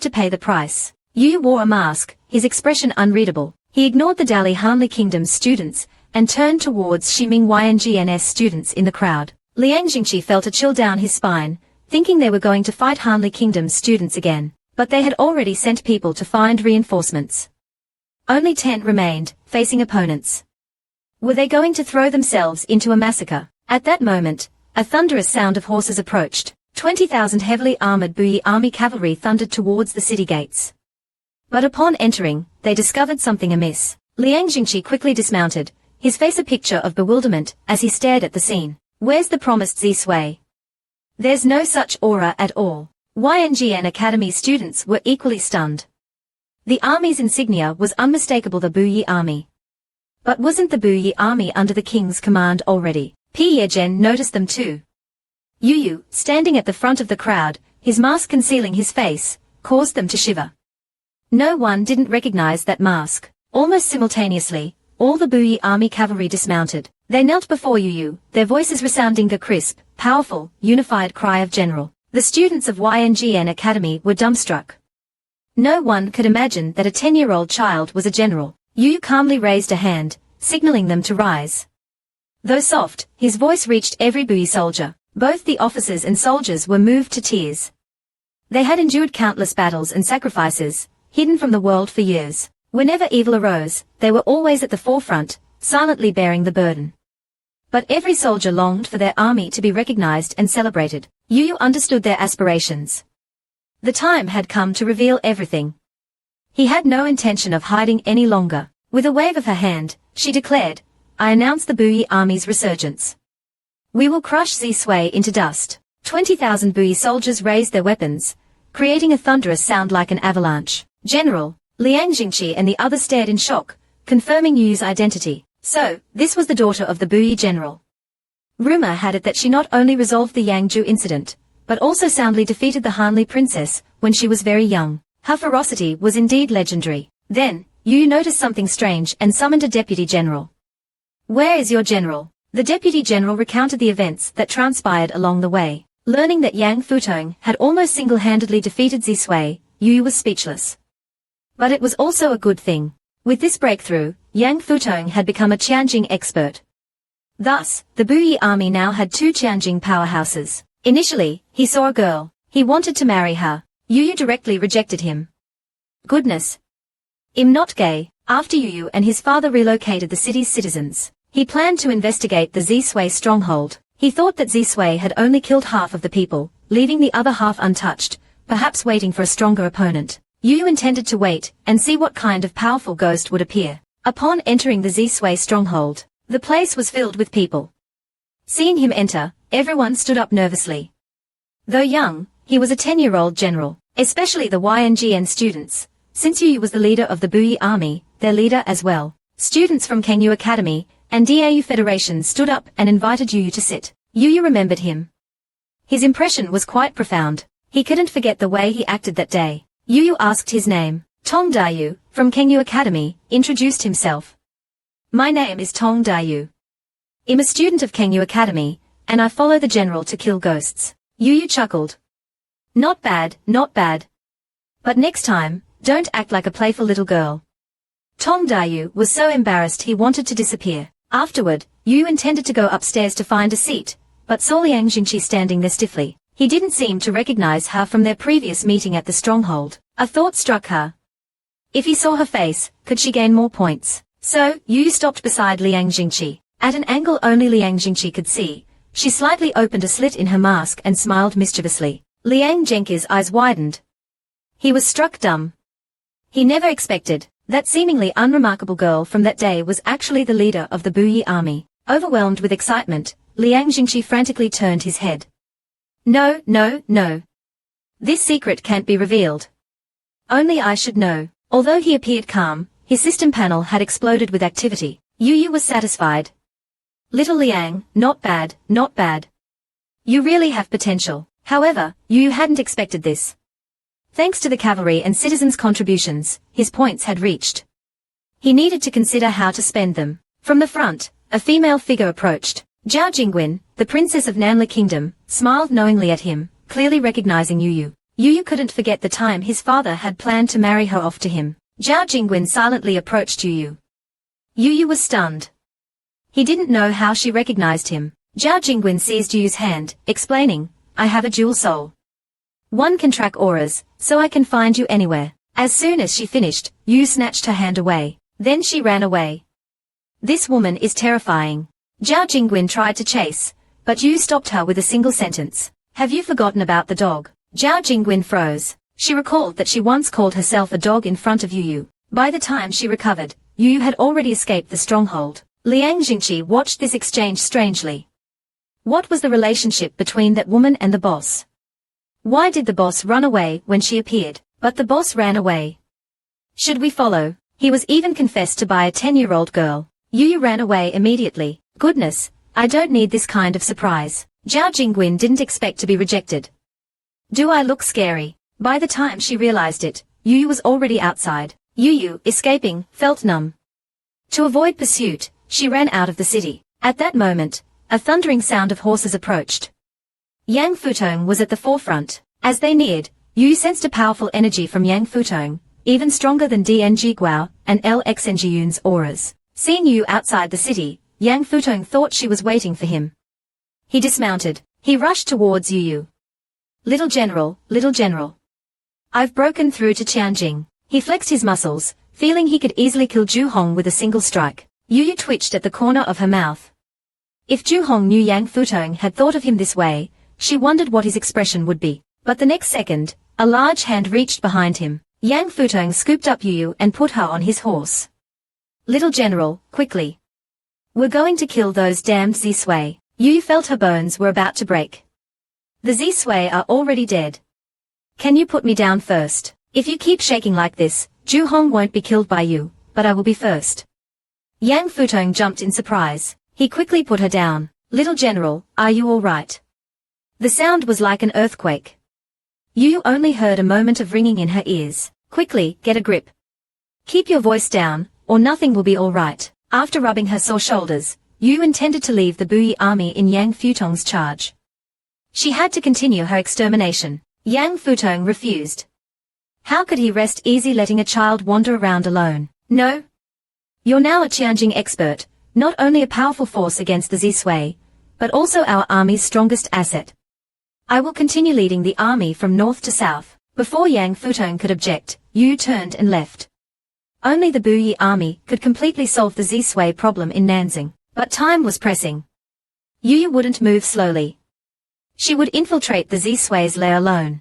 to pay the price. Yinyou wore a mask, his expression unreadable. He ignored the Dali Hanli Kingdom's students, and turned towards Shiming Yingn's students in the crowd. Liang Jingqi felt a chill down his spine, thinking they were going to fight Hanli Kingdom's students again, but they had already sent people to find reinforcements. Only 10 remained, facing opponents. Were they going to throw themselves into a massacre? At that moment, a thunderous sound of horses approached. 20,000 heavily armored Buoy Army cavalry thundered towards the city gates. But upon entering, they discovered something amiss. Liang Jingqi quickly dismounted, his face a picture of bewilderment as he stared at the scene. Where's the promised Zisui? There's no such aura at all. Yingn Academy students were equally stunned. The army's insignia was unmistakable, the Buoy Army. But wasn't the Buoy Army under the king's command already? Pi Yezhen noticed them too. Yinyou, standing at the front of the crowd, his mask concealing his face, caused them to shiver. No one didn't recognize that mask. Almost simultaneously, all the Buoy Army cavalry dismounted. They knelt before Yinyou, their voices resounding a crisp, powerful, unified cry of general. The students of Yingn Academy were dumbstruck. No one could imagine that a 10-year-old child was a general. Yinyou calmly raised a hand, signaling them to rise. Though soft, his voice reached every Buoy soldier. Both the officers and soldiers were moved to tears. They had endured countless battles and sacrifices, hidden from the world for years. Whenever evil arose, they were always at the forefront, silently bearing the burden. But every soldier longed for their army to be recognized and celebrated. Yinyou understood their aspirations. The time had come to reveal everything. He had no intention of hiding any longer. With a wave of her hand, she declared, I announce the Buoy Army's resurgence. We will crush Zisui into dust. 20,000 Buoy soldiers raised their weapons, creating a thunderous sound like an avalanche. General, Liang Jingqi and the others stared in shock, confirming Yinyou's identity. So, this was the daughter of the Buoy general. Rumor had it that she not only resolved the Yangzhou incident, but also soundly defeated the Hanli princess when she was very young. Her ferocity was indeed legendary. Then, Yinyou noticed something strange and summoned a deputy general. Where is your general? The deputy general recounted the events that transpired along the way. Learning that Yang Futong had almost single-handedly defeated Zisui, Yinyou was speechless. But it was also a good thing. With this breakthrough, Yang Futong had become a Qianjing expert. Thus, the Buoy Army now had 2 Qianjing powerhouses. Initially, he saw a girl. He wanted to marry her. Yinyou directly rejected him. Goodness. I'm not gay. After Yinyou and his father relocated the city's citizens, he planned to investigate the Zisui stronghold. He thought that Zisui had only killed half of the people, leaving the other half untouched, perhaps waiting for a stronger opponent. Yinyou intended to wait and see what kind of powerful ghost would appear. Upon entering the Zisui stronghold, the place was filled with people. Seeing him enter, everyone stood up nervously. Though young, he was a 10-year-old general, especially the Yingn students. Since Yinyou was the leader of the Buoy Army, their leader as well. Students from Kangyu Academy and Dau Federation stood up and invited Yinyou to sit. Yinyou remembered him. His impression was quite profound. He couldn't forget the way he acted that day. Yinyou asked his name. Tong Dayu, from Kangyu Academy, introduced himself. My name is Tong Dayu. I'm a student of Kangyu Academy, and I follow the general to kill ghosts. Yinyou chuckled. Not bad, not bad. But next time, don't act like a playful little girl. Tong Dayu was so embarrassed he wanted to disappear. Afterward, Yinyou intended to go upstairs to find a seat, but saw Liang Jingqi standing there stiffly. He didn't seem to recognize her from their previous meeting at the stronghold. A thought struck her. If he saw her face, could she gain more points? So, Yinyou stopped beside Liang Jingqi. At an angle only Liang Jingqi could see, she slightly opened a slit in her mask and smiled mischievously. Liang Jingqi's eyes widened. He was struck dumb. He never expected that seemingly unremarkable girl from that day was actually the leader of the Buoy Army. Overwhelmed with excitement, Liang Jingqi frantically turned his head. No, no, no. This secret can't be revealed. Only I should know. Although he appeared calm, his system panel had exploded with activity. Yinyou was satisfied. Little Liang, not bad, not bad. You really have potential. However, Yinyou hadn't expected this. Thanks to the cavalry and citizens' contributions, his points had reached. He needed to consider how to spend them. From the front, a female figure approached. Zhao Jingwen, the princess of Nanli Kingdom, smiled knowingly at him, clearly recognizing Yinyou. Yu couldn't forget the time his father had planned to marry her off to him. Zhao Jingwen silently approached Yu. Yu was stunned. He didn't know how she recognized him. Zhao Jingwen seized Yu's hand, explaining, I have a dual soul. One can track auras, so I can find you anywhere. As soon as she finished, Yu snatched her hand away. Then she ran away. This woman is terrifying. Zhao Jingwen tried to chase, but Yu stopped her with a single sentence. Have you forgotten about the dog? Zhao Jingwen froze. She recalled that she once called herself a dog in front of Yu. By the time she recovered, Yu had already escaped the stronghold. Liang Jingqi watched this exchange strangely. What was the relationship between that woman and the boss? Why did the boss run away when she appeared? But the boss ran away. Should we follow? He was even confessed to by a 10-year-old girl. Yu ran away immediately. Goodness, I don't need this kind of surprise. Zhao Jingwen didn't expect to be rejected. Do I look scary? By the time she realized it, Yu was already outside. Yu, escaping, felt numb. To avoid pursuit, she ran out of the city. At that moment, a thundering sound of horses approached. Yang Futong was at the forefront. As they neared, Yu sensed a powerful energy from Yang Futong, even stronger than DNG Guao and LXNGyun's auras. Seeing Yu outside the city, Yang Futong thought she was waiting for him. He dismounted. He rushed towards Yu. Little General, Little General. I've broken through to Tianjing. He flexed his muscles, feeling he could easily kill Zhu Hong with a single strike. Yu twitched at the corner of her mouth. If Zhu Hong knew Yang Futong had thought of him this way, she wondered what his expression would be. But the next second, a large hand reached behind him. Yang Futong scooped up Yu and put her on his horse. Little General, quickly. We're going to kill those damned Zisui. Yu felt her bones were about to break. The Zisui are already dead. Can you put me down first? If you keep shaking like this, Zhu Hong won't be killed by you, but I will be first. Yang Futong jumped in surprise. He quickly put her down. Little General, are you all right? The sound was like an earthquake. Yu only heard a moment of ringing in her ears. Quickly, get a grip. Keep your voice down, or nothing will be all right. After rubbing her sore shoulders, Yu intended to leave the Buoy Army in Yang Futong's charge. She had to continue her extermination. Yang Futong refused. How could he rest easy letting a child wander around alone? No. You're now a Tianjing expert, not only a powerful force against the Zisui, but also our army's strongest asset. I will continue leading the army from north to south. Before Yang Futong could object, Yu turned and left. Only the Buoy Army could completely solve the Zisui problem in Nanjing, but time was pressing. Yu wouldn't move slowly. She would infiltrate the Zisui's lair alone.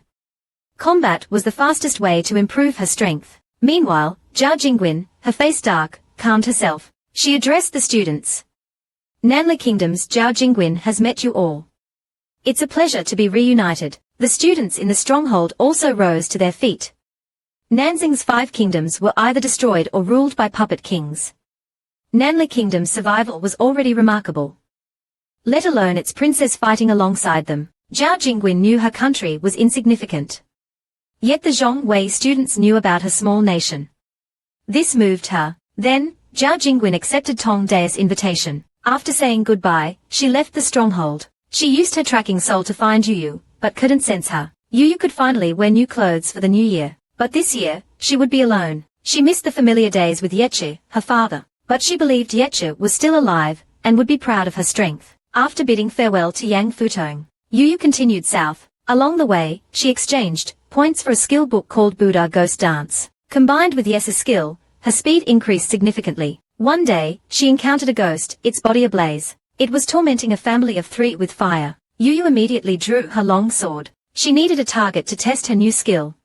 Combat was the fastest way to improve her strength. Meanwhile, Zhao Jingwen, her face dark, calmed herself. She addressed the students. Nanli Kingdom's Zhao Jingwen has met you all. It's a pleasure to be reunited. The students in the stronghold also rose to their feet. Nanjing's 5 kingdoms were either destroyed or ruled by puppet kings. Nanli Kingdom's survival was already remarkable, let alone its princess fighting alongside them. Zhao Jingwen knew her country was insignificant. Yet the Zhongwei students knew about her small nation. This moved her. Then, Zhao Jingwen accepted Tong Dae's invitation. After saying goodbye, she left the stronghold. She used her tracking soul to find Yu, but couldn't sense her. Yu could finally wear new clothes for the new year. But this year, she would be alone. She missed the familiar days with Yechi, her father. But she believed Yechi was still alive, and would be proud of her strength. After bidding farewell to Yang Futong, Yu continued south. Along the way, she exchanged points for a skill book called Buddha Ghost Dance. Combined with Yes's skill, her speed increased significantly. One day, she encountered a ghost, its body ablaze. It was tormenting a family of 3 with fire. Yu immediately drew her long sword. She needed a target to test her new skill.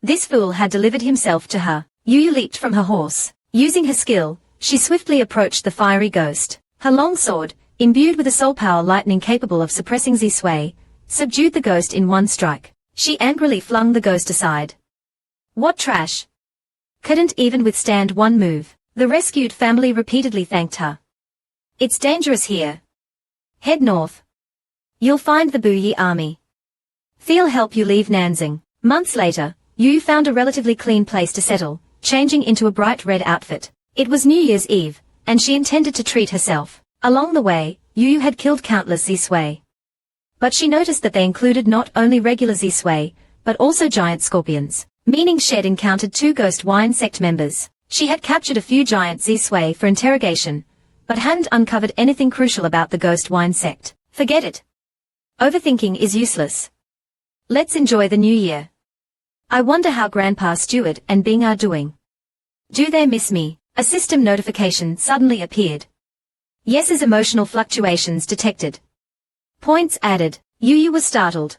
This fool had delivered himself to her. Yu leaped from her horse. Using her skill, she swiftly approached the fiery ghost. Her long sword, imbued with a soul power lightning capable of suppressing Zisui, subdued the ghost in one strike. She angrily flung the ghost aside. What trash! Couldn't even withstand one move. The rescued family repeatedly thanked her. It's dangerous here. Head north. You'll find the Buoy Army. They'll help you leave Nanjing. Months later, Yu found a relatively clean place to settle, changing into a bright red outfit. It was New Year's Eve, and she intended to treat herself. Along the way, Yu had killed countless Zisui. But she noticed that they included not only regular Zisui, but also giant scorpions. Meaning she'd encountered 2 ghost Wine sect members. She had captured a few giant Z-Sway for interrogation, but hadn't uncovered anything crucial about the ghost Wine sect. Forget it. Overthinking is useless. Let's enjoy the new year. I wonder how Grandpa Stewart and Bing are doing. Do they miss me? A system notification suddenly appeared. Yes's emotional fluctuations detected. Points added. Yinyou was startled.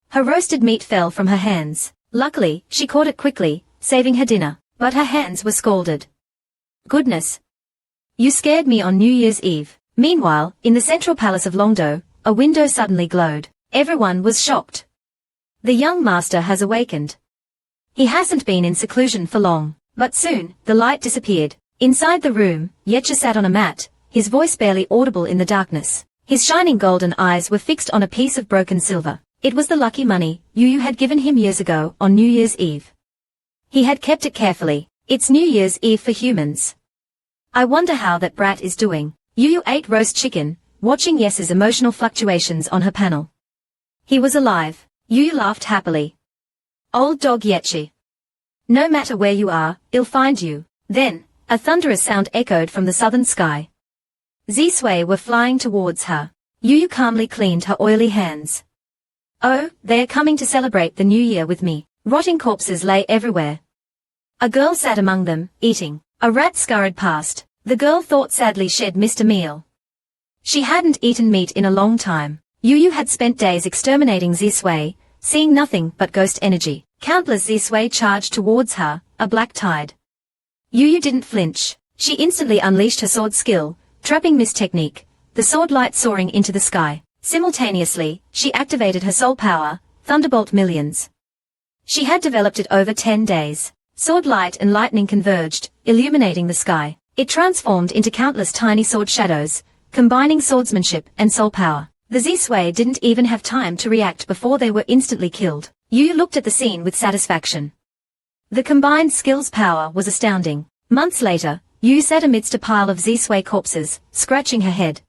Her roasted meat fell from her hands. Luckily, she caught it quickly, saving her dinner, but her hands were scalded. Goodness. You scared me on New Year's Eve. Meanwhile, in the central palace of Longdo, a window suddenly glowed. Everyone was shocked. The young master has awakened. He hasn't been in seclusion for long, but soon, the light disappeared. Inside the room, Yinyou sat on a mat, his voice barely audible in the darkness. His shining golden eyes were fixed on a piece of broken silver. It was the lucky money Yinyou had given him years ago on New Year's Eve. He had kept it carefully. It's New Year's Eve for humans. I wonder how that brat is doing. Yinyou ate roast chicken, watching Yes's emotional fluctuations on her panel. He was alive. Yinyou laughed happily. Old dog Yinyou. No matter where you are, I'll find you. Then, a thunderous sound echoed from the southern sky. Z-Sway were flying towards her. Yinyou calmly cleaned her oily hands. Oh, they are coming to celebrate the new year with me. Rotting corpses lay everywhere. A girl sat among them, eating. A rat scurried past. The girl thought sadly she'd missed a meal. She hadn't eaten meat in a long time. Yinyou had spent days exterminating Z-Sway, seeing nothing but ghost energy. Countless Z-Sway charged towards her, a black tide. Yinyou didn't flinch. She instantly unleashed her sword skill, trapping miss technique, the sword light soaring into the sky. Simultaneously, she activated her soul power, Thunderbolt Millions. She had developed it over 10 days. Sword light and lightning converged, illuminating the sky. It transformed into countless tiny sword shadows, combining swordsmanship and soul power. The Z-Sway didn't even have time to react before they were instantly killed. Yinyou looked at the scene with satisfaction. The combined skills power was astounding. Months later, Yinyou sat amidst a pile of Z-Sway corpses, scratching her head.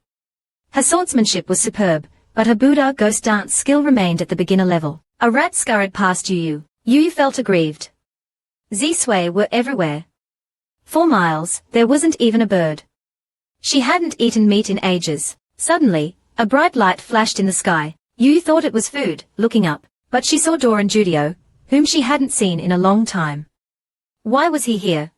Her swordsmanship was superb, but her Buddha ghost dance skill remained at the beginner level. A rat scurried past Yinyou. Yinyou felt aggrieved. Z-Sway were everywhere. 4 miles, there wasn't even a bird. She hadn't eaten meat in ages. Suddenly, a bright light flashed in the sky. Yinyou thought it was food, looking up, but she saw Doran Judio, whom she hadn't seen in a long time. Why was he here?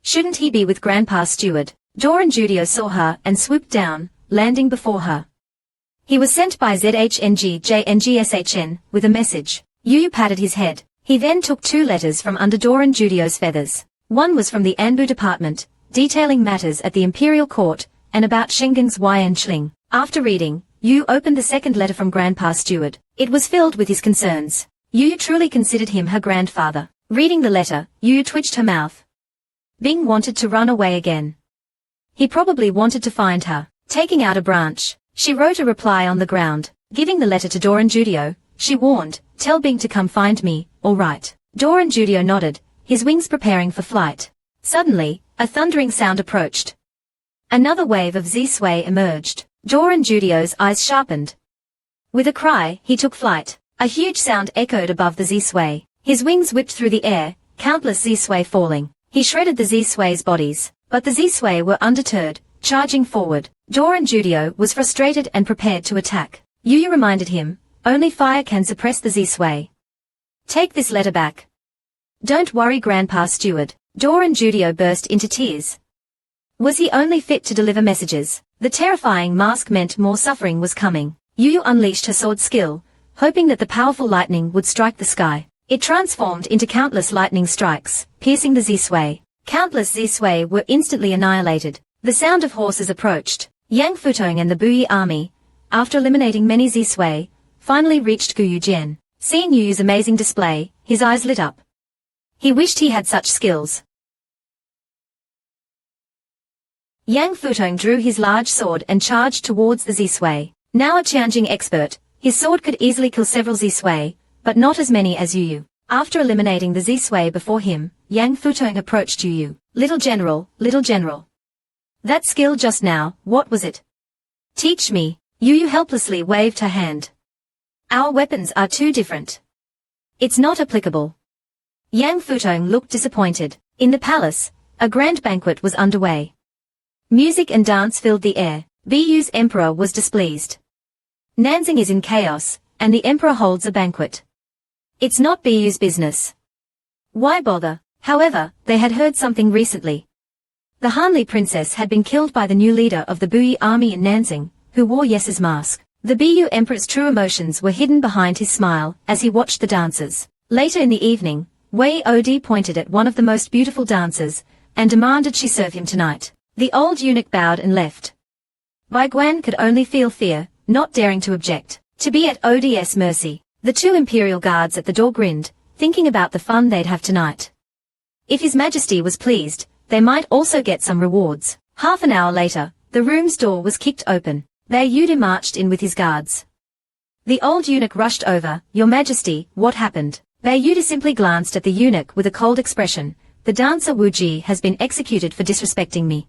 Shouldn't he be with Grandpa Stewart? Doran Judio saw her and swooped down, landing before her. He was sent by ZHNGJNGSHN with a message. Yinyou patted his head. He then took 2 letters from under Doran Judio's feathers. One was from the Anbu department, detailing matters at the Imperial court, and about Shengen's Yan Chling. After reading, Yinyou opened the second letter from Grandpa Stewart. It was filled with his concerns. Yinyou truly considered him her grandfather. Reading the letter, Yinyou twitched her mouth. Bing wanted to run away again. He probably wanted to find her. Taking out a branch, she wrote a reply on the ground. Giving the letter to Doran Judio, she warned, "Tell Bing to come find me, all right." Doran Judio nodded, his wings preparing for flight. Suddenly, a thundering sound approached. Another wave of Z-Sway emerged. Doran Judio's eyes sharpened. With a cry, he took flight. A huge sound echoed above the Z-Sway. His wings whipped through the air, countless Z-Sway falling. He shredded the Z-Sway's bodies, but the Z-Sway were undeterred, charging forward. Doran Judio was frustrated and prepared to attack. Yinyou reminded him, only fire can suppress the Z-Sway. Take this letter back. Don't worry Grandpa Stewart. Doran Judio burst into tears. Was he only fit to deliver messages? The terrifying mask meant more suffering was coming. Yinyou unleashed her sword skill, hoping that the powerful lightning would strike the sky. It transformed into countless lightning strikes, piercing the Z-Sway. Countless Z-Sway were instantly annihilated. The sound of horses approached. Yang Futong and the Buoy Army, after eliminating many Z-Sway, finally reached Guyujian. Seeing Yuyu's amazing display, his eyes lit up. He wished he had such skills. Yang Futong drew his large sword and charged towards the Z-Sway. Now a Qianjing expert, his sword could easily kill several Z-Sway, but not as many as Yinyou. After eliminating the Z-Sway before him, Yang Futong approached Yinyou. Little General, Little General. That skill just now, what was it? Teach me. Yinyou helplessly waved her hand. Our weapons are too different. It's not applicable. Yang Futong looked disappointed. In the palace, a grand banquet was underway. Music and dance filled the air. Buyu's emperor was displeased. Nanjing is in chaos, and the emperor holds a banquet. It's not Buyu's business. Why bother? However, they had heard something recently. The Hanli princess had been killed by the new leader of the Buoy Army in Nanjing, who wore Yes's mask. The Buyu emperor's true emotions were hidden behind his smile as he watched the dancers. Later in the evening, Wei Odi pointed at one of the most beautiful dancers, and demanded she serve him tonight. The old eunuch bowed and left. Bai Guan could only feel fear, not daring to object. To be at Od's mercy, the two imperial guards at the door grinned, thinking about the fun they'd have tonight. If His Majesty was pleased, they might also get some rewards. Half an hour later, the room's door was kicked open. Bayuda marched in with his guards. The old eunuch rushed over. Your Majesty, what happened? Bayuda simply glanced at the eunuch with a cold expression. The dancer Wu Ji has been executed for disrespecting me.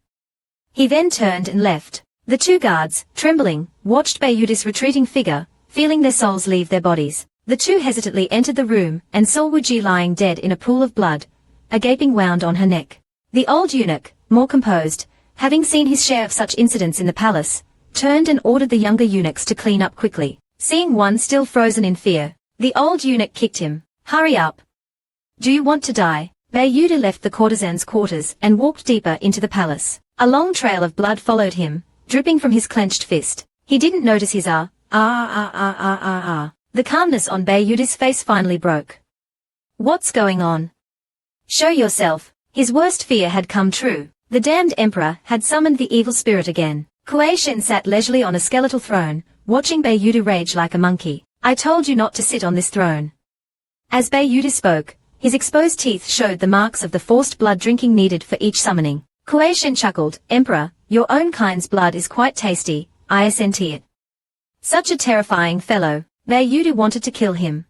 He then turned and left. The two guards, trembling, watched Bayuda's retreating figure, feeling their souls leave their bodies. The two hesitantly entered the room and saw Wu Ji lying dead in a pool of blood, a gaping wound on her neck. The old eunuch, more composed, having seen his share of such incidents in the palace, turned and ordered the younger eunuchs to clean up quickly. Seeing one still frozen in fear, the old eunuch kicked him. Hurry up. Do you want to die? Bayuda left the courtesan's quarters and walked deeper into the palace. A long trail of blood followed him, dripping from his clenched fist. He didn't notice his The calmness on Bayuda's face finally broke. What's going on? Show yourself. His worst fear had come true. The damned emperor had summoned the evil spirit again. Kuei Shen sat leisurely on a skeletal throne, watching Bayuda rage like a monkey. I told you not to sit on this throne. As Bayuda spoke, his exposed teeth showed the marks of the forced blood drinking needed for each summoning. Kuei Shen chuckled. Emperor, your own kind's blood is quite tasty, I assent it. Such a terrifying fellow. Bayuda wanted to kill him.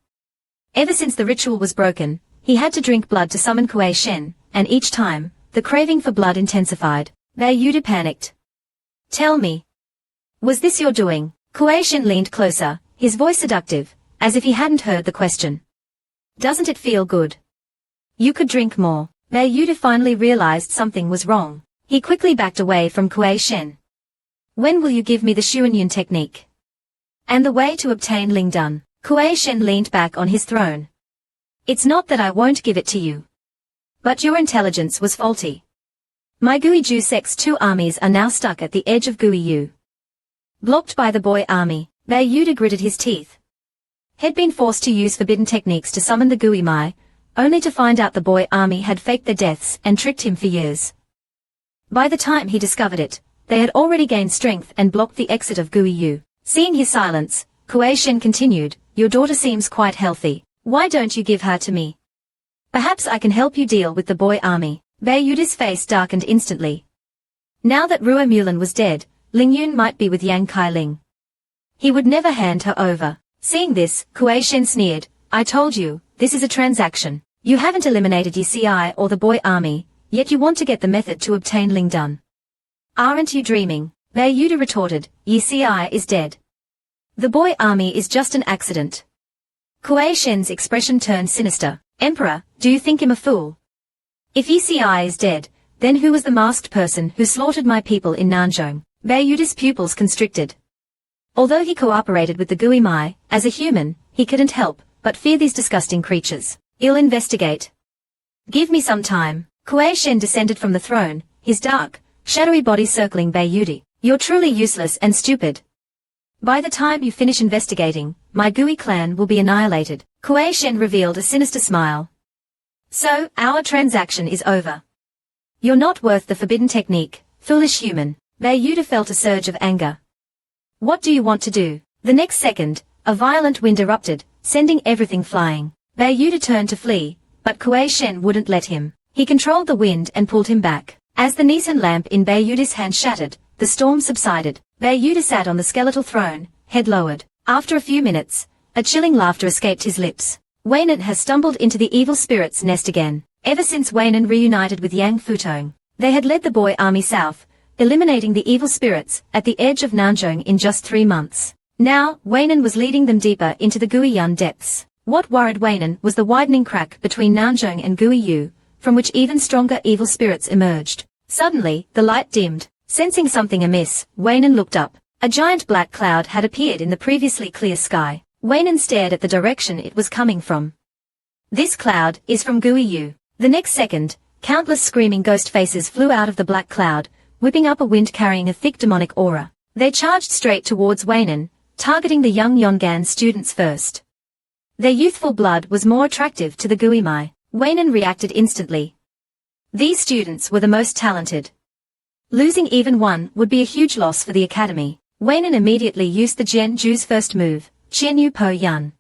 Ever since the ritual was broken, he had to drink blood to summon Kuei Shen, and each time, the craving for blood intensified. Bayuda panicked. Tell me. Was this your doing? Kuei Shen leaned closer, his voice seductive, as if he hadn't heard the question. Doesn't it feel good? You could drink more. Bayuda finally realized something was wrong. He quickly backed away from Kuei Shen. When will you give me the Xuanyun technique? And the way to obtain Lingdun? Kuei Shen leaned back on his throne. It's not that I won't give it to you. But your intelligence was faulty. My Guiju Sect's two armies are now stuck at the edge of Guiyu. Blocked by the Buoy Army, Bayuda gritted his teeth. Had been forced to use forbidden techniques to summon the Gui Mai, only to find out the Buoy Army had faked their deaths and tricked him for years. By the time he discovered it, they had already gained strength and blocked the exit of Guiyu. Seeing his silence, Kuei Shen continued, your daughter seems quite healthy. Why don't you give her to me? Perhaps I can help you deal with the Buoy Army. Bayuda's face darkened instantly. Now that Ruo Mulan was dead, Lingyun might be with Yang Kailing. He would never hand her over. Seeing this, Kuei Shen sneered, I told you, this is a transaction. You haven't eliminated Yi or the Buoy Army, yet you want to get the method to obtain Lingdun. Aren't you dreaming? Bayuda retorted, Yi is dead. The Buoy Army is just an accident. Kuei Shen's expression turned sinister. Emperor, do you think him a fool? If Yi is dead, then who was the masked person who slaughtered my people in Nanzhong? Bayuda's pupils constricted. Although he cooperated with the Gui Mai, as a human, he couldn't help but fear these disgusting creatures. I'll investigate. Give me some time. Kuei Shen descended from the throne, his dark, shadowy body circling Bayuda. You're truly useless and stupid. By the time you finish investigating, my Gui clan will be annihilated. Kuei Shen revealed a sinister smile. So, our transaction is over. You're not worth the forbidden technique, foolish human. Bayuda felt a surge of anger. What do you want to do? The next second, a violent wind erupted, sending everything flying. Bayuda turned to flee, but Kuei Shen wouldn't let him. He controlled the wind and pulled him back. As the Nisan lamp in Bayuda's hand shattered, the storm subsided. Bayuda sat on the skeletal throne, head lowered. After a few minutes, a chilling laughter escaped his lips. Weinan has stumbled into the evil spirit's nest again. Ever since Weinan reunited with Yang Futong, they had led the Buoy Army south, eliminating the evil spirits at the edge of Nanzhong in just 3 months. Now, Weinan was leading them deeper into the Guiyun depths. What worried Weinan was the widening crack between Nanzhong and Luo Yinyou, from which even stronger evil spirits emerged. Suddenly, the light dimmed. Sensing something amiss, Weinan looked up. A giant black cloud had appeared in the previously clear sky. Weinan stared at the direction it was coming from. This cloud is from Luo Yinyou. The next second, countless screaming ghost faces flew out of the black cloud, whipping up a wind carrying a thick demonic aura. They charged straight towards Weinan, targeting the young Yongan students first. Their youthful blood was more attractive to the Guimai. Weinan reacted instantly. These students were the most talented. Losing even one would be a huge loss for the academy. Weinan immediately used the Jian Ju's first move, Qianyu Po Yun.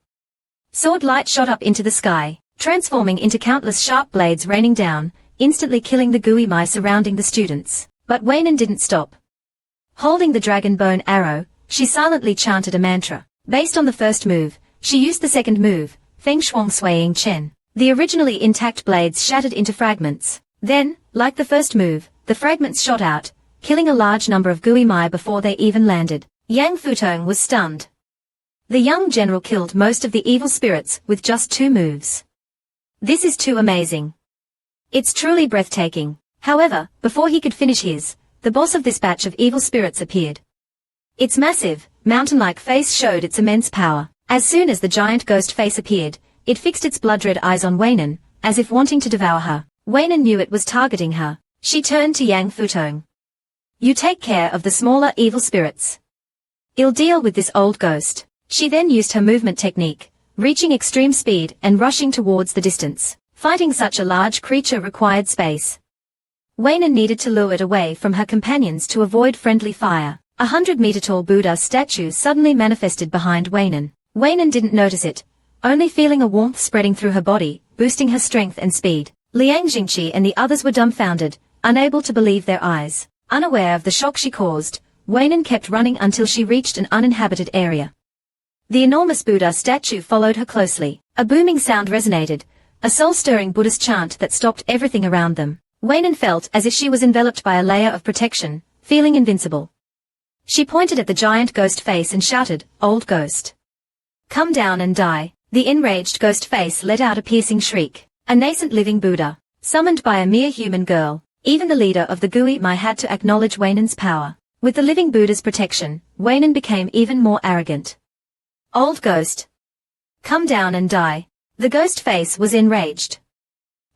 Sword light shot up into the sky, transforming into countless sharp blades raining down, instantly killing the Guimai surrounding the students. But Weinan didn't stop. Holding the dragon bone arrow, she silently chanted a mantra. Based on the first move, she used the second move, Feng Shuang Suiying Chen. The originally intact blades shattered into fragments. Then, like the first move, the fragments shot out, killing a large number of Guimai before they even landed. Yang Futong was stunned. The young general killed most of the evil spirits with just 2 moves. This is too amazing. It's truly breathtaking. However, before he could finish his, the boss of this batch of evil spirits appeared. Its massive, mountain-like face showed its immense power. As soon as the giant ghost face appeared, it fixed its blood-red eyes on Weinan, as if wanting to devour her. Weinan knew it was targeting her. She turned to Yang Futong. You take care of the smaller evil spirits. I'll deal with this old ghost. She then used her movement technique, reaching extreme speed and rushing towards the distance. Fighting such a large creature required space. Weinan needed to lure it away from her companions to avoid friendly fire. 100-meter-tall Buddha statue suddenly manifested behind Weinan. Weinan didn't notice it, only feeling a warmth spreading through her body, boosting her strength and speed. Liang Jingqi and the others were dumbfounded, unable to believe their eyes. Unaware of the shock she caused, Weinan kept running until she reached an uninhabited area. The enormous Buddha statue followed her closely. A booming sound resonated, a soul-stirring Buddhist chant that stopped everything around them. Weinan felt as if she was enveloped by a layer of protection, feeling invincible. She pointed at the giant ghost face and shouted, "Old ghost. Come down and die." The enraged ghost face let out a piercing shriek. A nascent living Buddha, summoned by a mere human girl. Even the leader of the Guimai had to acknowledge Weinan's power. With the living Buddha's protection, Weinan became even more arrogant. Old ghost. Come down and die. The ghost face was enraged.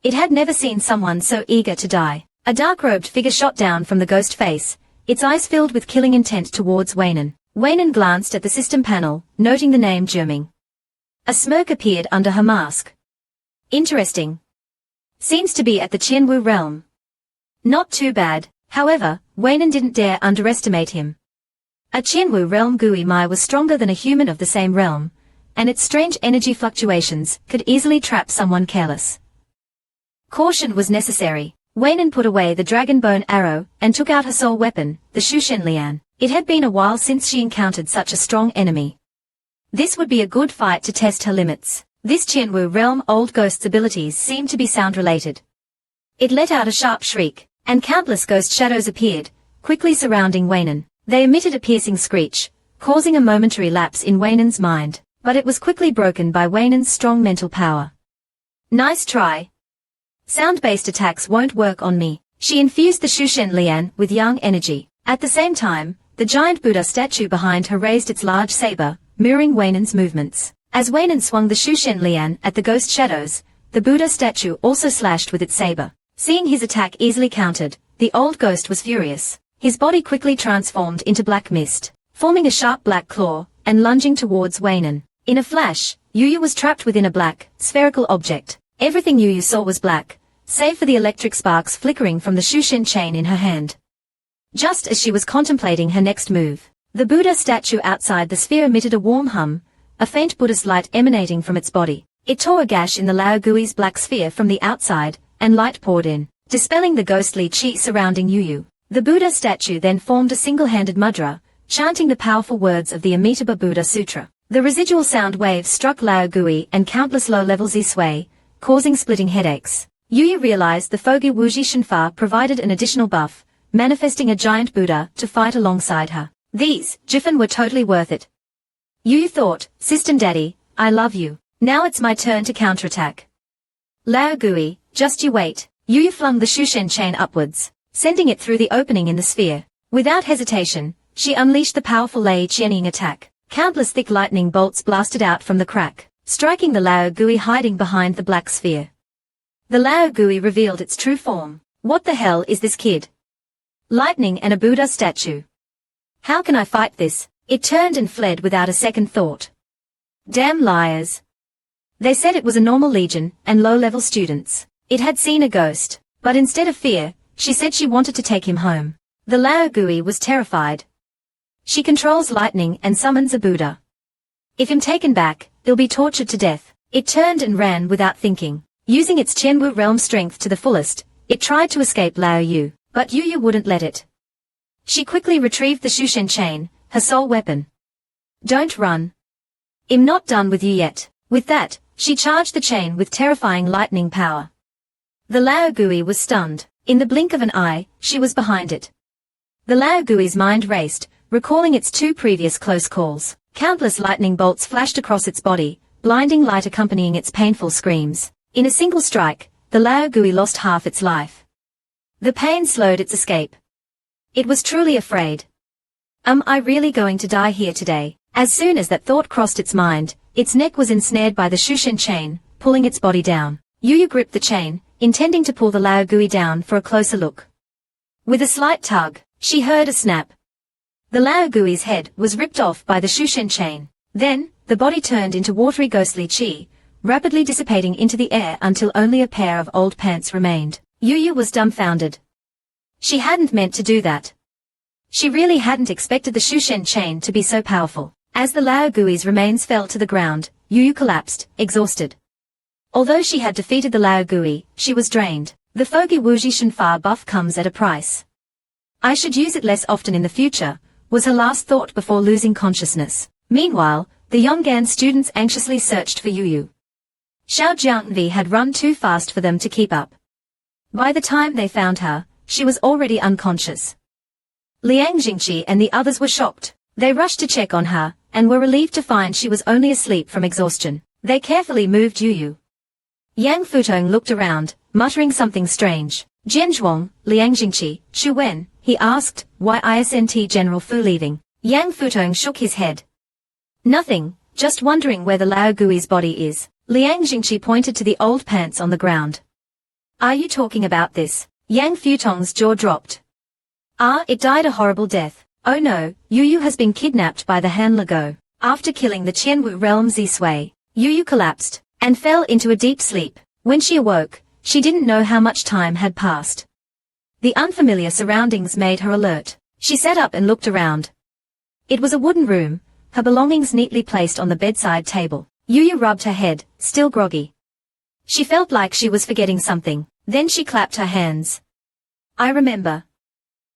It had never seen someone so eager to die. A dark-robed figure shot down from the ghost face, its eyes filled with killing intent towards Weinan. Weinan glanced at the system panel, noting the name Zhiming. A smirk appeared under her mask. Interesting. Seems to be at the Qianwu realm. Not too bad. However, Weinan didn't dare underestimate him. A Qianwu realm Guimai was stronger than a human of the same realm, and its strange energy fluctuations could easily trap someone careless. Caution was necessary. Weinan put away the dragon bone arrow and took out her soul weapon, the Shushen Lian. It had been a while since she encountered such a strong enemy. This would be a good fight to test her limits. This Qianwu realm old ghost's abilities seemed to be sound-related. It let out a sharp shriek, and countless ghost shadows appeared, quickly surrounding Weinan. They emitted a piercing screech, causing a momentary lapse in Weinan's mind, but it was quickly broken by Weinan's strong mental power. Nice try. Sound-based attacks won't work on me. She infused the Shushen Lian with young energy. At the same time, the giant Buddha statue behind her raised its large saber, mirroring Weinan's movements. As Weinan swung the Shushen Lian at the ghost shadows, the Buddha statue also slashed with its saber. Seeing his attack easily countered, the old ghost was furious. His body quickly transformed into black mist, forming a sharp black claw, and lunging towards Weinan. In a flash, Yuyu was trapped within a black, spherical object. Everything Yuyu saw was black, save for the electric sparks flickering from the Shushen chain in her hand. Just as she was contemplating her next move, the Buddha statue outside the sphere emitted a warm hum, a faint Buddhist light emanating from its body. It tore a gash in the Lao Gui's black sphere from the outside, and light poured in, dispelling the ghostly chi surrounding Yuyu. The Buddha statue then formed a single-handed mudra, chanting the powerful words of the Amitabha Buddha Sutra. The residual sound waves struck Lao Gui and countless low-level Z-sway, causing splitting headaches. Yuyu realized the Fogi Wuji Shenfa provided an additional buff, manifesting a giant Buddha to fight alongside her. These, Jiffen were totally worth it. Yuyu thought, System Daddy, I love you. Now it's my turn to counterattack. Lao Gui, just you wait. Yu Yu flung the Shushen chain upwards, sending it through the opening in the sphere. Without hesitation, she unleashed the powerful Lei Qianying attack. Countless thick lightning bolts blasted out from the crack, striking the Lao Gui hiding behind the black sphere. The Lao Gui revealed its true form. What the hell is this kid? Lightning and a Buddha statue. How can I fight this? It turned and fled without a second thought. Damn liars. They said it was a normal legion and low-level students. It had seen a ghost, but instead of fear, she said she wanted to take him home. The Lao Gui was terrified. She controls lightning and summons a Buddha. If him taken back, they'll be tortured to death. It turned and ran without thinking. Using its Qianwu realm strength to the fullest, it tried to escape Lao Yu, but Yu Yu wouldn't let it. She quickly retrieved the Shushen chain, her sole weapon. Don't run. I'm not done with you yet. With that, she charged the chain with terrifying lightning power. The Lao Gui was stunned. In the blink of an eye, she was behind it. The Lao Gui's mind raced, recalling its two previous close calls. Countless lightning bolts flashed across its body, blinding light accompanying its painful screams. In a single strike, the Lao Gui lost half its life. The pain slowed its escape. It was truly afraid. Am I really going to die here today? As soon as that thought crossed its mind, its neck was ensnared by the Shushen chain, pulling its body down. Yu Yu gripped the chain, intending to pull the Lao Gui down for a closer look. With a slight tug, she heard a snap. The Lao Gui's head was ripped off by the Shushen chain. Then, the body turned into watery ghostly chi, rapidly dissipating into the air until only a pair of old pants remained. Yu Yu was dumbfounded. She hadn't meant to do that. She really hadn't expected the Shushen chain to be so powerful. As the Lao Gui's remains fell to the ground, Yu Yu collapsed, exhausted. Although she had defeated the Lao Gui, she was drained. The Foggy Wuji Shenfa buff comes at a price. I should use it less often in the future, was her last thought before losing consciousness. Meanwhile, the Yonggan students anxiously searched for Yu Yu. Xiao Jiangvi had run too fast for them to keep up. By the time they found her, she was already unconscious. Liang Jingqi and the others were shocked. They rushed to check on her, and were relieved to find she was only asleep from exhaustion. They carefully moved Yu Yu. Yang Futong looked around, muttering something strange. Jianzhuang, Liang Jingqi, Xu Wen, he asked, why isn't General Fu leaving? Yang Futong shook his head. Nothing, just wondering where the Lao Gui's body is. Liang Jingqi pointed to the old pants on the ground. Are you talking about this? Yang Futong's jaw dropped. It died a horrible death. Oh no, Yu Yu has been kidnapped by the Han Lago. After killing the Qianwu realm Zisui, Yu Yu collapsed, and fell into a deep sleep. When she awoke, she didn't know how much time had passed. The unfamiliar surroundings made her alert. She sat up and looked around. It was a wooden room, her belongings neatly placed on the bedside table. Yu Yu rubbed her head, still groggy. She felt like she was forgetting something. Then she clapped her hands. I remember.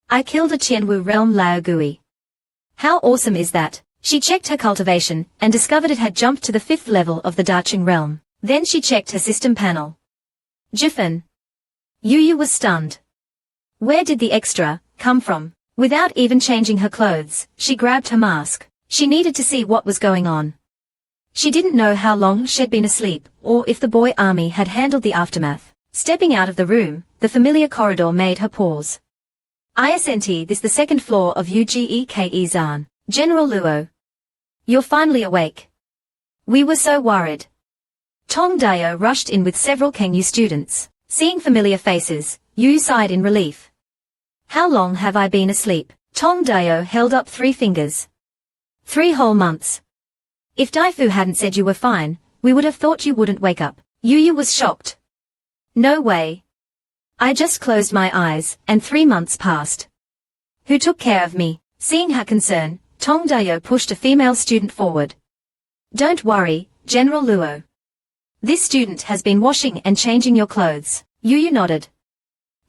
I killed a Qianwu realm Lao Gui. How awesome is that? She checked her cultivation, and discovered it had jumped to the 5th level of the Dacheng realm. Then she checked her system panel. Jifen. Yu Yu was stunned. Where did the extra come from? Without even changing her clothes, she grabbed her mask. She needed to see what was going on. She didn't know how long she'd been asleep, or if the Buoy Army had handled the aftermath. Stepping out of the room, the familiar corridor made her pause. Isn't this the 2nd floor of Ugeke Zan? General Luo. You're finally awake. We were so worried. Tong Dayo rushed in with several Kangyu students. Seeing familiar faces, Yu sighed in relief. How long have I been asleep? Tong Dayo held up 3 fingers. 3 whole months. If Daifu hadn't said you were fine, we would have thought you wouldn't wake up. Yu was shocked. No way. I just closed my eyes, and 3 months passed. Who took care of me? Seeing her concern, Tong Dayo pushed a female student forward. Don't worry, General Luo. This student has been washing and changing your clothes. Yu nodded.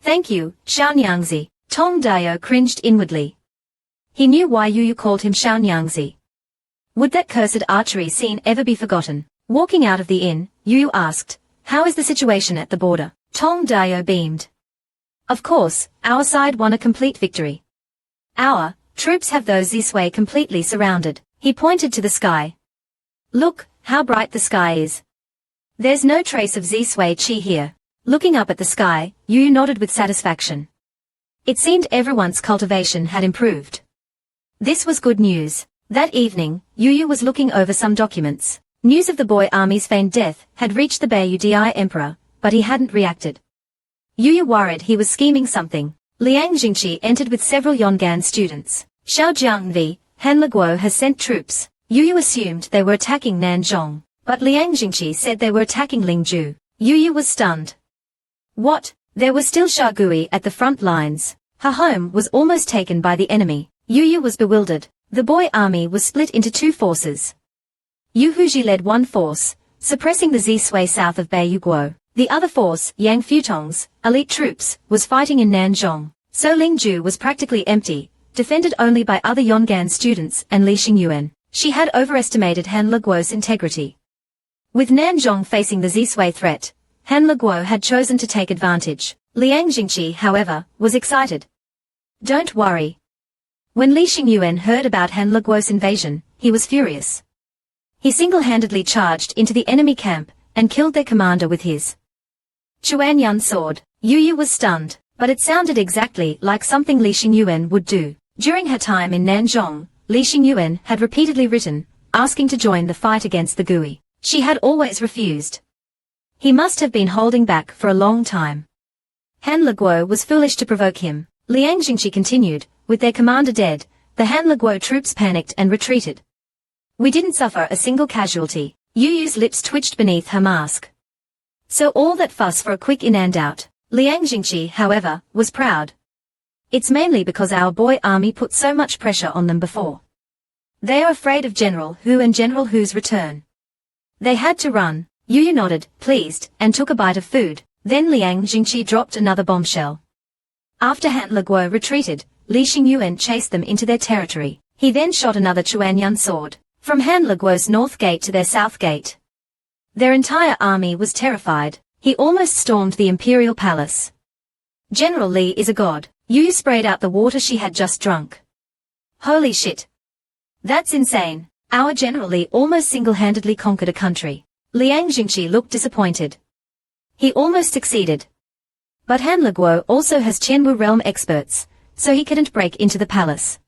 Thank you, Xiaonyangzi. Tong Dayo cringed inwardly. He knew why Yu called him Xiaonyangzi. Would that cursed archery scene ever be forgotten? Walking out of the inn, Yu asked, how is the situation at the border? Tong Dayo beamed. Of course, our side won a complete victory. Our troops have those Zisui completely surrounded. He pointed to the sky. Look, how bright the sky is. There's no trace of Zisui Qi here. Looking up at the sky, Yu nodded with satisfaction. It seemed everyone's cultivation had improved. This was good news. That evening, Yu was looking over some documents. News of the Buoy Army's feigned death had reached the Baiyudi Emperor, but he hadn't reacted. Yu worried he was scheming something. Liang Jingqi entered with several Yongan students. Xiao Jiangvi, Han Leguo has sent troops. Yu assumed they were attacking Nanzhong, but Liang Jingqi said they were attacking Lingju. Yu was stunned. What? There was still Shagui at the front lines. Her home was almost taken by the enemy. Yu was bewildered. The Buoy Army was split into two forces. Yu Huji led one force, suppressing the Zisui south of Baiyuguo. The other force, Yang Futong's elite troops, was fighting in Nanzhong. So Lingju was practically empty, defended only by other Yongan students and Li Xingyuan. She had overestimated Han Leguo's integrity. With Nanzhong facing the Zisui threat, Han Leguo had chosen to take advantage. Liang Jingqi, however, was excited. Don't worry. When Li Xingyuan heard about Han Leguo's invasion, he was furious. He single-handedly charged into the enemy camp and killed their commander with his Chuanyuan sword. Yu was stunned, but it sounded exactly like something Li Xingyuan would do. During her time in Nanzhong, Li Xingyuan had repeatedly written, asking to join the fight against the Gui. She had always refused. He must have been holding back for a long time. Han Leguo was foolish to provoke him. Liang Jingqi continued, with their commander dead, the Han Leguo troops panicked and retreated. We didn't suffer a single casualty. Yu's lips twitched beneath her mask. So all that fuss for a quick in and out. Liang Jingqi, however, was proud. It's mainly because our Buoy Army put so much pressure on them before. They are afraid of General Hu and General Hu's return. They had to run. Yu nodded, pleased, and took a bite of food. Then Liang Jingqi dropped another bombshell. After Han Leguo retreated, Li Xingyuan chased them into their territory. He then shot another Chuanyuan sword from Han Leguo's north gate to their south gate. Their entire army was terrified. He almost stormed the Imperial palace. General Li is a god. Yu sprayed out the water she had just drunk. Holy shit. That's insane. Our General Li almost single-handedly conquered a country. Liang Jingqi looked disappointed. He almost succeeded. But Han Leguo also has Qianwu realm experts, so he couldn't break into the palace.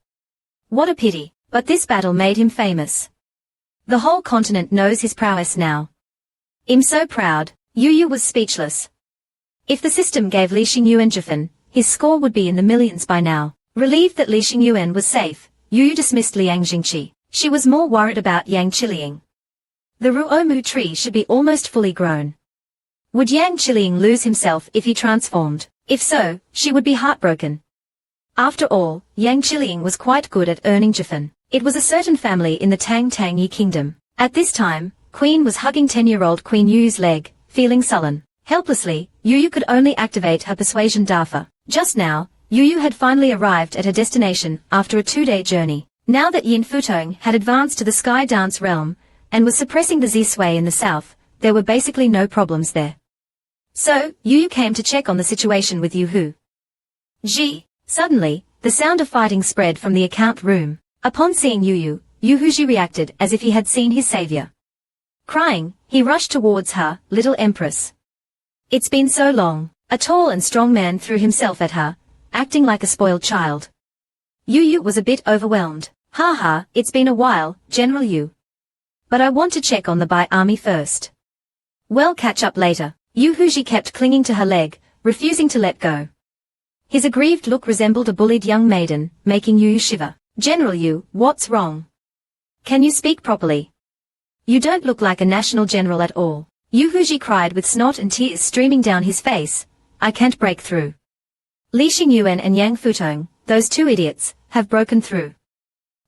What a pity, but this battle made him famous. The whole continent knows his prowess now. I'm so proud. Yu was speechless. If the system gave Li Xingyuan Jifan, his score would be in the millions by now. Relieved that Li Xingyuan was safe, Yu dismissed Liang Jingqi. She was more worried about Yang Qiliang. The Ruomu tree should be almost fully grown. Would Yang Qiliang lose himself if he transformed? If so, she would be heartbroken. After all, Yang Qiliang was quite good at earning Jifan. It was a certain family in the Tang Yi kingdom. At this time, Queen was hugging 10-year-old Queen Yu's leg, feeling sullen. Helplessly, Yu could only activate her persuasion daffa. Just now, Yu had finally arrived at her destination after a 2-day journey. Now that Yin Futong had advanced to the Sky Dance realm, and was suppressing the Zisui in the south, there were basically no problems there. So, Yu came to check on the situation with Yu Hu. Suddenly, the sound of fighting spread from the account room. Upon seeing Yu Huji reacted as if he had seen his savior. Crying, he rushed towards her, little empress. It's been so long. A tall and strong man threw himself at her, acting like a spoiled child. Yu was a bit overwhelmed. Haha, it's been a while, General Yu. But I want to check on the Buoy Army first. Well, catch up later. Yu Huji kept clinging to her leg, refusing to let go. His aggrieved look resembled a bullied young maiden, making Yu shiver. General Yu, what's wrong? Can you speak properly? You don't look like a national general at all. Yu Huji cried with snot and tears streaming down his face. I can't break through. Li Xingyuan and Yang Futong, those two idiots, have broken through.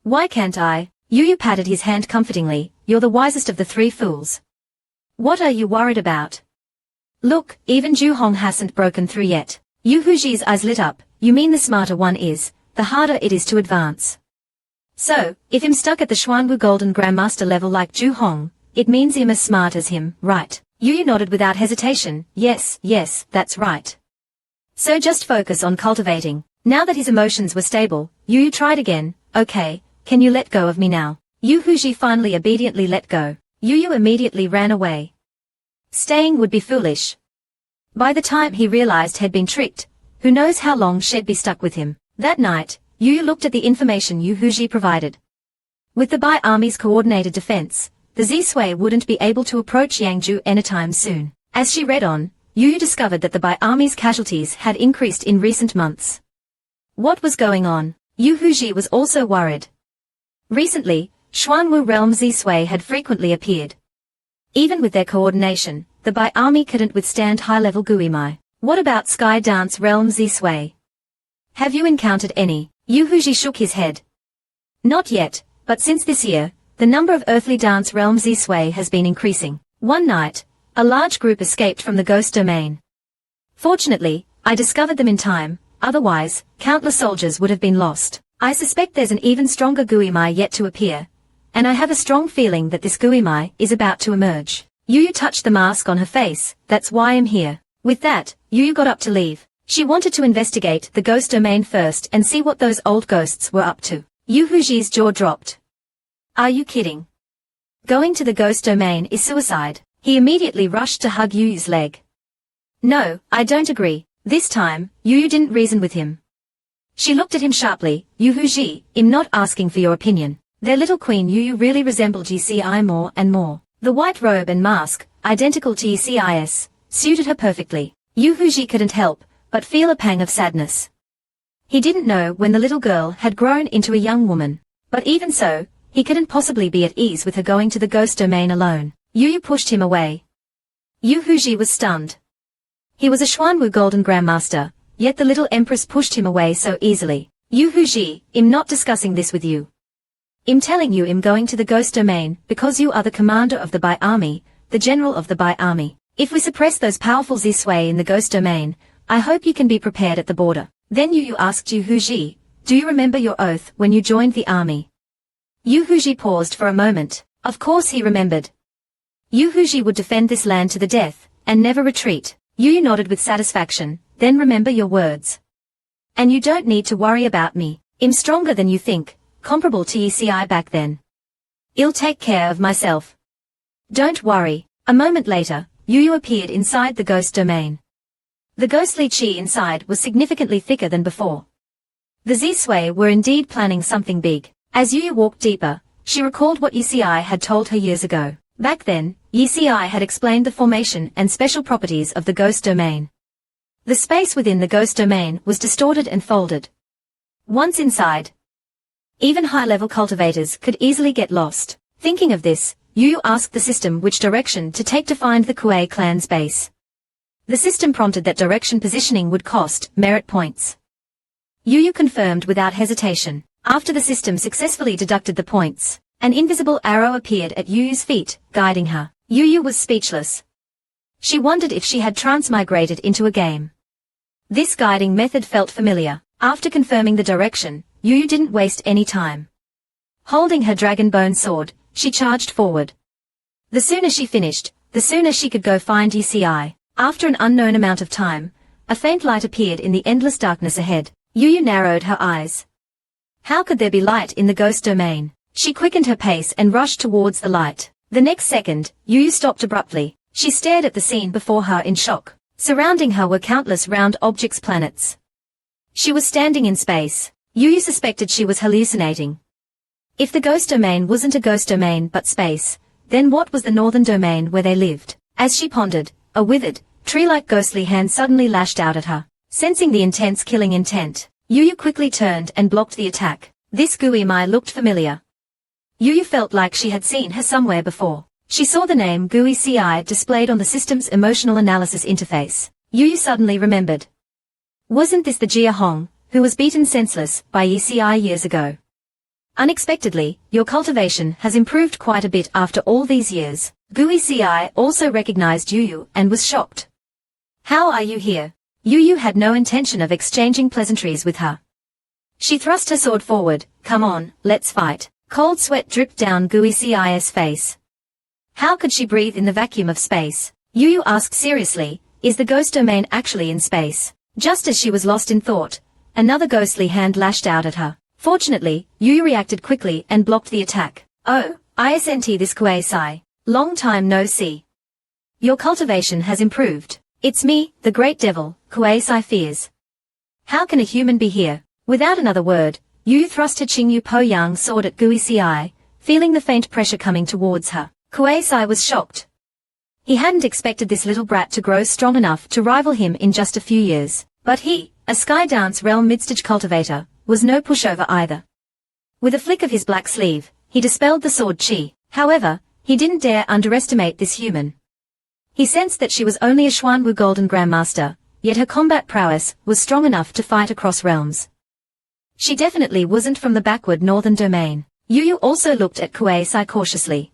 Why can't I? Yu patted his hand comfortingly. You're the wisest of the three fools. What are you worried about? Look, even Zhu Hong hasn't broken through yet. Yu Huji's eyes lit up. You mean the smarter one is, the harder it is to advance. So, if I'm stuck at the Xuanwu Golden Grandmaster level like Zhu Hong, it means I'm as smart as him, right? Yu nodded without hesitation. Yes, that's right. So just focus on cultivating. Now that his emotions were stable, Yu tried again. Okay, can you let go of me now? Yu Huji finally obediently let go. Yu immediately ran away. Staying would be foolish. By the time he realized he'd been tricked, who knows how long she'd be stuck with him. That night, Yinyou looked at the information Yu Huji provided. With the Buoy Army's coordinated defense, the Zisui wouldn't be able to approach Yangzhou anytime soon. As she read on, Yinyou discovered that the Buoy Army's casualties had increased in recent months. What was going on? Yu Huji was also worried. Recently, Xuanwu realm Zisui had frequently appeared. Even with their coordination, the Buoy Army couldn't withstand high-level Guimai. What about Sky Dance realm Zisui? Have you encountered any? Yu Huji shook his head. Not yet, but since this year, the number of earthly dance realm Zisui has been increasing. One night, a large group escaped from the ghost domain. Fortunately, I discovered them in time, otherwise, countless soldiers would have been lost. I suspect there's an even stronger Guimai yet to appear, and I have a strong feeling that this Guimai is about to emerge. Yinyou touched the mask on her face. That's why I'm here. With that, Yinyou got up to leave. She wanted to investigate the ghost domain first and see what those old ghosts were up to. Yu Huji's jaw dropped. Are you kidding? Going to the ghost domain is suicide. He immediately rushed to hug Yuyu's leg. No, I don't agree. This time, Yinyou didn't reason with him. She looked at him sharply. Yu Huji, I'm not asking for your opinion. Their little queen Yinyou really resembled GCI more and more. The white robe and mask, identical to ECIS, suited her perfectly. Yu Huji couldn't help but feel a pang of sadness. He didn't know when the little girl had grown into a young woman. But even so, he couldn't possibly be at ease with her going to the ghost domain alone. Yinyou pushed him away. Yu Huji was stunned. He was a Xuanwu Golden Grandmaster, yet the little empress pushed him away so easily. Yu Huji, I'm not discussing this with you. I'm telling you I'm going to the ghost domain because you are the commander of the Buoy Army, the general of the Buoy Army. If we suppress those powerful Zisui in the ghost domain, I hope you can be prepared at the border. Then Yinyou asked Yu Huji, do you remember your oath when you joined the army? Yu Huji paused for a moment. Of course he remembered. Yu Huji would defend this land to the death, and never retreat. Yinyou nodded with satisfaction. Then remember your words. And you don't need to worry about me. I'm stronger than you think, comparable to ECI back then. I'll take care of myself. Don't worry. A moment later, Yinyou appeared inside the ghost domain. The ghostly chi inside was significantly thicker than before. The Zisui were indeed planning something big. As Yinyou walked deeper, she recalled what ECI had told her years ago. Back then, ECI had explained the formation and special properties of the ghost domain. The space within the ghost domain was distorted and folded. Once inside, even high-level cultivators could easily get lost. Thinking of this, Yinyou asked the system which direction to take to find the Kuei clan's base. The system prompted that direction positioning would cost merit points. Yinyou confirmed without hesitation. After the system successfully deducted the points, an invisible arrow appeared at Yuyu's feet, guiding her. Yinyou was speechless. She wondered if she had transmigrated into a game. This guiding method felt familiar. After confirming the direction, Yinyou didn't waste any time. Holding her dragon bone sword, she charged forward. The sooner she finished, the sooner she could go find ECI. After an unknown amount of time, a faint light appeared in the endless darkness ahead. Yinyou narrowed her eyes. How could there be light in the ghost domain? She quickened her pace and rushed towards the light. The next second, Yinyou stopped abruptly. She stared at the scene before her in shock. Surrounding her were countless round objects, planets. She was standing in space. Yinyou suspected she was hallucinating. If the ghost domain wasn't a ghost domain but space, then what was the northern domain where they lived? As she pondered, a withered, tree-like ghostly hand suddenly lashed out at her. Sensing the intense killing intent, Yinyou quickly turned and blocked the attack. This Guimai looked familiar. Yinyou felt like she had seen her somewhere before. She saw the name Gui Ci displayed on the system's emotional analysis interface. Yinyou suddenly remembered. Wasn't this the Jia Hong, who was beaten senseless by ECI years ago? Unexpectedly, your cultivation has improved quite a bit after all these years. Gui Ci also recognized Yinyou and was shocked. How are you here? Yinyou had no intention of exchanging pleasantries with her. She thrust her sword forward. Come on, let's fight. Cold sweat dripped down Gui Ci's face. How could she breathe in the vacuum of space? Yinyou asked seriously, is the ghost domain actually in space? Just as she was lost in thought, another ghostly hand lashed out at her. Fortunately, Yinyou reacted quickly and blocked the attack. Oh, isn't this Kuei Sai? Long time no see. Your cultivation has improved. It's me, the great devil, Kuei-sai fears. How can a human be here? Without another word, Yu thrust her Qingyu Po Yang sword at Gui-ci, feeling the faint pressure coming towards her. Kuei-sai was shocked. He hadn't expected this little brat to grow strong enough to rival him in just a few years. But he, a Sky Dance realm midstage cultivator, was no pushover either. With a flick of his black sleeve, he dispelled the sword chi. However, he didn't dare underestimate this human. He sensed that she was only a Xuanwu Golden Grandmaster, yet her combat prowess was strong enough to fight across realms. She definitely wasn't from the backward northern domain. Yinyou also looked at Kuei-sai cautiously.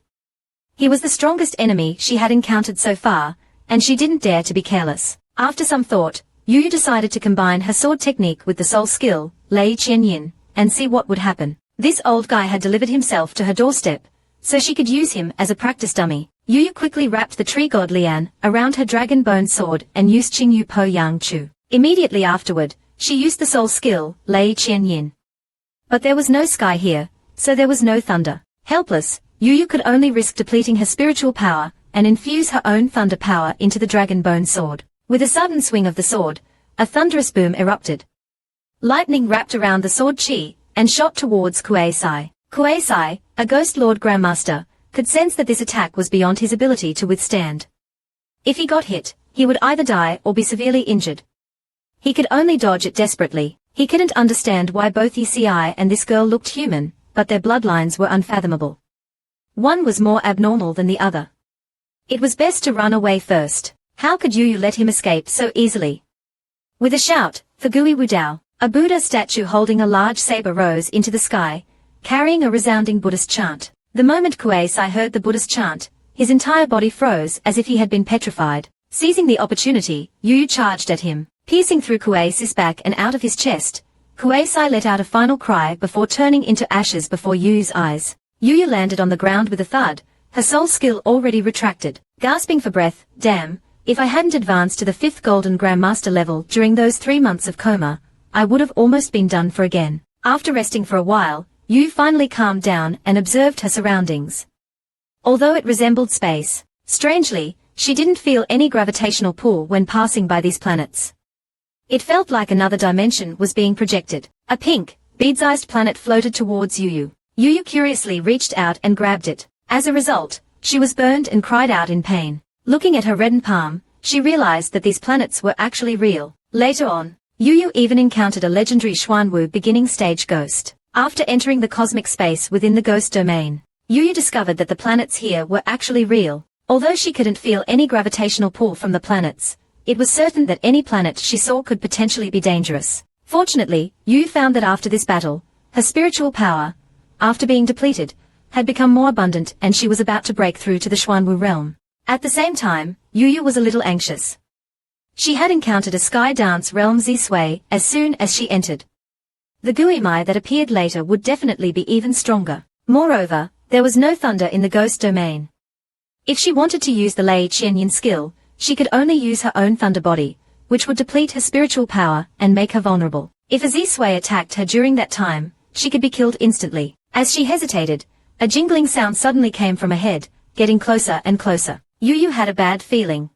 He was the strongest enemy she had encountered so far, and she didn't dare to be careless. After some thought, Yinyou decided to combine her sword technique with the soul skill, Lei Qianyin, and see what would happen. This old guy had delivered himself to her doorstep, so she could use him as a practice dummy. Yinyou quickly wrapped the tree god Lian around her dragon bone sword and used Qingyu Po Yang Chu. Immediately afterward, she used the soul skill, Lei Qianyin. But there was no sky here, so there was no thunder. Helpless, Yinyou could only risk depleting her spiritual power and infuse her own thunder power into the dragon bone sword. With a sudden swing of the sword, a thunderous boom erupted. Lightning wrapped around the sword chi and shot towards Kuei-sai. Kuei-sai, a Ghost Lord Grandmaster, could sense that this attack was beyond his ability to withstand. If he got hit, he would either die or be severely injured. He could only dodge it desperately. He couldn't understand why both Yi and this girl looked human, but their bloodlines were unfathomable. One was more abnormal than the other. It was best to run away first. How could Yinyou let him escape so easily? With a shout, for Gui Wudao, a Buddha statue holding a large saber rose into the sky, carrying a resounding Buddhist chant. The moment Kuei-sai heard the Buddhist chant, his entire body froze as if he had been petrified. Seizing the opportunity, Yinyou charged at him, piercing through Kuei-sai's back and out of his chest. Kuei-sai let out a final cry before turning into ashes before Yinyou's eyes. Yinyou landed on the ground with a thud, her soul skill already retracted. Gasping for breath, damn, if I hadn't advanced to the 5th Golden Grandmaster level during those 3 months of coma, I would have almost been done for again. After resting for a while, Yinyou finally calmed down and observed her surroundings. Although it resembled space, strangely, she didn't feel any gravitational pull when passing by these planets. It felt like another dimension was being projected. A pink, bead-sized planet floated towards Yinyou. Yinyou curiously reached out and grabbed it. As a result, she was burned and cried out in pain. Looking at her reddened palm, she realized that these planets were actually real. Later on, Yinyou even encountered a legendary Xuanwu beginning stage ghost. After entering the cosmic space within the ghost domain, Yinyou discovered that the planets here were actually real. Although she couldn't feel any gravitational pull from the planets, it was certain that any planet she saw could potentially be dangerous. Fortunately, Yinyou found that after this battle, her spiritual power, after being depleted, had become more abundant and she was about to break through to the Xuanwu realm. At the same time, Yinyou was a little anxious. She had encountered a Sky Dance realm Zisui as soon as she entered. The Guimai that appeared later would definitely be even stronger. Moreover, there was no thunder in the ghost domain. If she wanted to use the Lei Qianyin skill, she could only use her own thunder body, which would deplete her spiritual power and make her vulnerable. If a Zisui attacked her during that time, she could be killed instantly. As she hesitated, a jingling sound suddenly came from ahead, getting closer and closer. Yinyou had a bad feeling.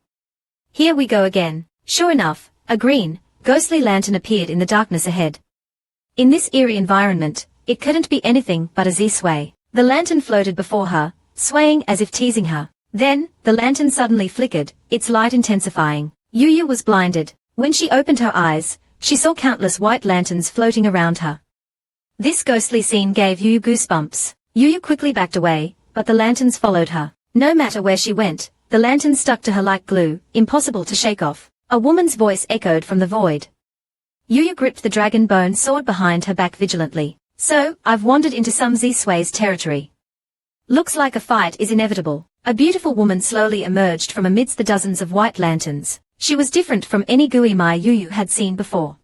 Here we go again. Sure enough, a green, ghostly lantern appeared in the darkness ahead. In this eerie environment, it couldn't be anything but a Zisui. The lantern floated before her, swaying as if teasing her. Then, the lantern suddenly flickered, its light intensifying. Yinyou was blinded. When she opened her eyes, she saw countless white lanterns floating around her. This ghostly scene gave Yinyou goosebumps. Yinyou quickly backed away, but the lanterns followed her. No matter where she went, the lanterns stuck to her like glue, impossible to shake off. A woman's voice echoed from the void. Yinyou gripped the dragon bone sword behind her back vigilantly. So, I've wandered into some Zisui's territory. Looks like a fight is inevitable. A beautiful woman slowly emerged from amidst the dozens of white lanterns. She was different from any Guimai Yinyou had seen before.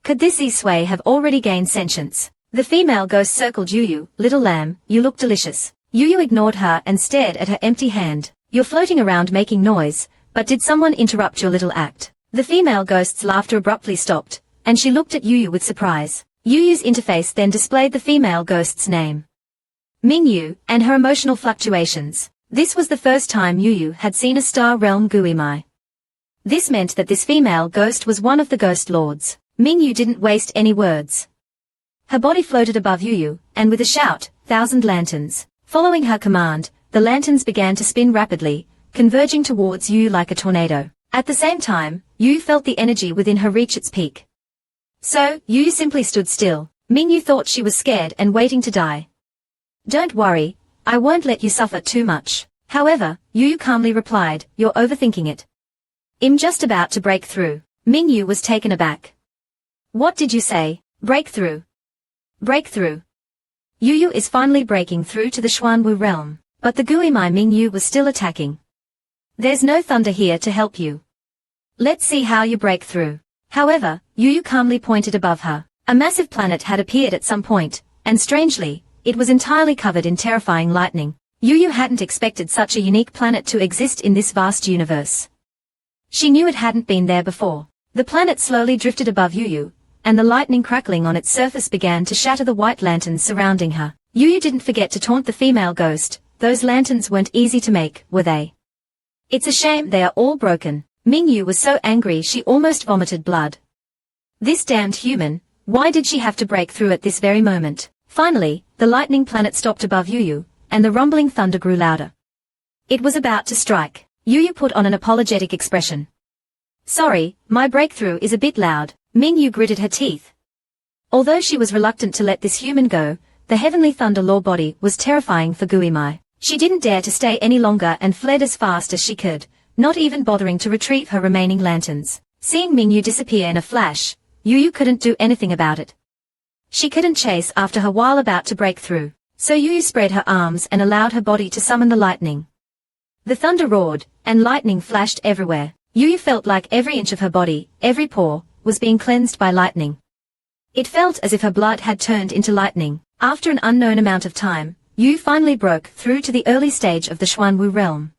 Could this Zisui have already gained sentience? The female ghost circled Yinyou. Little lamb, you look delicious. Yinyou ignored her and stared at her empty hand. You're floating around making noise, but did someone interrupt your little act? The female ghost's laughter abruptly stopped, and she looked at Yinyou with surprise. Yinyou's interface then displayed the female ghost's name, Mingyu, and her emotional fluctuations. This was the first time Yinyou had seen a star realm Guimai. This meant that this female ghost was one of the ghost lords. Yinyou didn't waste any words. Her body floated above Yinyou, and with a shout, 1,000 lanterns. Following her command, the lanterns began to spin rapidly, converging towards Yinyou like a tornado. At the same time, Yinyou felt the energy within her reach its peak. So, Yinyou simply stood still. Yinyou thought she was scared and waiting to die. Don't worry, I won't let you suffer too much. However, Yinyou calmly replied, you're overthinking it. I'm just about to break through. Yinyou was taken aback. What did you say? Breakthrough. Breakthrough. Yinyou is finally breaking through to the Xuanwu realm, but the Guimai Yinyou was still attacking. There's no thunder here to help you. Let's see how you break through. However, Yinyou calmly pointed above her. A massive planet had appeared at some point, and strangely, it was entirely covered in terrifying lightning. Yinyou hadn't expected such a unique planet to exist in this vast universe. She knew it hadn't been there before. The planet slowly drifted above Yinyou, and the lightning crackling on its surface began to shatter the white lanterns surrounding her. Yinyou didn't forget to taunt the female ghost. Those lanterns weren't easy to make, were they? It's a shame they are all broken. Yinyou was so angry she almost vomited blood. This damned human, why did she have to break through at this very moment? Finally, the lightning planet stopped above Yinyou, and the rumbling thunder grew louder. It was about to strike. Yinyou put on an apologetic expression. Sorry, my breakthrough is a bit loud. Yinyou gritted her teeth. Although she was reluctant to let this human go, the heavenly thunder law body was terrifying for Guimai. She didn't dare to stay any longer and fled as fast as she could, not even bothering to retrieve her remaining lanterns. Seeing Yinyou disappear in a flash, Yinyou couldn't do anything about it. She couldn't chase after her while about to break through, so Yinyou spread her arms and allowed her body to summon the lightning. The thunder roared, and lightning flashed everywhere. Yinyou felt like every inch of her body, every pore, was being cleansed by lightning. It felt as if her blood had turned into lightning. After an unknown amount of time, Yinyou finally broke through to the early stage of the Xuanwu realm.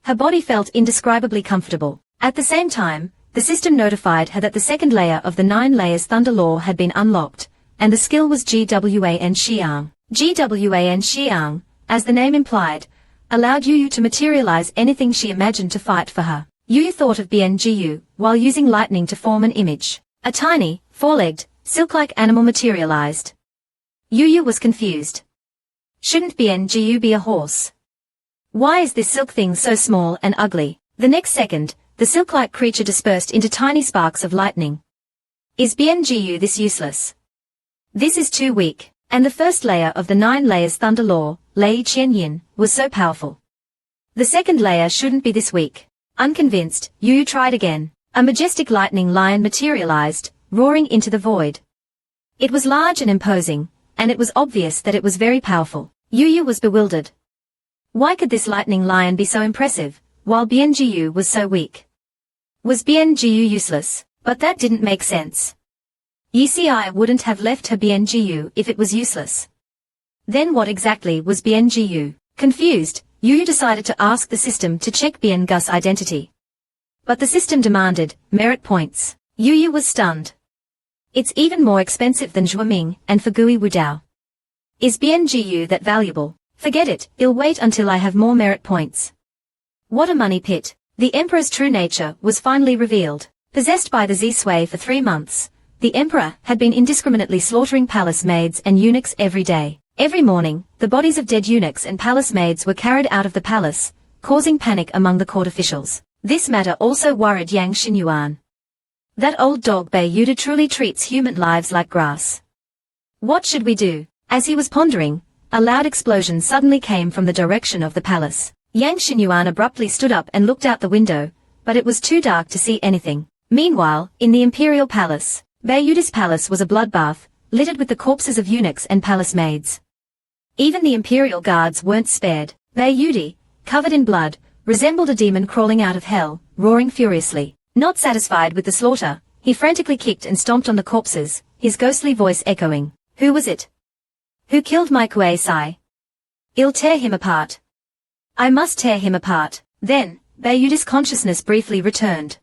Her body felt indescribably comfortable. At the same time, the system notified her that the second layer of the 9 layers thunder law had been unlocked, and the skill was Gwan Xiang. Gwan Xiang, as the name implied, allowed Yinyou to materialize anything she imagined to fight for her. Yinyou thought of Bianjiyu, while using lightning to form an image. A tiny, four-legged, silk-like animal materialized. Yinyou was confused. Shouldn't Bianjiyu be a horse? Why is this silk thing so small and ugly? The next second, the silk-like creature dispersed into tiny sparks of lightning. Is Bianjiyu this useless? This is too weak, and the first layer of the 9 layers thunder law, Lei Qianyin, was so powerful. The second layer shouldn't be this weak. Unconvinced, Yinyou tried again. A majestic lightning lion materialized, roaring into the void. It was large and imposing, and it was obvious that it was very powerful. Yinyou was bewildered. Why could this lightning lion be so impressive, while Bianjiyu was so weak? Was Bianjiyu useless? But that didn't make sense. Yixi wouldn't have left her Bianjiyu if it was useless. Then what exactly was Bianjiyu? Confused, Yinyou decided to ask the system to check Bian Gus's identity. But the system demanded merit points. Yinyou was stunned. It's even more expensive than Zhuaming and Fugui Wudao. Is Bianjiyu that valuable? Forget it, I'll wait until I have more merit points. What a money pit. The Emperor's true nature was finally revealed. Possessed by the Zisui for 3 months, the Emperor had been indiscriminately slaughtering palace maids and eunuchs every day. Every morning, the bodies of dead eunuchs and palace maids were carried out of the palace, causing panic among the court officials. This matter also worried Yang Xinyuan. That old dog Bei Yuda truly treats human lives like grass. What should we do? As he was pondering, a loud explosion suddenly came from the direction of the palace. Yang Xinyuan abruptly stood up and looked out the window, but it was too dark to see anything. Meanwhile, in the Imperial palace, Bei Yuda's palace was a bloodbath, littered with the corpses of eunuchs and palace maids. Even the Imperial guards weren't spared. Bei Yudi, covered in blood, resembled a demon crawling out of hell, roaring furiously. Not satisfied with the slaughter, he frantically kicked and stomped on the corpses, his ghostly voice echoing. Who was it? Who killed my Kuei-sai? I'll tear him apart. I must tear him apart. Then, Bei Yudi's consciousness briefly returned.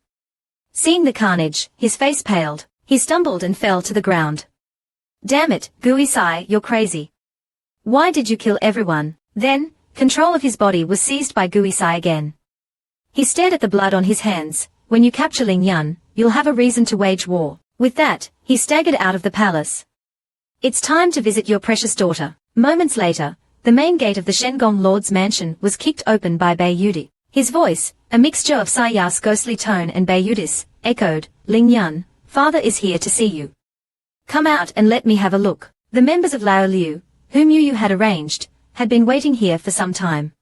Seeing the carnage, his face paled. He stumbled and fell to the ground. Damn it, Gui-sai, you're crazy. Why did you kill everyone? Then, control of his body was seized by Guisai again. He stared at the blood on his hands. When you capture Lingyun, you'll have a reason to wage war. With that, he staggered out of the palace. It's time to visit your precious daughter. Moments later, the main gate of the Shengong Lord's mansion was kicked open by Beiyudi. His voice, a mixture of Saya's ghostly tone and Beiyudi's, echoed, Lingyun, father is here to see you. Come out and let me have a look. The members of Lao Liu, whom Yu had arranged, had been waiting here for some time.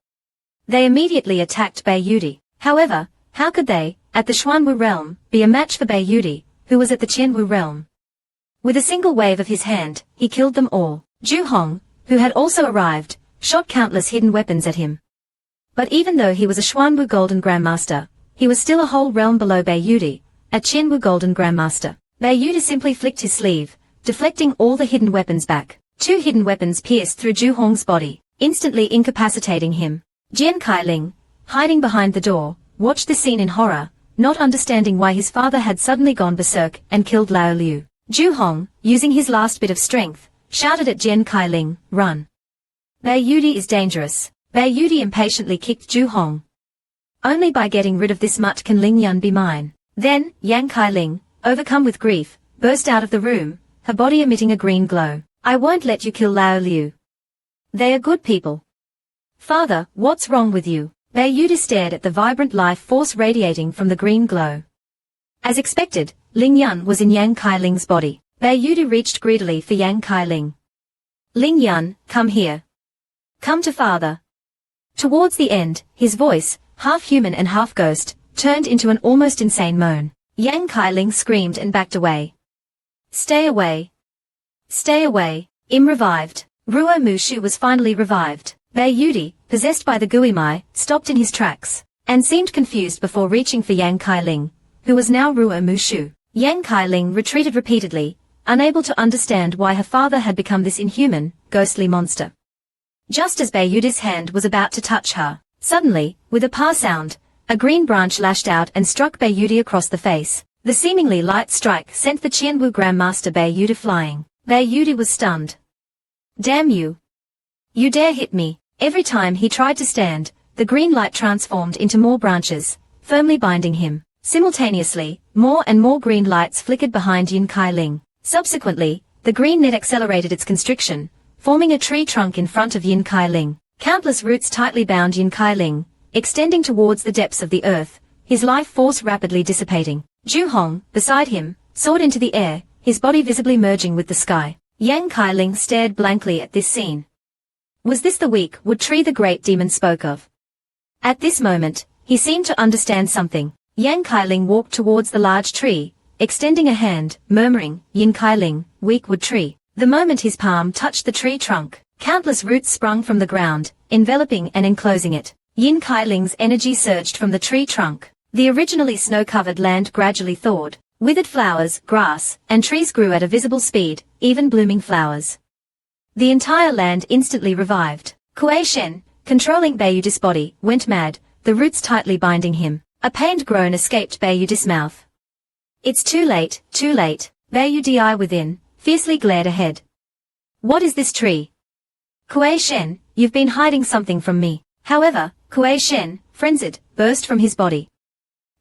They immediately attacked Beiyudi. However, how could they, at the Xuanwu realm, be a match for Beiyudi, who was at the Qianwu realm? With a single wave of his hand, he killed them all. Zhu Hong, who had also arrived, shot countless hidden weapons at him. But even though he was a Xuanwu Golden Grandmaster, he was still a whole realm below Beiyudi, a Qianwu Golden Grandmaster. Beiyudi simply flicked his sleeve, deflecting all the hidden weapons back. 2 hidden weapons pierced through Zhu Hong's body, instantly incapacitating him. Jian Kailing, hiding behind the door, watched the scene in horror, not understanding why his father had suddenly gone berserk and killed Lao Liu. Zhu Hong, using his last bit of strength, shouted at Jian Kailing, run. Beiyudi is dangerous. Beiyudi impatiently kicked Zhu Hong. Only by getting rid of this much can Lingyun be mine. Then, Yang Kailing, overcome with grief, burst out of the room, her body emitting a green glow. I won't let you kill Lao Liu. They are good people. Father, what's wrong with you? Beiyudi stared at the vibrant life force radiating from the green glow. As expected, Lingyun was in Yang Kailing's body. Beiyudi reached greedily for Yang Kailing. Lingyun, come here. Come to father. Towards the end, his voice, half human and half ghost, turned into an almost insane moan. Yang Kailing screamed and backed away. Stay away. Stay away. Im revived. Ruo Mushu was finally revived. Beiyudi, possessed by the Guimai, stopped in his tracks, and seemed confused before reaching for Yang Kailing, who was now Ruo Mushu. Yang Kailing retreated repeatedly, unable to understand why her father had become this inhuman, ghostly monster. Just as Beiyudi's hand was about to touch her, suddenly, with a pa sound, a green branch lashed out and struck Beiyudi across the face. The seemingly light strike sent the Qianwu Grandmaster Beiyudi flying. Beiyudi was stunned. Damn you! You dare hit me! Every time he tried to stand, the green light transformed into more branches, firmly binding him. Simultaneously, more and more green lights flickered behind Yin Kailing. Subsequently, the green net accelerated its constriction, forming a tree trunk in front of Yin Kailing. Countless roots tightly bound Yin Kailing, extending towards the depths of the earth, his life force rapidly dissipating. Zhu Hong, beside him, soared into the air, his body visibly merging with the sky. Yang Kailing stared blankly at this scene. Was this the weak wood tree the great demon spoke of? At this moment, he seemed to understand something. Yang Kailing walked towards the large tree, extending a hand, murmuring, Yin Kailing, weak wood tree. The moment his palm touched the tree trunk, countless roots sprung from the ground, enveloping and enclosing it. Yin Kailing's energy surged from the tree trunk. The originally snow-covered land gradually thawed. Withered flowers, grass, and trees grew at a visible speed, even blooming flowers. The entire land instantly revived. Kuei Shen, controlling Beiyudi's body, went mad, the roots tightly binding him. A pained groan escaped Beiyudi's mouth. It's too late, too late. Beiyudi within, fiercely glared ahead. What is this tree? Kuei Shen, you've been hiding something from me. However, Kuei Shen, frenzied, burst from his body.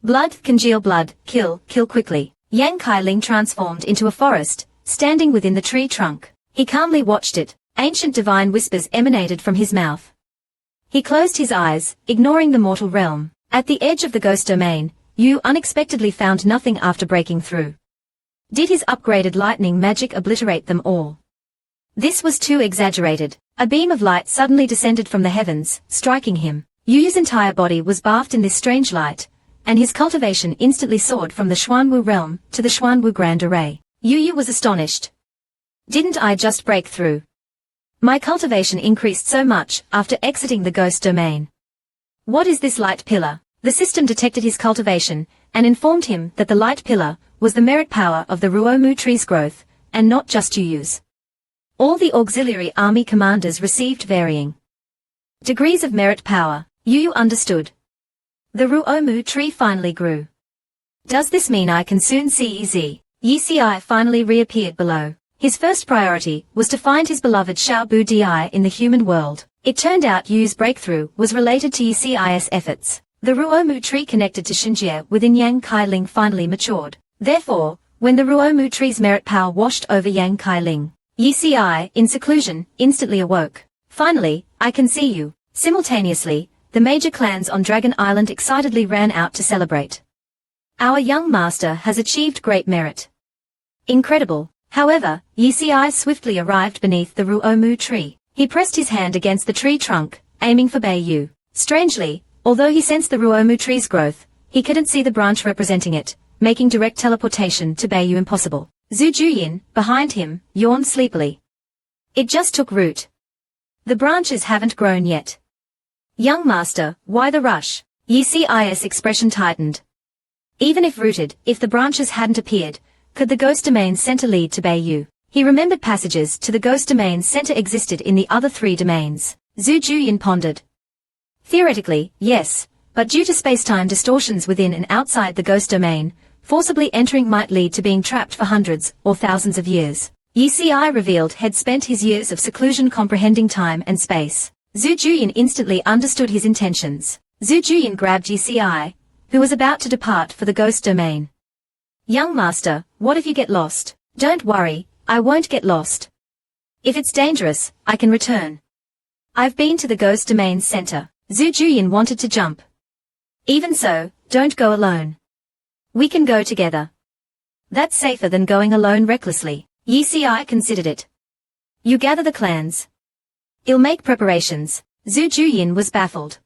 Blood, congeal blood, kill quickly. Yang Kailing transformed into a forest, standing within the tree trunk. He calmly watched it. Ancient divine whispers emanated from his mouth. He closed his eyes, ignoring the mortal realm. At the edge of the ghost domain, Yu unexpectedly found nothing after breaking through. Did his upgraded lightning magic obliterate them all? This was too exaggerated. A beam of light suddenly descended from the heavens, striking him. Yu's entire body was bathed in this strange light, and his cultivation instantly soared from the Xuanwu realm to the Xuanwu Grand Array. Yu was astonished. Didn't I just break through? My cultivation increased so much after exiting the ghost domain. What is this light pillar? The system detected his cultivation, and informed him that the light pillar was the merit power of the Ruomu tree's growth, and not just Yu's. All the auxiliary army commanders received varying degrees of merit power. Yu understood. The Ruomu tree finally grew. Does this mean I can soon see Yi Ci finally reappeared below. His first priority was to find his beloved Xiao Bu Di in the human world. It turned out Yu's breakthrough was related to Yi's efforts. The Ruomu tree connected to Xinjie within Yang Kailing finally matured. Therefore, when the Ruomu tree's merit power washed over Yang Kailing, Yi, in seclusion, instantly awoke. Finally, I can see you. Simultaneously, the major clans on Dragon Island excitedly ran out to celebrate. Our young master has achieved great merit. Incredible. However, Yi swiftly arrived beneath the Ruomu tree. He pressed his hand against the tree trunk, aiming for Bei Yu. Strangely, although he sensed the Ruomu tree's growth, he couldn't see the branch representing it, making direct teleportation to Bei Yu impossible. Zhu Juyin, behind him, yawned sleepily. It just took root. The branches haven't grown yet. Young master, why the rush? Yi's expression tightened. Even if rooted, if the branches hadn't appeared, could the Ghost Domain Center lead to Bei Yu? He remembered passages to the Ghost Domain Center existed in the other 3 domains. Zhu Juyin pondered. Theoretically, yes, but due to space-time distortions within and outside the Ghost Domain, forcibly entering might lead to being trapped for hundreds or thousands of years. Yi revealed had spent his years of seclusion comprehending time and space. Zhu Juyin instantly understood his intentions. Zhu Juyin grabbed Yi, who was about to depart for the Ghost Domain. Young master, what if you get lost? Don't worry, I won't get lost. If it's dangerous, I can return. I've been to the Ghost Domain Center. Zhu Juyin wanted to jump. Even so, don't go alone. We can go together. That's safer than going alone recklessly. Yi considered it. You gather the clans. I'll make preparations. Zhu Juyin was baffled.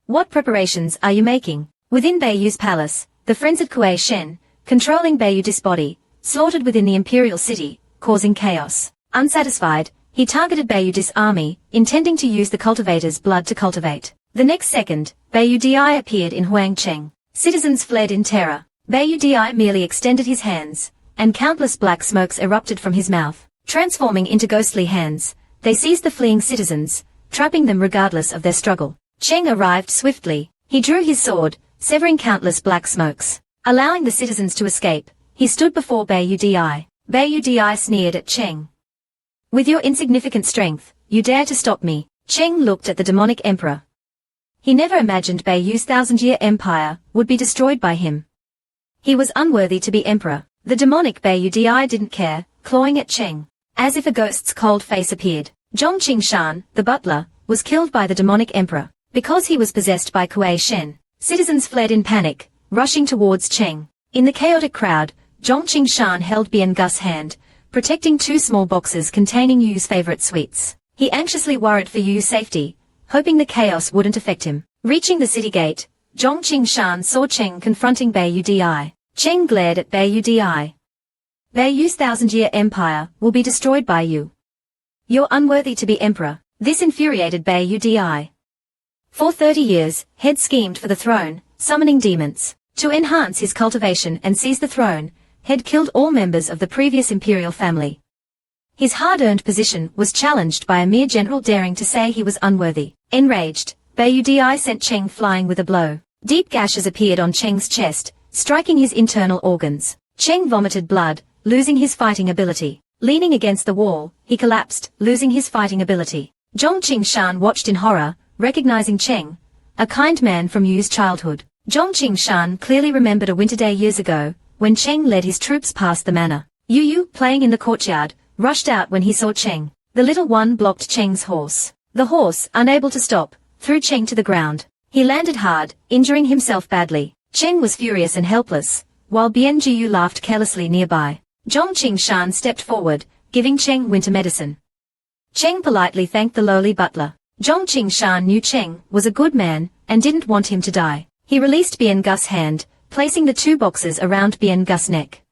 What preparations are you making? Within Bei Yu's palace, the frenzied Kuei Shen, controlling Bei Yu's body, slaughtered within the Imperial city, causing chaos. Unsatisfied, he targeted Bei Yu's army, intending to use the cultivator's blood to cultivate. The next second, Bei Yu appeared in Huangcheng. Citizens fled in terror. Bei Yu merely extended his hands, and countless black smokes erupted from his mouth. Transforming into ghostly hands, they seized the fleeing citizens, trapping them regardless of their struggle. Cheng arrived swiftly. He drew his sword, severing countless black smokes. Allowing the citizens to escape, he stood before Bei Yu. Bei Yu sneered at Cheng. With your insignificant strength, you dare to stop me. Cheng looked at the demonic emperor. He never imagined Bei Yu's 1,000-year empire would be destroyed by him. He was unworthy to be emperor. The demonic Bei Yu didn't care, clawing at Cheng. As if a ghost's cold face appeared. Zhong Qingshan, the butler, was killed by the demonic emperor. Because he was possessed by Kuei Shen, citizens fled in panic, rushing towards Cheng. In the chaotic crowd, Zhong Qingshan held Bian Gus's hand, protecting 2 small boxes containing Yu's favorite sweets. He anxiously worried for Yu's safety, hoping the chaos wouldn't affect him. Reaching the city gate, Zhong Qingshan saw Cheng confronting Bei Yu. Cheng glared at Bei Yu. Bei Yu's 1,000-year empire will be destroyed by you. You're unworthy to be emperor. This infuriated Bei Yu. For 30 years, Head schemed for the throne, summoning demons. To enhance his cultivation and seize the throne, Head killed all members of the previous Imperial family. His hard-earned position was challenged by a mere general daring to say he was unworthy. Enraged, Bei Yu sent Cheng flying with a blow. Deep gashes appeared on Cheng's chest, striking his internal organs. Cheng vomited blood, losing his fighting ability. Leaning against the wall, he collapsed, losing his fighting ability. Zhong Qingshan watched in horror, recognizing Cheng, a kind man from Yu's childhood. Zhong Qingshan clearly remembered a winter day years ago, when Cheng led his troops past the manor. Yu, playing in the courtyard, rushed out when he saw Cheng. The little one blocked Cheng's horse. The horse, unable to stop, threw Cheng to the ground. He landed hard, injuring himself badly. Cheng was furious and helpless, while Bian Jiu laughed carelessly nearby. Zhong Qingshan stepped forward, giving Cheng winter medicine. Cheng politely thanked the lowly butler. Zhong Qingshan knew Cheng was a good man, and didn't want him to die. He released Bian Gus's hand, placing the 2 boxes around Bian Gus's neck.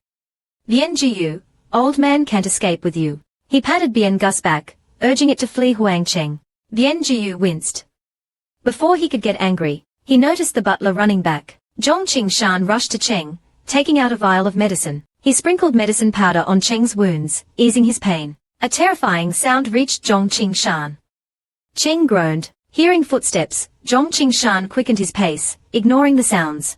Bian Jiu, old man can't escape with you. He patted Bian Gus's back, urging it to flee Huangcheng. Bian Jiu winced. Before he could get angry, he noticed the butler running back. Zhong Qingshan rushed to Cheng, taking out a vial of medicine. He sprinkled medicine powder on Cheng's wounds, easing his pain. A terrifying sound reached Zhong Qingshan. Cheng groaned. Hearing footsteps, Zhong Qingshan quickened his pace, ignoring the sounds.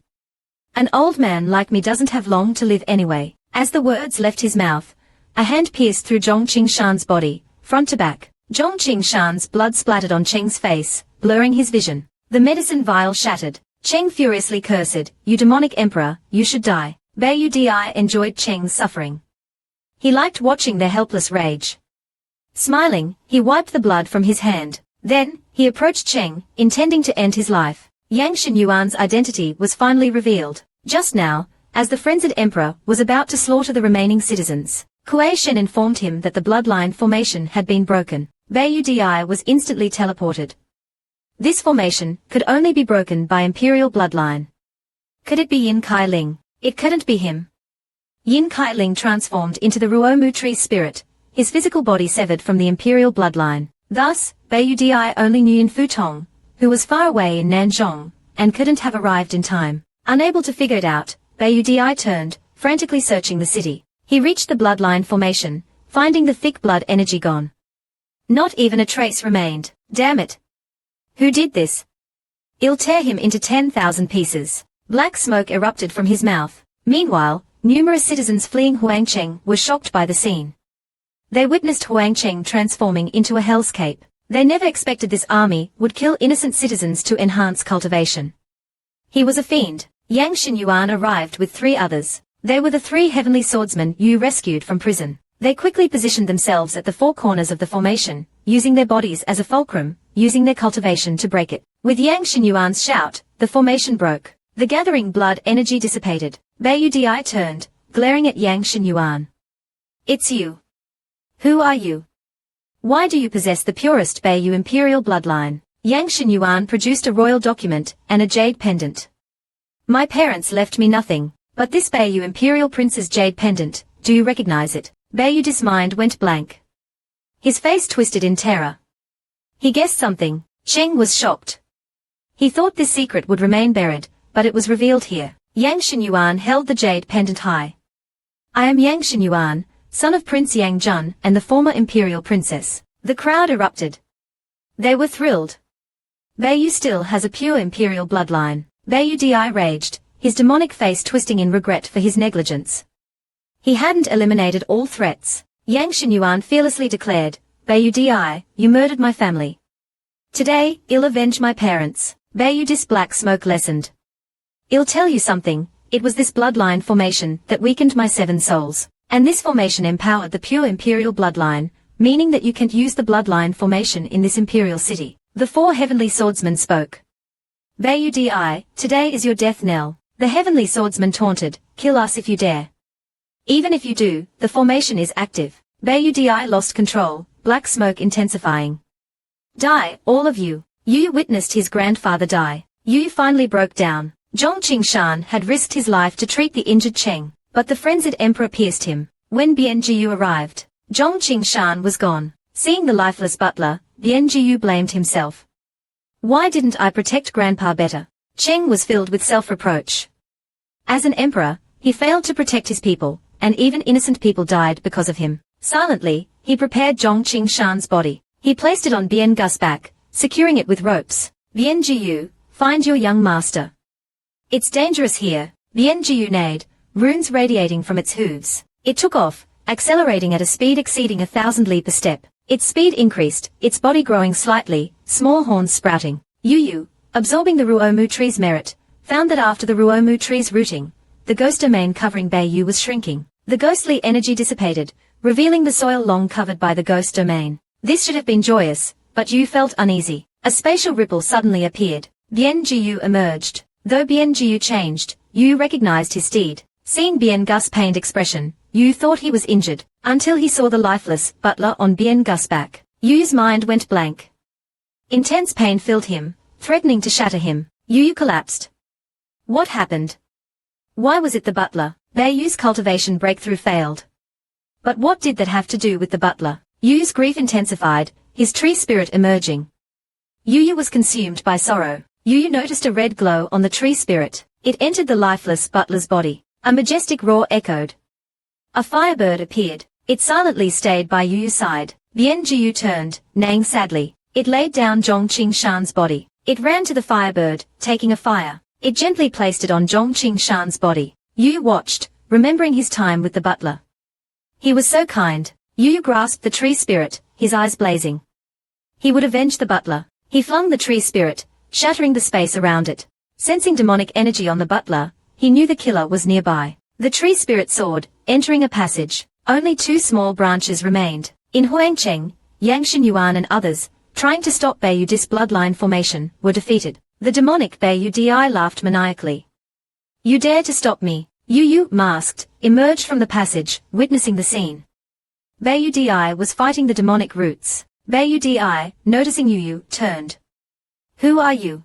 An old man like me doesn't have long to live anyway. As the words left his mouth, a hand pierced through Zhong Qingshan's body, front to back. Zhong Qingshan's blood splattered on Cheng's face, blurring his vision. The medicine vial shattered. Cheng furiously cursed, "You demonic emperor, you should die." Baiyudi enjoyed Cheng's suffering. He liked watching their helpless rage. Smiling, he wiped the blood from his hand. Then, he approached Cheng, intending to end his life. Yang Xinyuan's identity was finally revealed. Just now, as the frenzied emperor was about to slaughter the remaining citizens, Kuei Shen informed him that the bloodline formation had been broken. Baiyudi was instantly teleported. This formation could only be broken by Imperial bloodline. Could it be Yin Kai-ling? It couldn't be him. Yin Kai-ling transformed into the Ruomu tree spirit, his physical body severed from the Imperial bloodline. Thus, Baiyudi only knew Yin Futong, who was far away in Nanzhong, and couldn't have arrived in time. Unable to figure it out, Baiyudi turned, frantically searching the city. He reached the bloodline formation, finding the thick blood energy gone. Not even a trace remained. Damn it! Who did this? I'll tear him into 10,000 pieces. Black smoke erupted from his mouth. Meanwhile, numerous citizens fleeing Huangcheng were shocked by the scene. They witnessed Huangcheng transforming into a hellscape. They never expected this army would kill innocent citizens to enhance cultivation. He was a fiend. Yang Xinyuan arrived with 3 others. They were the 3 heavenly swordsmen Yu rescued from prison. They quickly positioned themselves at the 4 corners of the formation, using their bodies as a fulcrum, using their cultivation to break it. With Yang Xinyuan's shout, the formation broke. The gathering blood energy dissipated. Baiyudi turned, glaring at Yang Xinyuan. "It's you. Who are you? Why do you possess the purest Baiyu Imperial bloodline?" Yang Xinyuan produced a royal document and a jade pendant. "My parents left me nothing, but this Baiyu Imperial Prince's jade pendant, do you recognize it?" Baiyudi's mind went blank. His face twisted in terror. He guessed something. Cheng was shocked. He thought this secret would remain buried, but it was revealed here. Yang Xinyuan held the jade pendant high. "I am Yang Xinyuan, son of Prince Yang Jun and the former Imperial Princess." The crowd erupted. They were thrilled. Baiyu still has a pure Imperial bloodline. Baiyudi raged, his demonic face twisting in regret for his negligence. He hadn't eliminated all threats. Yang Xinyuan fearlessly declared, "Baiyudi, you murdered my family. Today, I'll avenge my parents." Baiyudi's black smoke lessened. "I'll tell you something, it was this bloodline formation that weakened my 7 souls. And this formation empowered the pure Imperial bloodline, meaning that you can't use the bloodline formation in this Imperial city." The 4 heavenly swordsmen spoke. "Baiyudi, today is your death knell." The heavenly swordsman taunted, "Kill us if you dare. Even if you do, the formation is active." Baiyudi lost control, black smoke intensifying. "Die, all of you." Yu witnessed his grandfather die. Yu finally broke down. Zhong Qingshan had risked his life to treat the injured Cheng, but the frenzied emperor pierced him. When Bianjiyu arrived, Zhong Qingshan was gone. Seeing the lifeless butler, Bianjiyu blamed himself. "Why didn't I protect Grandpa better?" Cheng was filled with self-reproach. As an emperor, he failed to protect his people, and even innocent people died because of him. Silently, he prepared Zhong Qingshan's body. He placed it on Bien Gus's back, securing it with ropes. "Bianjiyu, find your young master. It's dangerous here." Bianjiyu neighed, runes radiating from its hooves. It took off, accelerating at a speed exceeding 1,000 li per step. Its speed increased, its body growing slightly, small horns sprouting. Yu, absorbing the Ruomu tree's merit, found that after the Ruomu tree's rooting, the ghost domain covering Baiyu was shrinking. The ghostly energy dissipated, revealing the soil long covered by the ghost domain. This should have been joyous, but Yu felt uneasy. A spatial ripple suddenly appeared. Bianjiyu emerged. Though Bianjiyu changed, Yu recognized his steed. Seeing Bien Gus's pained expression, Yu thought he was injured, until he saw the lifeless butler on Bien Gus's back. Yu's mind went blank. Intense pain filled him, threatening to shatter him. Yu collapsed. What happened? Why was it the butler? Baiyu's cultivation breakthrough failed. But what did that have to do with the butler? Yu's grief intensified, his tree spirit emerging. Yu was consumed by sorrow. Yu noticed a red glow on the tree spirit. It entered the lifeless butler's body. A majestic roar echoed. A firebird appeared. It silently stayed by Yu's side. Bianjiyu turned, neighing sadly. It laid down Zhong Qingshan's body. It ran to the firebird, taking a fire. It gently placed it on Zhong Qingshan's body. Yu watched, remembering his time with the butler. He was so kind. Yu grasped the tree spirit, his eyes blazing. He would avenge the butler. He flung the tree spirit, shattering the space around it. Sensing demonic energy on the butler, he knew the killer was nearby. The tree spirit soared, entering a passage. Only 2 small branches remained. In Huangcheng, Yangshan Yuan and others, trying to stop Beiyudis bloodline formation, were defeated. The demonic Beiyudi laughed maniacally. You dare to stop me? Yu, masked, emerged from the passage, witnessing the scene. Beiyudi was fighting the demonic roots. Beiyudi, noticing Yu, turned. Who are you?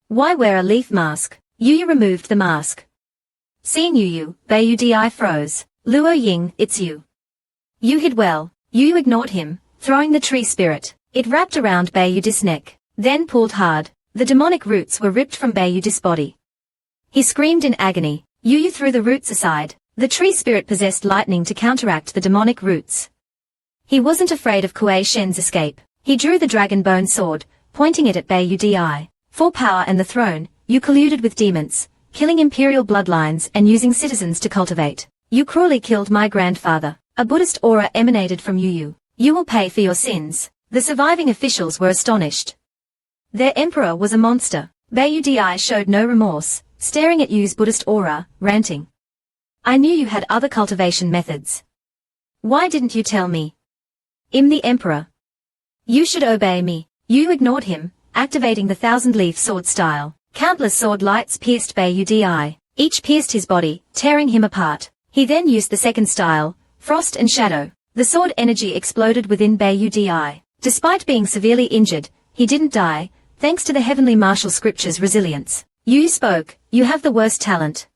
Why wear a leaf mask? Yu removed the mask. Seeing Yu, Beiyudi froze. Luo Yinyou, it's you. You hid well. Yu ignored him, throwing the tree spirit. It wrapped around Beiyudi's neck, then pulled hard. The demonic roots were ripped from Beiyudi's body. He screamed in agony. Yu threw the roots aside. The tree spirit possessed lightning to counteract the demonic roots. He wasn't afraid of Kuei Shen's escape. He drew the dragon bone sword, pointing it at Beiyudi. For power and the throne, you colluded with demons, killing imperial bloodlines and using citizens to cultivate. You cruelly killed my grandfather. A Buddhist aura emanated from Yu. You will pay for your sins. The surviving officials were astonished. Their emperor was a monster. Beiyudi showed no remorse, staring at Yu's Buddhist aura, ranting. I knew you had other cultivation methods. Why didn't you tell me? I'm the emperor. You should obey me. Yu ignored him, activating the 1,000-leaf sword style. Countless sword lights pierced Beiyudi. Each pierced his body, tearing him apart. He then used the second style, Frost and Shadow. The sword energy exploded within Beiyudi. Despite being severely injured, he didn't die, thanks to the heavenly martial scripture's resilience. Yu spoke, you have the worst talent.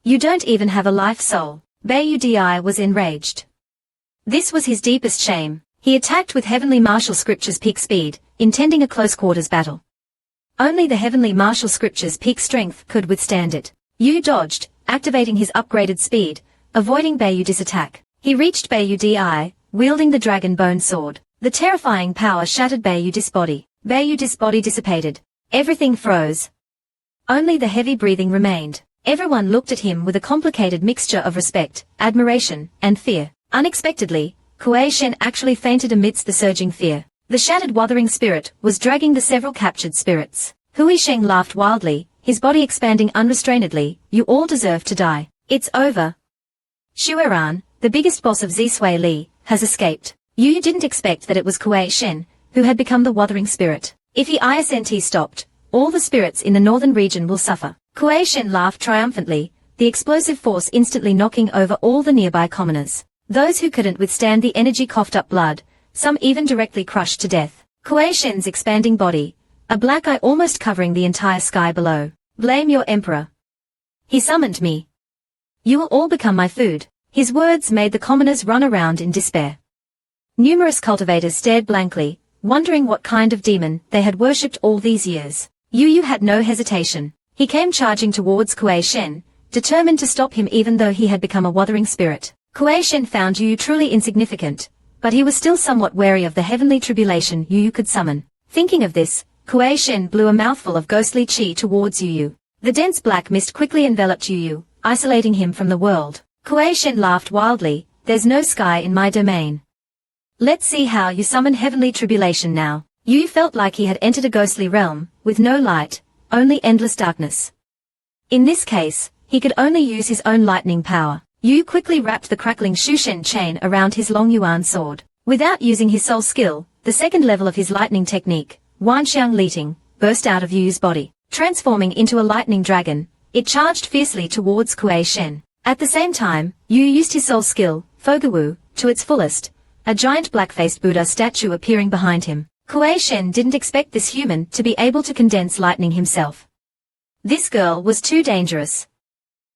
You don't even have a life soul. Beiyudi was enraged. This was his deepest shame. He attacked with heavenly martial scripture's peak speed, intending a close-quarters battle. Only the heavenly martial scripture's peak strength could withstand it. Yu dodged, activating his upgraded speed, avoiding Beiyudi's attack. He reached Beiyudi, wielding the dragon bone sword. The terrifying power shattered Beiyudi's body. Beiyudi's body dissipated. Everything froze. Only the heavy breathing remained. Everyone looked at him with a complicated mixture of respect, admiration, and fear. Unexpectedly, Kuei Shen actually fainted amidst the surging fear. The shattered wuthering spirit was dragging the several captured spirits. Hui Sheng laughed wildly, his body expanding unrestrainedly. You all deserve to die. It's over. Shueran, the biggest boss of Zisui Li, has escaped. Yu didn't expect that it was Kuei Shen, who had become the wuthering spirit. If he isn't stopped, all the spirits in the northern region will suffer. Kuei Shen laughed triumphantly, the explosive force instantly knocking over all the nearby commoners. Those who couldn't withstand the energy coughed up blood, some even directly crushed to death. Kuei Shen's expanding body, a black eye almost covering the entire sky below. Blame your emperor. He summoned me. You will all become my food. His words made the commoners run around in despair. Numerous cultivators stared blankly, wondering what kind of demon they had worshipped all these years. Yu had no hesitation. He came charging towards Kuei Shen, determined to stop him even though he had become a wuthering spirit. Kuei Shen found Yu truly insignificant, but he was still somewhat wary of the heavenly tribulation Yu could summon. Thinking of this, Kuei Shen blew a mouthful of ghostly chi towards Yu. The dense black mist quickly enveloped Yu, isolating him from the world. Kuei Shen laughed wildly, there's no sky in my domain. Let's see how you summon heavenly tribulation now. Yu felt like he had entered a ghostly realm, with no light, only endless darkness. In this case, he could only use his own lightning power. Yu quickly wrapped the crackling Shushen chain around his long yuan sword. Without using his soul skill, the second level of his lightning technique, Wanxiang Liting, burst out of Yu's body. Transforming into a lightning dragon, it charged fiercely towards Kuei Shen. At the same time, Yu used his soul skill, Foguwu, to its fullest, a giant black-faced Buddha statue appearing behind him. Kuei Shen didn't expect this human to be able to condense lightning himself. This girl was too dangerous.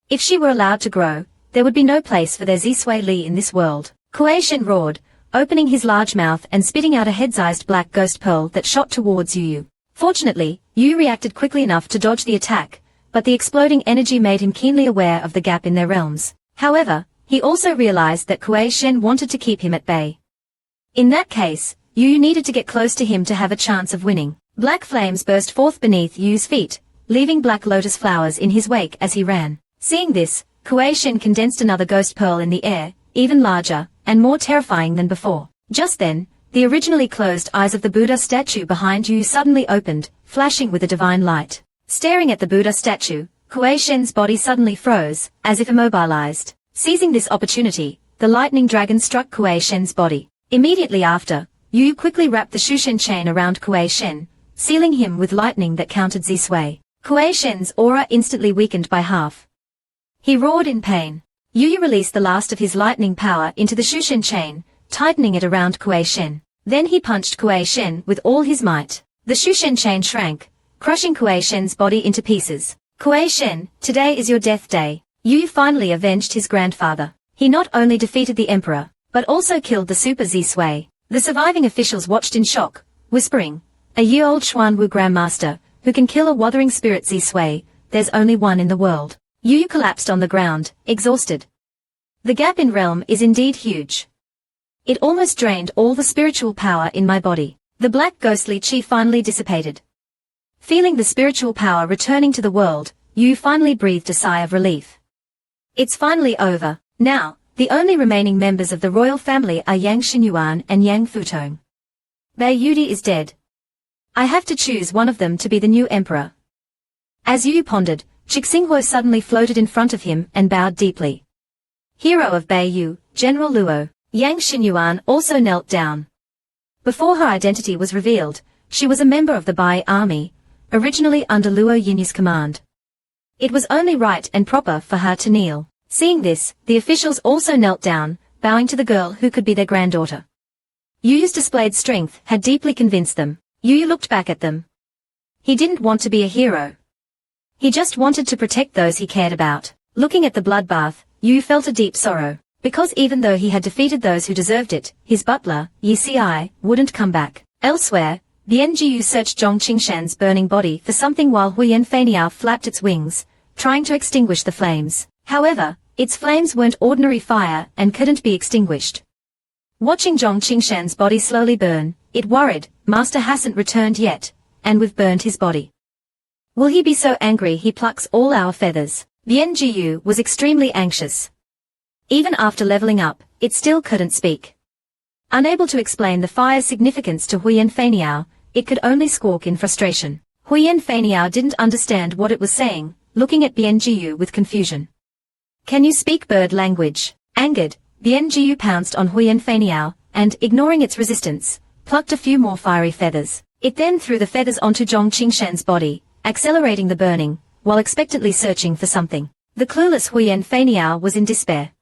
If she were allowed to grow, there would be no place for their Zisui Li in this world. Kuei Shen roared, opening his large mouth and spitting out a head-sized black ghost pearl that shot towards Yu. Fortunately, Yu reacted quickly enough to dodge the attack, but the exploding energy made him keenly aware of the gap in their realms. However, he also realized that Kuei Shen wanted to keep him at bay. In that case, Yu needed to get close to him to have a chance of winning. Black flames burst forth beneath Yu's feet, leaving black lotus flowers in his wake as he ran. Seeing this, Kuei Shen condensed another ghost pearl in the air, even larger, and more terrifying than before. Just then, the originally closed eyes of the Buddha statue behind Yu suddenly opened, flashing with a divine light. Staring at the Buddha statue, Kuei Shen's body suddenly froze, as if immobilized. Seizing this opportunity, the lightning dragon struck Kuei Shen's body. Immediately after, Yu quickly wrapped the Shushen chain around Kuei Shen, sealing him with lightning that countered Zi Sui. Kuei Shen's aura instantly weakened by half. He roared in pain. Yu released the last of his lightning power into the Shushen chain, tightening it around Kuei Shen. Then he punched Kuei Shen with all his might. The Shushen chain shrank, crushing Kuei Shen's body into pieces. Kuei Shen, today is your death day. Yu finally avenged his grandfather. He not only defeated the emperor, but also killed the super Zi Sui. The surviving officials watched in shock, whispering, a year-old Xuanwu grandmaster, who can kill a wuthering spirit Zi Sui, there's only one in the world. Yu collapsed on the ground, exhausted. The gap in realm is indeed huge. It almost drained all the spiritual power in my body. The black ghostly chi finally dissipated. Feeling the spiritual power returning to the world, Yu finally breathed a sigh of relief. It's finally over. Now, the only remaining members of the royal family are Yang Xinyuan and Yang Futong. Bei Yudi is dead. I have to choose one of them to be the new emperor. As Yu pondered, Chixinghuo suddenly floated in front of him and bowed deeply. Hero of Bei Yu, General Luo. Yang Xinyuan also knelt down. Before her identity was revealed, she was a member of the Buoy Army, originally under Luo Yinyou's command. It was only right and proper for her to kneel. Seeing this, the officials also knelt down, bowing to the girl who could be their granddaughter. Yu's displayed strength had deeply convinced them. Yu looked back at them. He didn't want to be a hero. He just wanted to protect those he cared about. Looking at the bloodbath, Yu felt a deep sorrow, because even though he had defeated those who deserved it, his butler, Yi Ci, wouldn't come back. Elsewhere, the NGU searched Zhong Qingshan's burning body for something while Huyan Faniao flapped its wings, trying to extinguish the flames. However, its flames weren't ordinary fire and couldn't be extinguished. Watching Zhong Qingshan's body slowly burn, it worried, Master hasn't returned yet, and we've burned his body. Will he be so angry he plucks all our feathers? The NGU was extremely anxious. Even after leveling up, it still couldn't speak. Unable to explain the fire's significance to Huyan Faniao, it could only squawk in frustration. Huyan Faniao didn't understand what it was saying, looking at BNGU with confusion. Can you speak bird language? Angered, BNGU pounced on Huyan Faniao, and, ignoring its resistance, plucked a few more fiery feathers. It then threw the feathers onto Zhong Qingshan's body, accelerating the burning, while expectantly searching for something. The clueless Huyan Faniao was in despair.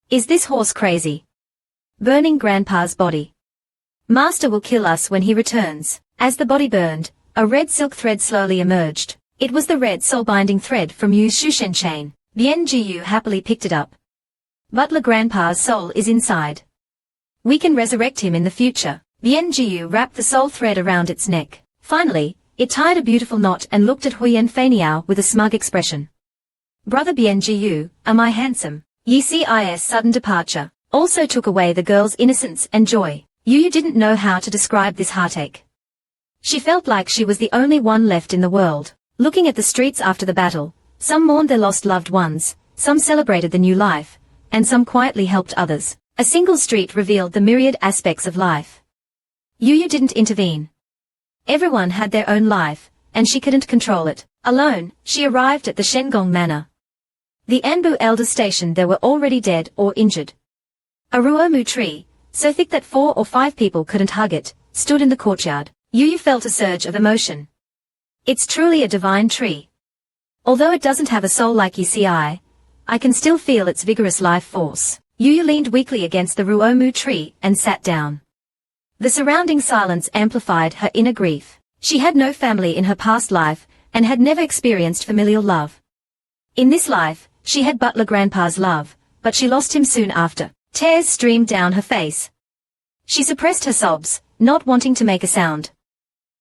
Is this horse crazy? Burning Grandpa's body. Master will kill us when he returns. As the body burned, a red silk thread slowly emerged. It was the red soul-binding thread from Yu's Shushen chain. The NGU happily picked it up. Butler Grandpa's soul is inside. We can resurrect him in the future. The NGU wrapped the soul thread around its neck. Finally, it tied a beautiful knot and looked at Huyan Faniao with a smug expression. Brother BNGU, am I handsome? Yi Ci's sudden departure also took away the girl's innocence and joy. Yu didn't know how to describe this heartache. She felt like she was the only one left in the world. Looking at the streets after the battle, some mourned their lost loved ones, some celebrated the new life, and some quietly helped others. A single street revealed the myriad aspects of life. Yu didn't intervene. Everyone had their own life, and she couldn't control it. Alone, she arrived at the Shengong Manor. The Anbu Elder Station they were already dead or injured. A ruomu tree, so thick that 4 or 5 people couldn't hug it, stood in the courtyard. Yu felt a surge of emotion. It's truly a divine tree. Although it doesn't have a soul like Yi Ci, I can still feel its vigorous life force. Yu leaned weakly against the ruomu tree and sat down. The surrounding silence amplified her inner grief. She had no family in her past life, and had never experienced familial love. In this life, she had Butler Grandpa's love, but she lost him soon after. Tears streamed down her face. She suppressed her sobs, not wanting to make a sound.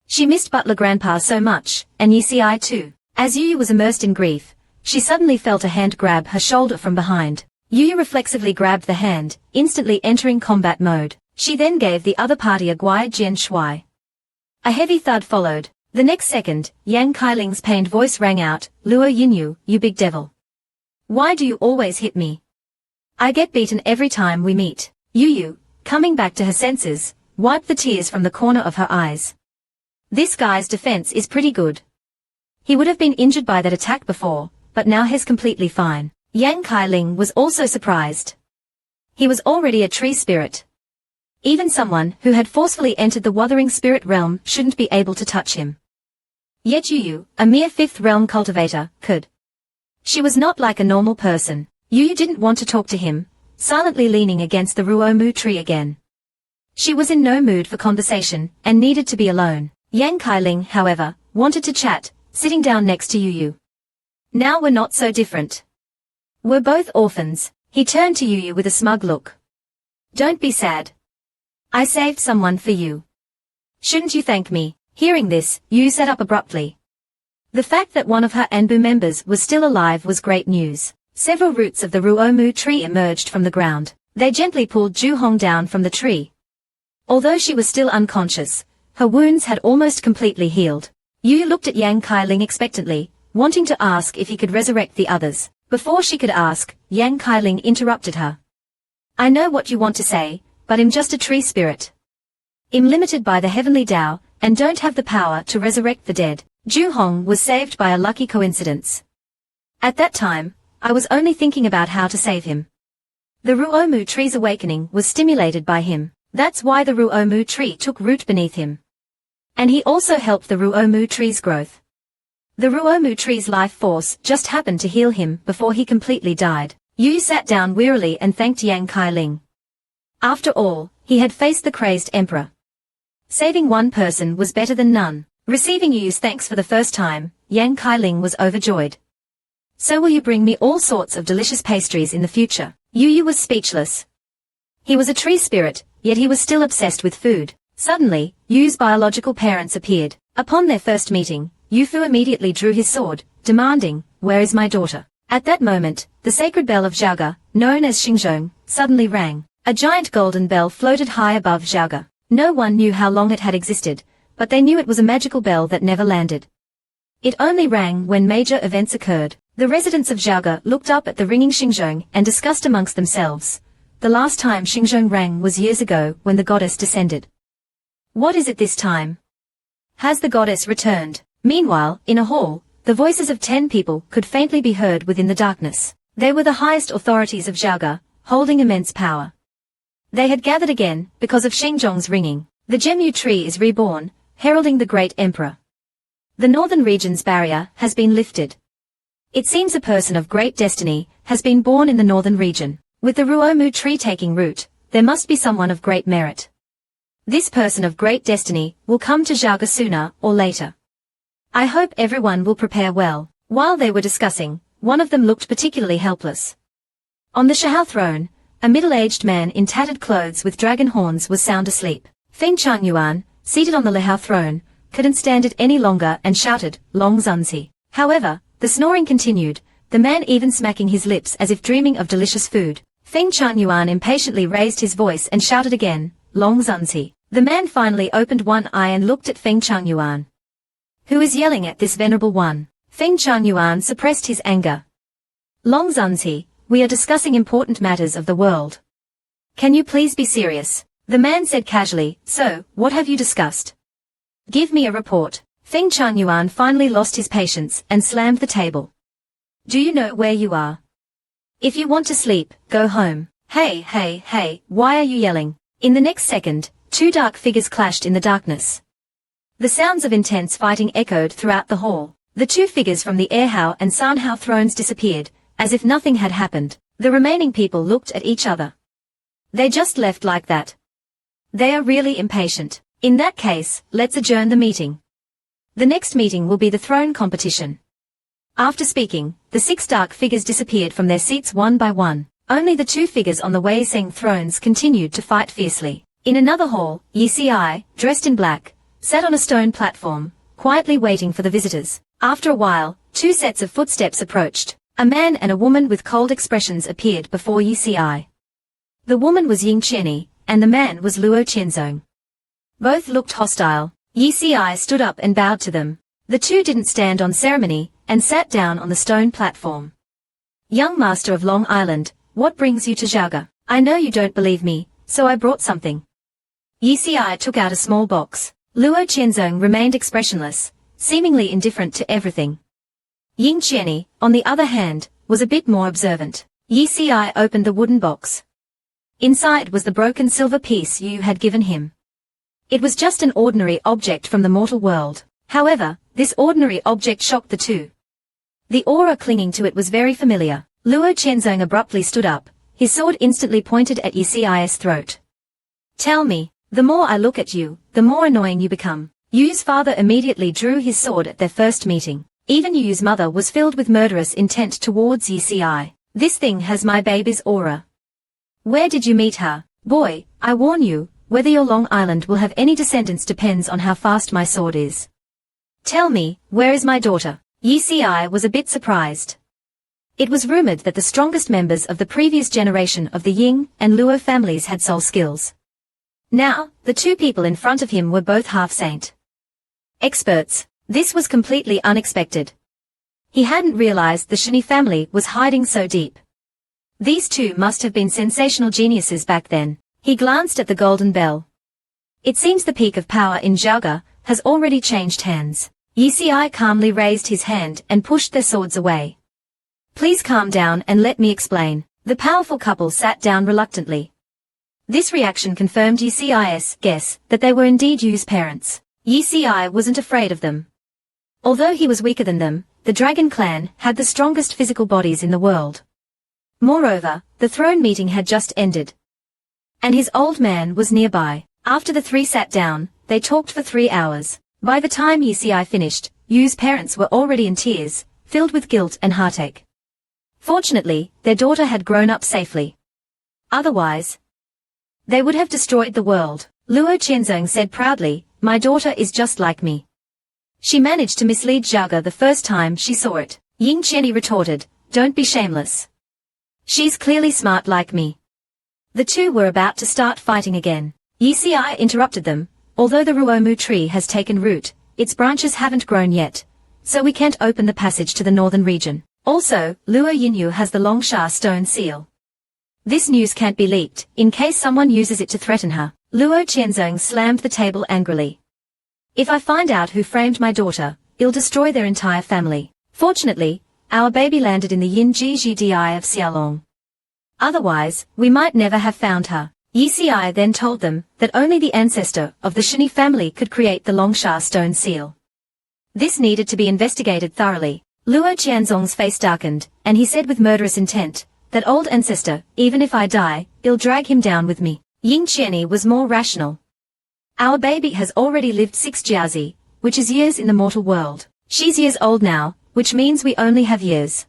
She missed Butler Grandpa so much, and Yi Ci too. As Yu was immersed in grief, she suddenly felt a hand grab her shoulder from behind. Yu reflexively grabbed the hand, instantly entering combat mode. She then gave the other party a Guai Jian Shui. A heavy thud followed. The next second, Yang Kailing's pained voice rang out, Luo Yinyou, you big devil. Why do you always hit me? I get beaten every time we meet. Yu, coming back to her senses, wiped the tears from the corner of her eyes. This guy's defense is pretty good. He would have been injured by that attack before, but now he's completely fine. Yang Kailing was also surprised. He was already a tree spirit. Even someone who had forcefully entered the Wuthering Spirit realm shouldn't be able to touch him. Yet Yinyou, a mere 5th realm cultivator, could. She was not like a normal person. Yinyou didn't want to talk to him, silently leaning against the Ruomu tree again. She was in no mood for conversation, and needed to be alone. Yang Kailing, however, wanted to chat, sitting down next to Yinyou. Now we're not so different. We're both orphans. He turned to Yinyou with a smug look. Don't be sad. I saved someone for you. Shouldn't you thank me? Hearing this, Yinyou sat up abruptly. The fact that one of her Anbu members was still alive was great news. Several roots of the Ruomu tree emerged from the ground. They gently pulled Juhong down from the tree. Although she was still unconscious, her wounds had almost completely healed. Yinyou looked at Yang Kailing expectantly, wanting to ask if he could resurrect the others. Before she could ask, Yang Kailing interrupted her. I know what you want to say, but I'm just a tree spirit. I'm limited by the heavenly Tao, and don't have the power to resurrect the dead. Juhong was saved by a lucky coincidence. At that time, I was only thinking about how to save him. The Ruomu tree's awakening was stimulated by him. That's why the Ruomu tree took root beneath him. And he also helped the Ruomu tree's growth. The Ruomu tree's life force just happened to heal him before he completely died. Yinyou sat down wearily and thanked Yang Kailing. After all, he had faced the crazed emperor. Saving one person was better than none. Receiving Yinyou's thanks for the first time, Yang Kailing was overjoyed. So will you bring me all sorts of delicious pastries in the future? Yinyou was speechless. He was a tree spirit, yet he was still obsessed with food. Suddenly, Yinyou's biological parents appeared. Upon their first meeting, Yufu immediately drew his sword, demanding, "Where is my daughter?" At that moment, the sacred bell of Zhaoge, known as Xingzhong, suddenly rang. A giant golden bell floated high above Zhaoge. No one knew how long it had existed, but they knew it was a magical bell that never landed. It only rang when major events occurred. The residents of Zhaoge looked up at the ringing Xingzhong and discussed amongst themselves. The last time Xingzhong rang was years ago when the goddess descended. What is it this time? Has the goddess returned? Meanwhile, in a hall, the voices of 10 people could faintly be heard within the darkness. They were the highest authorities of Zhaoge, holding immense power. They had gathered again, because of Xingzhong's ringing. The Jemyu tree is reborn, heralding the great emperor. The northern region's barrier has been lifted. It seems a person of great destiny has been born in the northern region. With the Ruomu tree taking root, there must be someone of great merit. This person of great destiny will come to Zhaoge sooner or later. I hope everyone will prepare well. While they were discussing, one of them looked particularly helpless. On the Shahao throne, a middle-aged man in tattered clothes with dragon horns was sound asleep. Feng Changyuan, seated on the Lehao throne, couldn't stand it any longer and shouted, "Long Zunzi." However, the snoring continued, the man even smacking his lips as if dreaming of delicious food. Feng Changyuan impatiently raised his voice and shouted again, "Long Zunzi." The man finally opened one eye and looked at Feng Changyuan. Who is yelling at this venerable one? Feng Changyuan suppressed his anger. Long Zunzi, we are discussing important matters of the world. Can you please be serious? The man said casually, "So, what have you discussed? Give me a report." Feng Changyuan finally lost his patience and slammed the table. Do you know where you are? If you want to sleep, go home. Hey, why are you yelling? In the next second, 2 dark figures clashed in the darkness. The sounds of intense fighting echoed throughout the hall. The 2 figures from the Erhao and Sanhao thrones disappeared, as if nothing had happened. The remaining people looked at each other. They just left like that. They are really impatient. In that case, let's adjourn the meeting. The next meeting will be the throne competition. After speaking, the 6 dark figures disappeared from their seats one by one. Only the 2 figures on the Wei Seng thrones continued to fight fiercely. In another hall, Yi Ci, dressed in black, sat on a stone platform, quietly waiting for the visitors. After a while, 2 sets of footsteps approached. A man and a woman with cold expressions appeared before Yi Ci. The woman was Ying Qianyi, and the man was Luo Qianzong. Both looked hostile. Yi Ci stood up and bowed to them. The 2 didn't stand on ceremony, and sat down on the stone platform. Young master of Long Island, what brings you to Zhaoge? I know you don't believe me, so I brought something. Yi took out a small box. Luo Yinyou remained expressionless, seemingly indifferent to everything. Yinyou, on the other hand, was a bit more observant. Yi opened the wooden box. Inside was the broken silver piece Yu had given him. It was just an ordinary object from the mortal world. However, this ordinary object shocked the two. The aura clinging to it was very familiar. Luo Yinyou abruptly stood up, his sword instantly pointed at Yi's throat. Tell me, the more I look at you, the more annoying you become. Yu's father immediately drew his sword at their first meeting. Even Yu's mother was filled with murderous intent towards Yi. This thing has my baby's aura. Where did you meet her? Boy, I warn you, whether your Long Island will have any descendants depends on how fast my sword is. Tell me, where is my daughter? Yi was a bit surprised. It was rumored that the strongest members of the previous generation of the Ying and Luo families had soul skills. Now, the two people in front of him were both half-saint experts. This was completely unexpected. He hadn't realized the Shini family was hiding so deep. These two must have been sensational geniuses back then. He glanced at the golden bell. It seems the peak of power in Zhaoge has already changed hands. Yi calmly raised his hand and pushed their swords away. Please calm down and let me explain. The powerful couple sat down reluctantly. This reaction confirmed Yi's guess that they were indeed Yu's parents. Yi wasn't afraid of them. Although he was weaker than them, the Dragon Clan had the strongest physical bodies in the world. Moreover, the throne meeting had just ended. And his old man was nearby. After the three sat down, they talked for 3 hours. By the time Yi finished, Yu's parents were already in tears, filled with guilt and heartache. Fortunately, their daughter had grown up safely. Otherwise, they would have destroyed the world. Luo Yinyou said proudly, my daughter is just like me. She managed to mislead Zhaoge the first time she saw it. Yinyou retorted, don't be shameless. She's clearly smart like me. The two were about to start fighting again. Yi interrupted them. Although the Ruomu tree has taken root, its branches haven't grown yet, so we can't open the passage to the northern region. Also, Luo Yinyou has the Longsha stone seal. This news can't be leaked, in case someone uses it to threaten her. Luo Yinyou slammed the table angrily. If I find out who framed my daughter, it'll destroy their entire family. Fortunately, our baby landed in the Yinjigdi of Xiaolong. Otherwise, we might never have found her. Yi then told them that only the ancestor of the Shini family could create the Longsha stone seal. This needed to be investigated thoroughly. Luo Yinyou's face darkened, and he said with murderous intent, that old ancestor, even if I die, I'll drag him down with me. Yinyou was more rational. Our baby has already lived 6 jiazi, which is years in the mortal world. She's years old now, which means we only have years.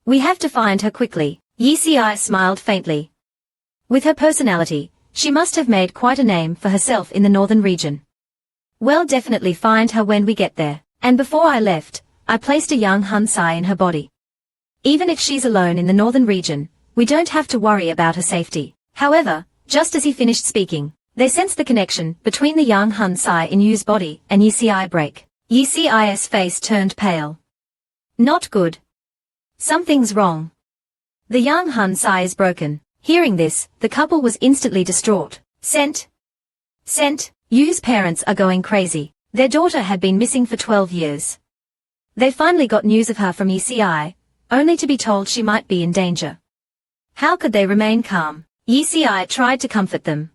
We have to find her quickly. Yi smiled faintly. With her personality, she must have made quite a name for herself in the northern region. We'll definitely find her when we get there. And before I left, I placed a young Hansai in her body. Even if she's alone in the northern region, we don't have to worry about her safety. However, just as he finished speaking, they sensed the connection between the young Hansai in Yu's body and Yi break. Yi's face turned pale. Not good. Something's wrong. The young Hansai is broken. Hearing this, the couple was instantly distraught. Sent. Yu's parents are going crazy. Their daughter had been missing for 12 years. They finally got news of her from Yi, only to be told she might be in danger. How could they remain calm? Yi tried to comfort them.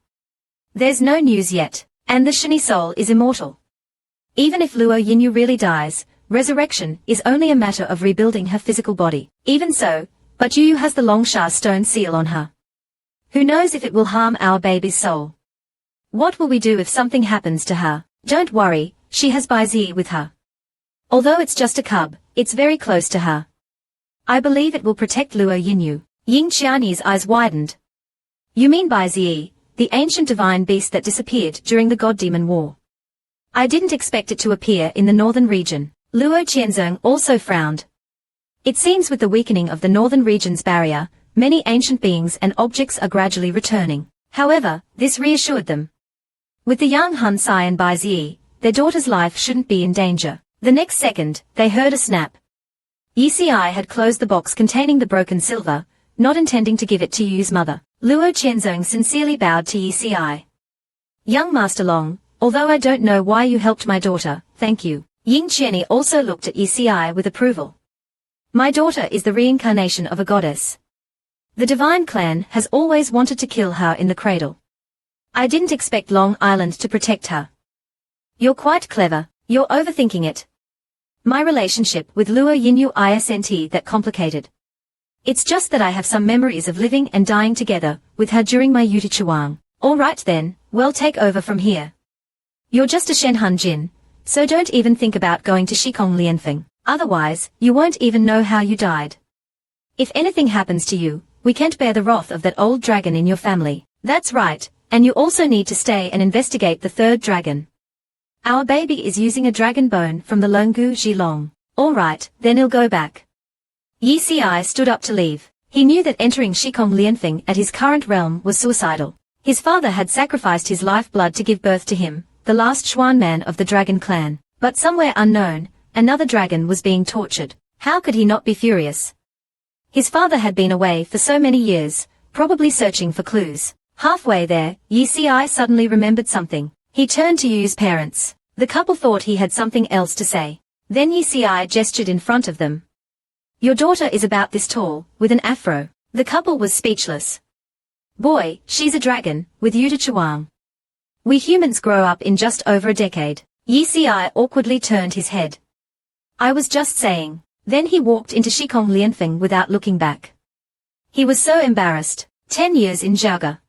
There's no news yet, and the Shini soul is immortal. Even if Luo Yinyou really dies, resurrection is only a matter of rebuilding her physical body. Even so, but Yu has the Longsha stone seal on her. Who knows if it will harm our baby's soul? What will we do if something happens to her? Don't worry, she has Bai Zi with her. Although it's just a cub, it's very close to her. I believe it will protect Luo Yinyou. Yinyou's eyes widened. You mean Bai Zi, the ancient divine beast that disappeared during the God-Demon War? I didn't expect it to appear in the northern region. Luo Yinyou also frowned. It seems with the weakening of the northern region's barrier, many ancient beings and objects are gradually returning. However, this reassured them. With the young Hansai and Bai Zi, their daughter's life shouldn't be in danger. The next second, they heard a snap. Yi had closed the box containing the broken silver, not intending to give it to Yu's mother. Luo Yinyou sincerely bowed to Yi. Young Master Long, although I don't know why you helped my daughter, thank you. Ying Qianni also looked at Yi with approval. My daughter is the reincarnation of a goddess. The divine clan has always wanted to kill her in the cradle. I didn't expect Long Island to protect her. You're quite clever, you're overthinking it. My relationship with Luo Yinyou isn't that complicated. It's just that I have some memories of living and dying together with her during my Yutichuang. Alright then, well, take over from here. You're just a Shenhan Jin, so don't even think about going to Shikong Lianfeng. Otherwise, you won't even know how you died. If anything happens to you, we can't bear the wrath of that old dragon in your family. That's right, and you also need to stay and investigate the third dragon. Our baby is using a dragon bone from the Longgu Zhilong. Alright, then he'll go back. Yi stood up to leave. He knew that entering Shikong Lianfeng at his current realm was suicidal. His father had sacrificed his lifeblood to give birth to him, the last Xuan man of the dragon clan. But somewhere unknown, another dragon was being tortured. How could he not be furious? His father had been away for so many years, probably searching for clues. Halfway there, Yi suddenly remembered something. He turned to Yu's parents. The couple thought he had something else to say. Then Yi gestured in front of them. Your daughter is about this tall, with an afro. The couple was speechless. Boy, she's a dragon, with Yutichuang. We humans grow up in just over a decade. Yi awkwardly turned his head. I was just saying. Then he walked into Shikong Lianfeng without looking back. He was so embarrassed. 10 years in Zhaga.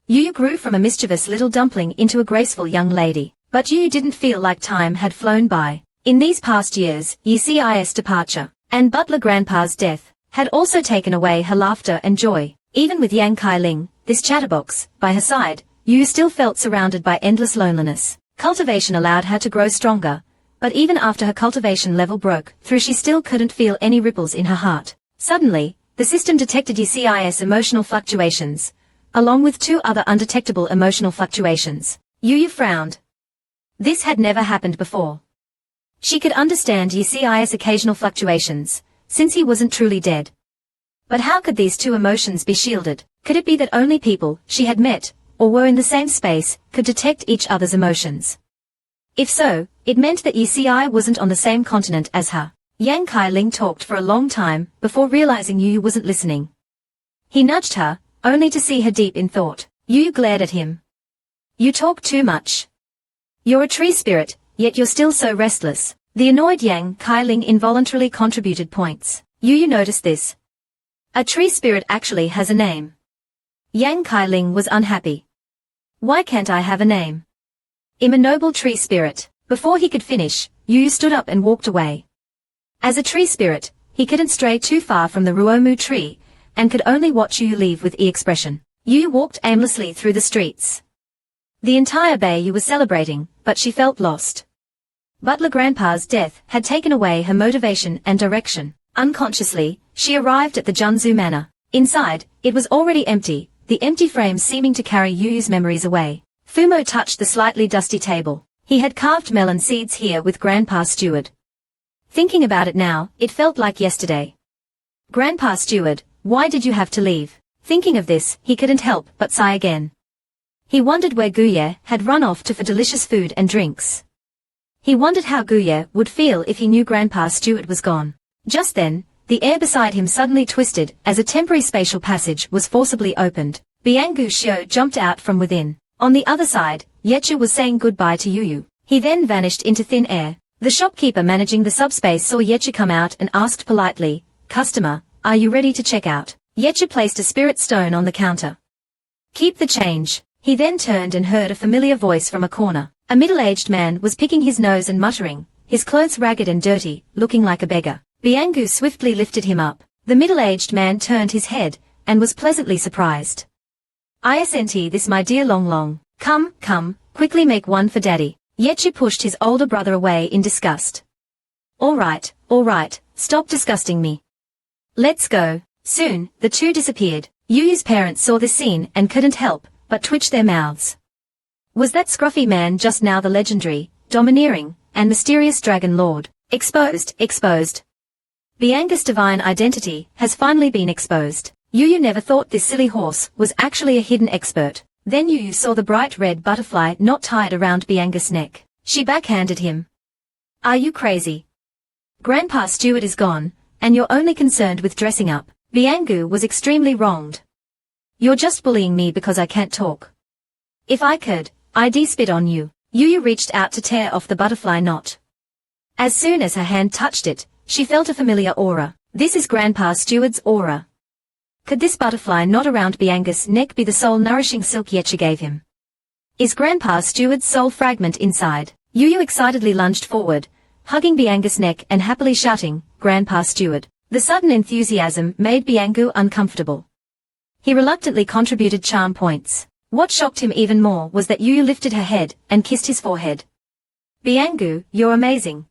Yu grew from a mischievous little dumpling into a graceful young lady. But Yu didn't feel like time had flown by. In these past years, Yi's departure, and Butler Grandpa's death, had also taken away her laughter and joy. Even with Yang Kai-ling, this chatterbox, by her side, Yu still felt surrounded by endless loneliness. Cultivation allowed her to grow stronger, but even after her cultivation level broke through, she still couldn't feel any ripples in her heart. Suddenly, the system detected Yi's emotional fluctuations, along with 2 other undetectable emotional fluctuations. Yu frowned. This had never happened before. She could understand Yi's occasional fluctuations, since he wasn't truly dead. But how could these 2 emotions be shielded? Could it be that only people she had met, or were in the same space, could detect each other's emotions? If so, it meant that Yi wasn't on the same continent as her. Yang Kai-ling talked for a long time, before realizing Yu wasn't listening. He nudged her, only to see her deep in thought. Yu glared at him. You talk too much. You're a tree spirit, yet you're still so restless. The annoyed Yang Kai-ling involuntarily contributed points. Yu noticed this. A tree spirit actually has a name. Yang Kai-ling was unhappy. Why can't I have a name? I'm a noble tree spirit. Before he could finish, Yu stood up and walked away. As a tree spirit, he couldn't stray too far from the Ruomu tree, and could only watch Yu leave with expression. Yu walked aimlessly through the streets. The entire bay was celebrating, but she felt lost. Butler Grandpa's death had taken away her motivation and direction. Unconsciously, she arrived at the Junzu Manor. Inside, it was already empty, the empty frames seeming to carry Yu's memories away. Fumo touched the slightly dusty table. He had carved melon seeds here with Grandpa Steward. Thinking about it now, it felt like yesterday. Grandpa Steward, why did you have to leave? Thinking of this, he couldn't help but sigh again. He wondered where Guye had run off to for delicious food and drinks. He wondered how Guye would feel if he knew Grandpa Steward was gone. Just then, the air beside him suddenly twisted as a temporary spatial passage was forcibly opened. Biangu Xiu jumped out from within. On the other side, Yechu was saying goodbye to Yu. He then vanished into thin air. The shopkeeper managing the subspace saw Yechu come out and asked politely, "Customer, are you ready to check out?" Yechu placed a spirit stone on the counter. "Keep the change." He then turned and heard a familiar voice from a corner. A middle-aged man was picking his nose and muttering, his clothes ragged and dirty, looking like a beggar. Biangu swiftly lifted him up. The middle-aged man turned his head, and was pleasantly surprised. "Isn't this my dear Long Long? Come, come, quickly make one for Daddy." Yechu pushed his older brother away in disgust. All right, stop disgusting me. Let's go." Soon, the 2 disappeared. Yu's parents saw this scene and couldn't help but twitch their mouths. Was that scruffy man just now the legendary, domineering, and mysterious Dragon Lord? Exposed. Bianga's divine identity has finally been exposed. Yu never thought this silly horse was actually a hidden expert. Then Yinyou saw the bright red butterfly knot tied around Bianga's neck. She backhanded him. Are you crazy? Grandpa Stewart is gone, and you're only concerned with dressing up. Biangu was extremely wronged. You're just bullying me because I can't talk. If I could, I'd spit on you. Yinyou reached out to tear off the butterfly knot. As soon as her hand touched it, she felt a familiar aura. This is Grandpa Stewart's aura. Could this butterfly knot around Bianga's neck be the soul-nourishing silk Yinyou gave him? Is Grandpa Stewart's soul fragment inside? Yinyou excitedly lunged forward, hugging Bianga's neck and happily shouting, Grandpa Stewart. The sudden enthusiasm made Biangu uncomfortable. He reluctantly contributed charm points. What shocked him even more was that Yinyou lifted her head and kissed his forehead. Biangu, you're amazing.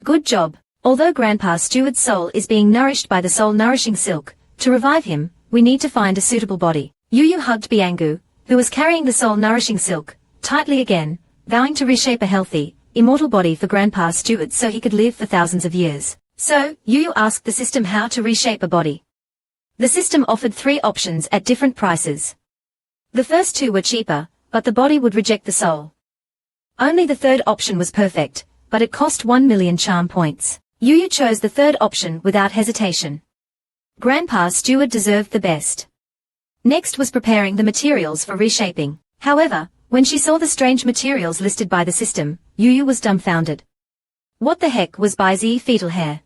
Good job. Although Grandpa Stewart's soul is being nourished by the soul-nourishing silk, to revive him, we need to find a suitable body. Yinyou hugged Biangu, who was carrying the soul-nourishing silk, tightly again, vowing to reshape a healthy, immortal body for Grandpa Stewart so he could live for thousands of years. So, Yinyou asked the system how to reshape a body. The system offered 3 options at different prices. The first 2 were cheaper, but the body would reject the soul. Only the third option was perfect, but it cost 1 million charm points. Yinyou chose the third option without hesitation. Grandpa Stewart deserved the best. Next was preparing the materials for reshaping. However, when she saw the strange materials listed by the system, Yinyou was dumbfounded. What the heck was Baizi fetal hair?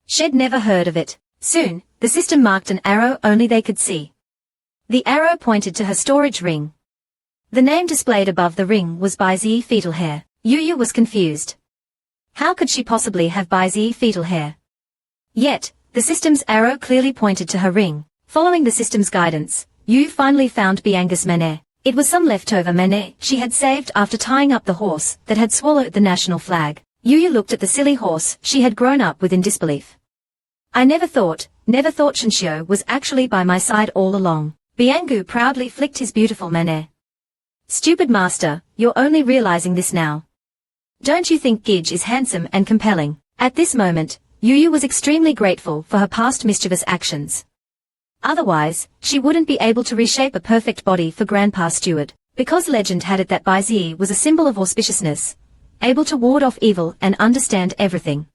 She'd never heard of it. Soon, the system marked an arrow only they could see. The arrow pointed to her storage ring. The name displayed above the ring was Baizi fetal hair. Yinyou was confused. How could she possibly have Baizi fetal hair? Yet, the system's arrow clearly pointed to her ring. Following the system's guidance, Yinyou finally found Bianga's manet. It was some leftover manet she had saved after tying up the horse that had swallowed the national flag. Yinyou looked at the silly horse she had grown up with in disbelief. I never thought Shinshio was actually by my side all along. Biangu proudly flicked his beautiful manet. Stupid master, you're only realizing this now. Don't you think Gidge is handsome and compelling? At this moment, Yinyou was extremely grateful for her past mischievous actions. Otherwise, she wouldn't be able to reshape a perfect body for Grandpa Stewart, because legend had it that Baizi was a symbol of auspiciousness, able to ward off evil and understand everything.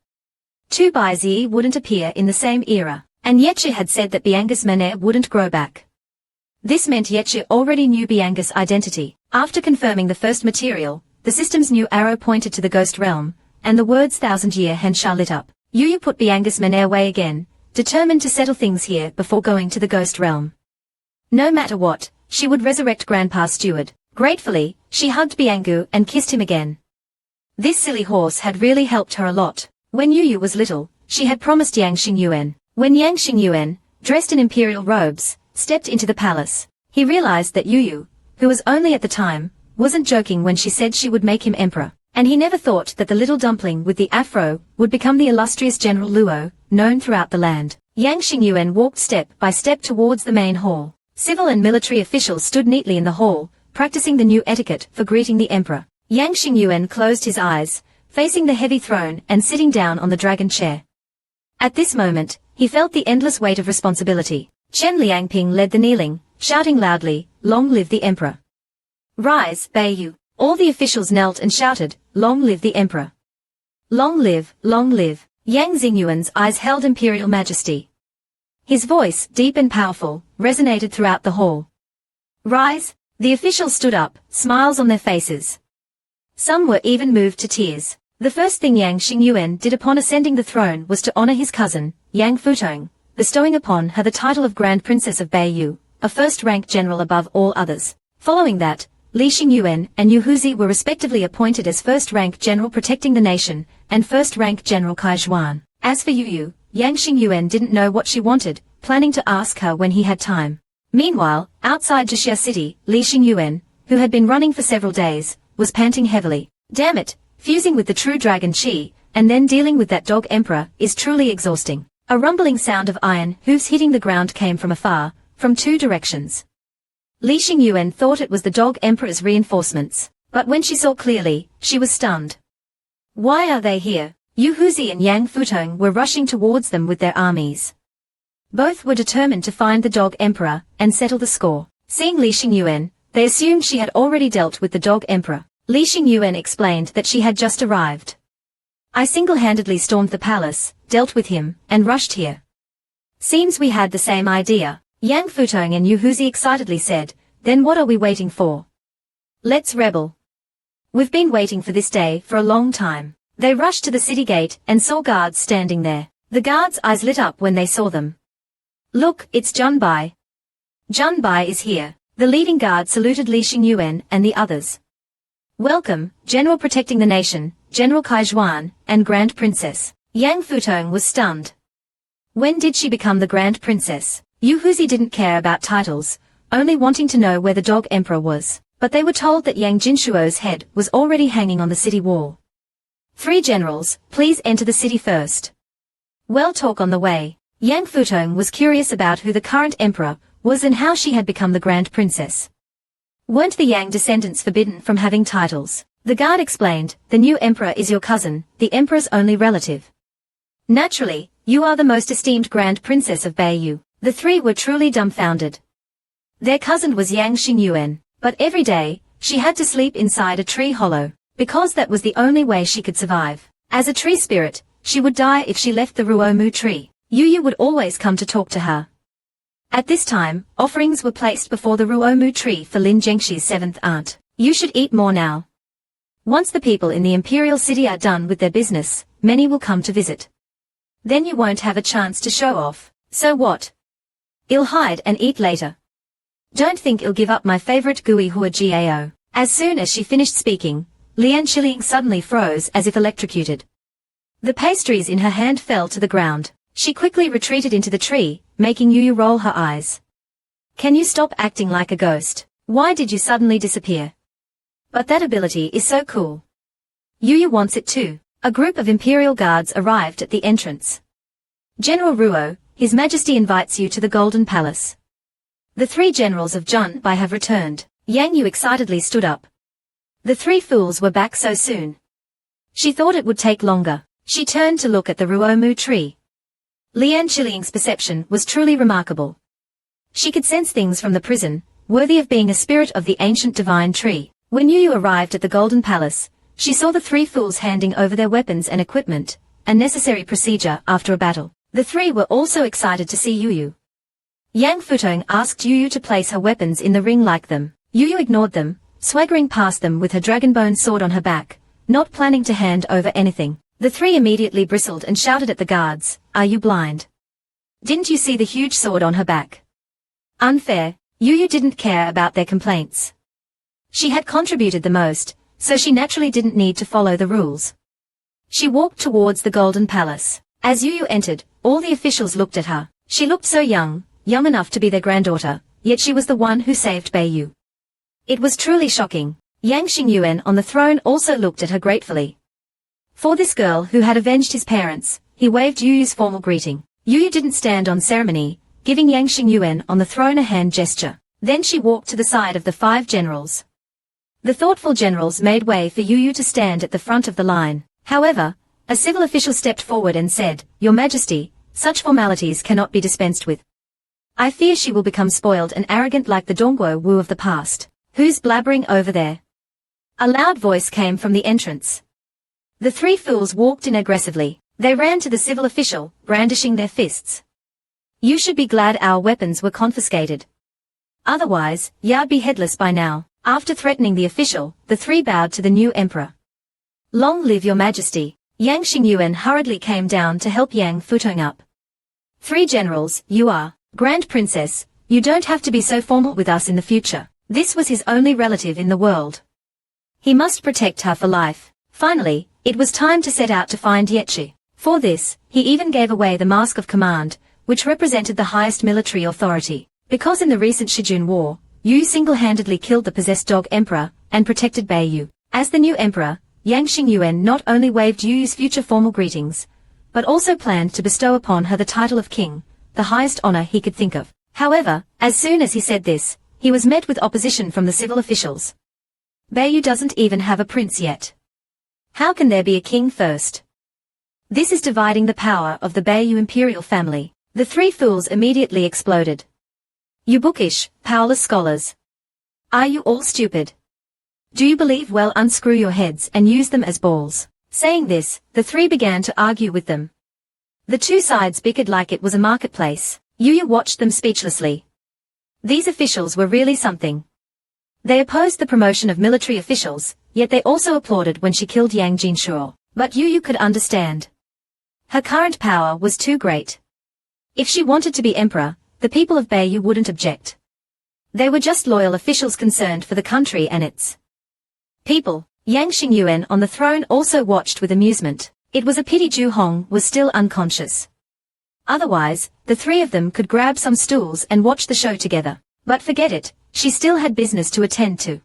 2 Baizi wouldn't appear in the same era, and Yinyou had said that Bianga's manet wouldn't grow back. This meant Yinyou already knew Bianga's identity. After confirming the first material, the system's new arrow pointed to the ghost realm, and the words thousand-year Hensha lit up. Yinyou put Bianga's manet away again, determined to settle things here before going to the ghost realm. No matter what, she would resurrect Grandpa Stewart. Gratefully, she hugged Biangu and kissed him again. This silly horse had really helped her a lot. When Yinyou was little, she had promised Yang Xingyuan. When Yang Xingyuan, dressed in imperial robes, stepped into the palace, he realized that Yinyou, who was only at the time, wasn't joking when she said she would make him emperor. And he never thought that the little dumpling with the afro would become the illustrious General Luo, known throughout the land. Yang Xingyuan walked step by step towards the main hall. Civil and military officials stood neatly in the hall, practicing the new etiquette for greeting the emperor. Yang Xingyuan closed his eyes, facing the heavy throne and sitting down on the dragon chair. At this moment, he felt the endless weight of responsibility. Chen Liangping led the kneeling, shouting loudly, "Long live the emperor! Rise, Beiyu!" All the officials knelt and shouted, "Long live the emperor! Long live, long live!" Yang Xingyuan's eyes held imperial majesty. His voice, deep and powerful, resonated throughout the hall. "Rise!" The officials stood up, smiles on their faces. Some were even moved to tears. The first thing Yang Xingyuan did upon ascending the throne was to honor his cousin, Yang Futong, bestowing upon her the title of Grand Princess of Beiyu, a first-rank general above all others. Following that, Li Xingyuan and Yu Huzi were respectively appointed as first-rank general protecting the nation, and first-rank general Kaizhuan. As for Yu, Yang Xingyuan didn't know what she wanted, planning to ask her when he had time. Meanwhile, outside Jixia City, Li Xingyuan, who had been running for several days, was panting heavily. Damn it, fusing with the true dragon Qi, and then dealing with that dog emperor, is truly exhausting. A rumbling sound of iron hooves hitting the ground came from afar, from 2 directions. Li Xingyuan thought it was the dog emperor's reinforcements, but when she saw clearly, she was stunned. Why are they here? Yu Huzi and Yang Futong were rushing towards them with their armies. Both were determined to find the dog emperor, and settle the score. Seeing Li Xingyuan, They assumed she had already dealt with the dog emperor. Li Xingyuan explained that she had just arrived. I single-handedly stormed the palace, dealt with him, and rushed here. Seems we had the same idea, Yang Futong and Yu Huzi excitedly said. Then what are we waiting for? Let's rebel. We've been waiting for this day for a long time. They rushed to the city gate and saw guards standing there. The guards' eyes lit up when they saw them. Look, it's Junbai. Junbai is here. The leading guard saluted Li Xingyuan and the others. Welcome, General protecting the nation, General Kaizhuan, and Grand Princess. Yang Futong was stunned. When did she become the Grand Princess? Yu Huzi didn't care about titles, only wanting to know where the dog emperor was. But they were told that Yang Jinshuo's head was already hanging on the city wall. 3 generals, please enter the city first. Well, talk on the way. Yang Futong was curious about who the current emperor was and how she had become the Grand Princess. Weren't the Yang descendants forbidden from having titles? The guard explained, the new emperor is your cousin, the emperor's only relative. Naturally, you are the most esteemed Grand Princess of Beiyu. The 3 were truly dumbfounded. Their cousin was Yang Xingyuan, but every day, she had to sleep inside a tree hollow, because that was the only way she could survive. As a tree spirit, she would die if she left the Ruomu tree. Yu would always come to talk to her. At this time, offerings were placed before the Ruomu tree for Lin Zhengshi's 7th aunt. You should eat more now. Once the people in the Imperial city are done with their business, many will come to visit. Then you won't have a chance to show off. So what? I'll hide and eat later. Don't think I'll give up my favorite Gui Hua Gao. As soon as she finished speaking, Lian Qiling suddenly froze as if electrocuted. The pastries in her hand fell to the ground. She quickly retreated into the tree, making Yu roll her eyes. Can you stop acting like a ghost? Why did you suddenly disappear? But that ability is so cool. Yu wants it too. A group of Imperial guards arrived at the entrance. General Ruo, His Majesty invites you to the Golden Palace. The 3 generals of Junbai have returned. Yang Yu excitedly stood up. The 3 fools were back so soon. She thought it would take longer. She turned to look at the Ruomu tree. Lian Qiling's perception was truly remarkable. She could sense things from the prison, worthy of being a spirit of the ancient divine tree. When Yu arrived at the Golden Palace, she saw the 3 fools handing over their weapons and equipment, a necessary procedure after a battle. The 3 were also excited to see Yu. Yang Futong asked Yu to place her weapons in the ring like them. Yu ignored them, swaggering past them with her dragonbone sword on her back, not planning to hand over anything. The 3 immediately bristled and shouted at the guards, "Are you blind? Didn't you see the huge sword on her back?" Unfair. Yu didn't care about their complaints. She had contributed the most, so she naturally didn't need to follow the rules. She walked towards the Golden Palace. As Yu entered, all the officials looked at her. She looked so young enough to be their granddaughter, yet she was the one who saved Beiyu. It was truly shocking. Yang Xingyuan on the throne also looked at her gratefully. For this girl who had avenged his parents, he waved Yu's formal greeting. Yu didn't stand on ceremony, giving Yang Xingyuan on the throne a hand gesture. Then she walked to the side of the 5 generals. The thoughtful generals made way for Yu to stand at the front of the line. However, a civil official stepped forward and said, "Your Majesty, such formalities cannot be dispensed with. I fear she will become spoiled and arrogant like the Dongguo Wu of the past." Who's blabbering over there? A loud voice came from the entrance. The 3 fools walked in aggressively. They ran to the civil official, brandishing their fists. "You should be glad our weapons were confiscated. Otherwise, you'd be headless by now." After threatening the official, the 3 bowed to the new emperor. "Long live your Majesty." Yang Xingyuan hurriedly came down to help Yang Futong up. 3 generals, you are Grand Princess. You don't have to be so formal with us in the future. This was his only relative in the world. He must protect her for life. Finally, it was time to set out to find Yechi. For this, he even gave away the Mask of Command, which represented the highest military authority. Because in the recent Shijun War, Yu single-handedly killed the possessed dog emperor, and protected Beiyu. As the new emperor, Yang Xingyuan not only waved Yu's future formal greetings, but also planned to bestow upon her the title of king, the highest honor he could think of. However, as soon as he said this, he was met with opposition from the civil officials. Beiyu doesn't even have a prince yet. How can there be a king first? This is dividing the power of the Beiyu imperial family. The 3 fools immediately exploded. You bookish, powerless scholars. Are you all stupid? Do you believe well, unscrew your heads and use them as balls. Saying this, the three began to argue with them. The two sides bickered like it was a marketplace. Yinyou watched them speechlessly. These officials were really something. They opposed the promotion of military officials, yet they also applauded when she killed Yang Jinshuo. But Yinyou could understand. Her current power was too great. If she wanted to be emperor, the people of Beiyu wouldn't object. They were just loyal officials concerned for the country and its people. Yang Xingyuan on the throne also watched with amusement. It was a pity Zhu Hong was still unconscious. Otherwise, the three of them could grab some stools and watch the show together. But forget it, she still had business to attend to.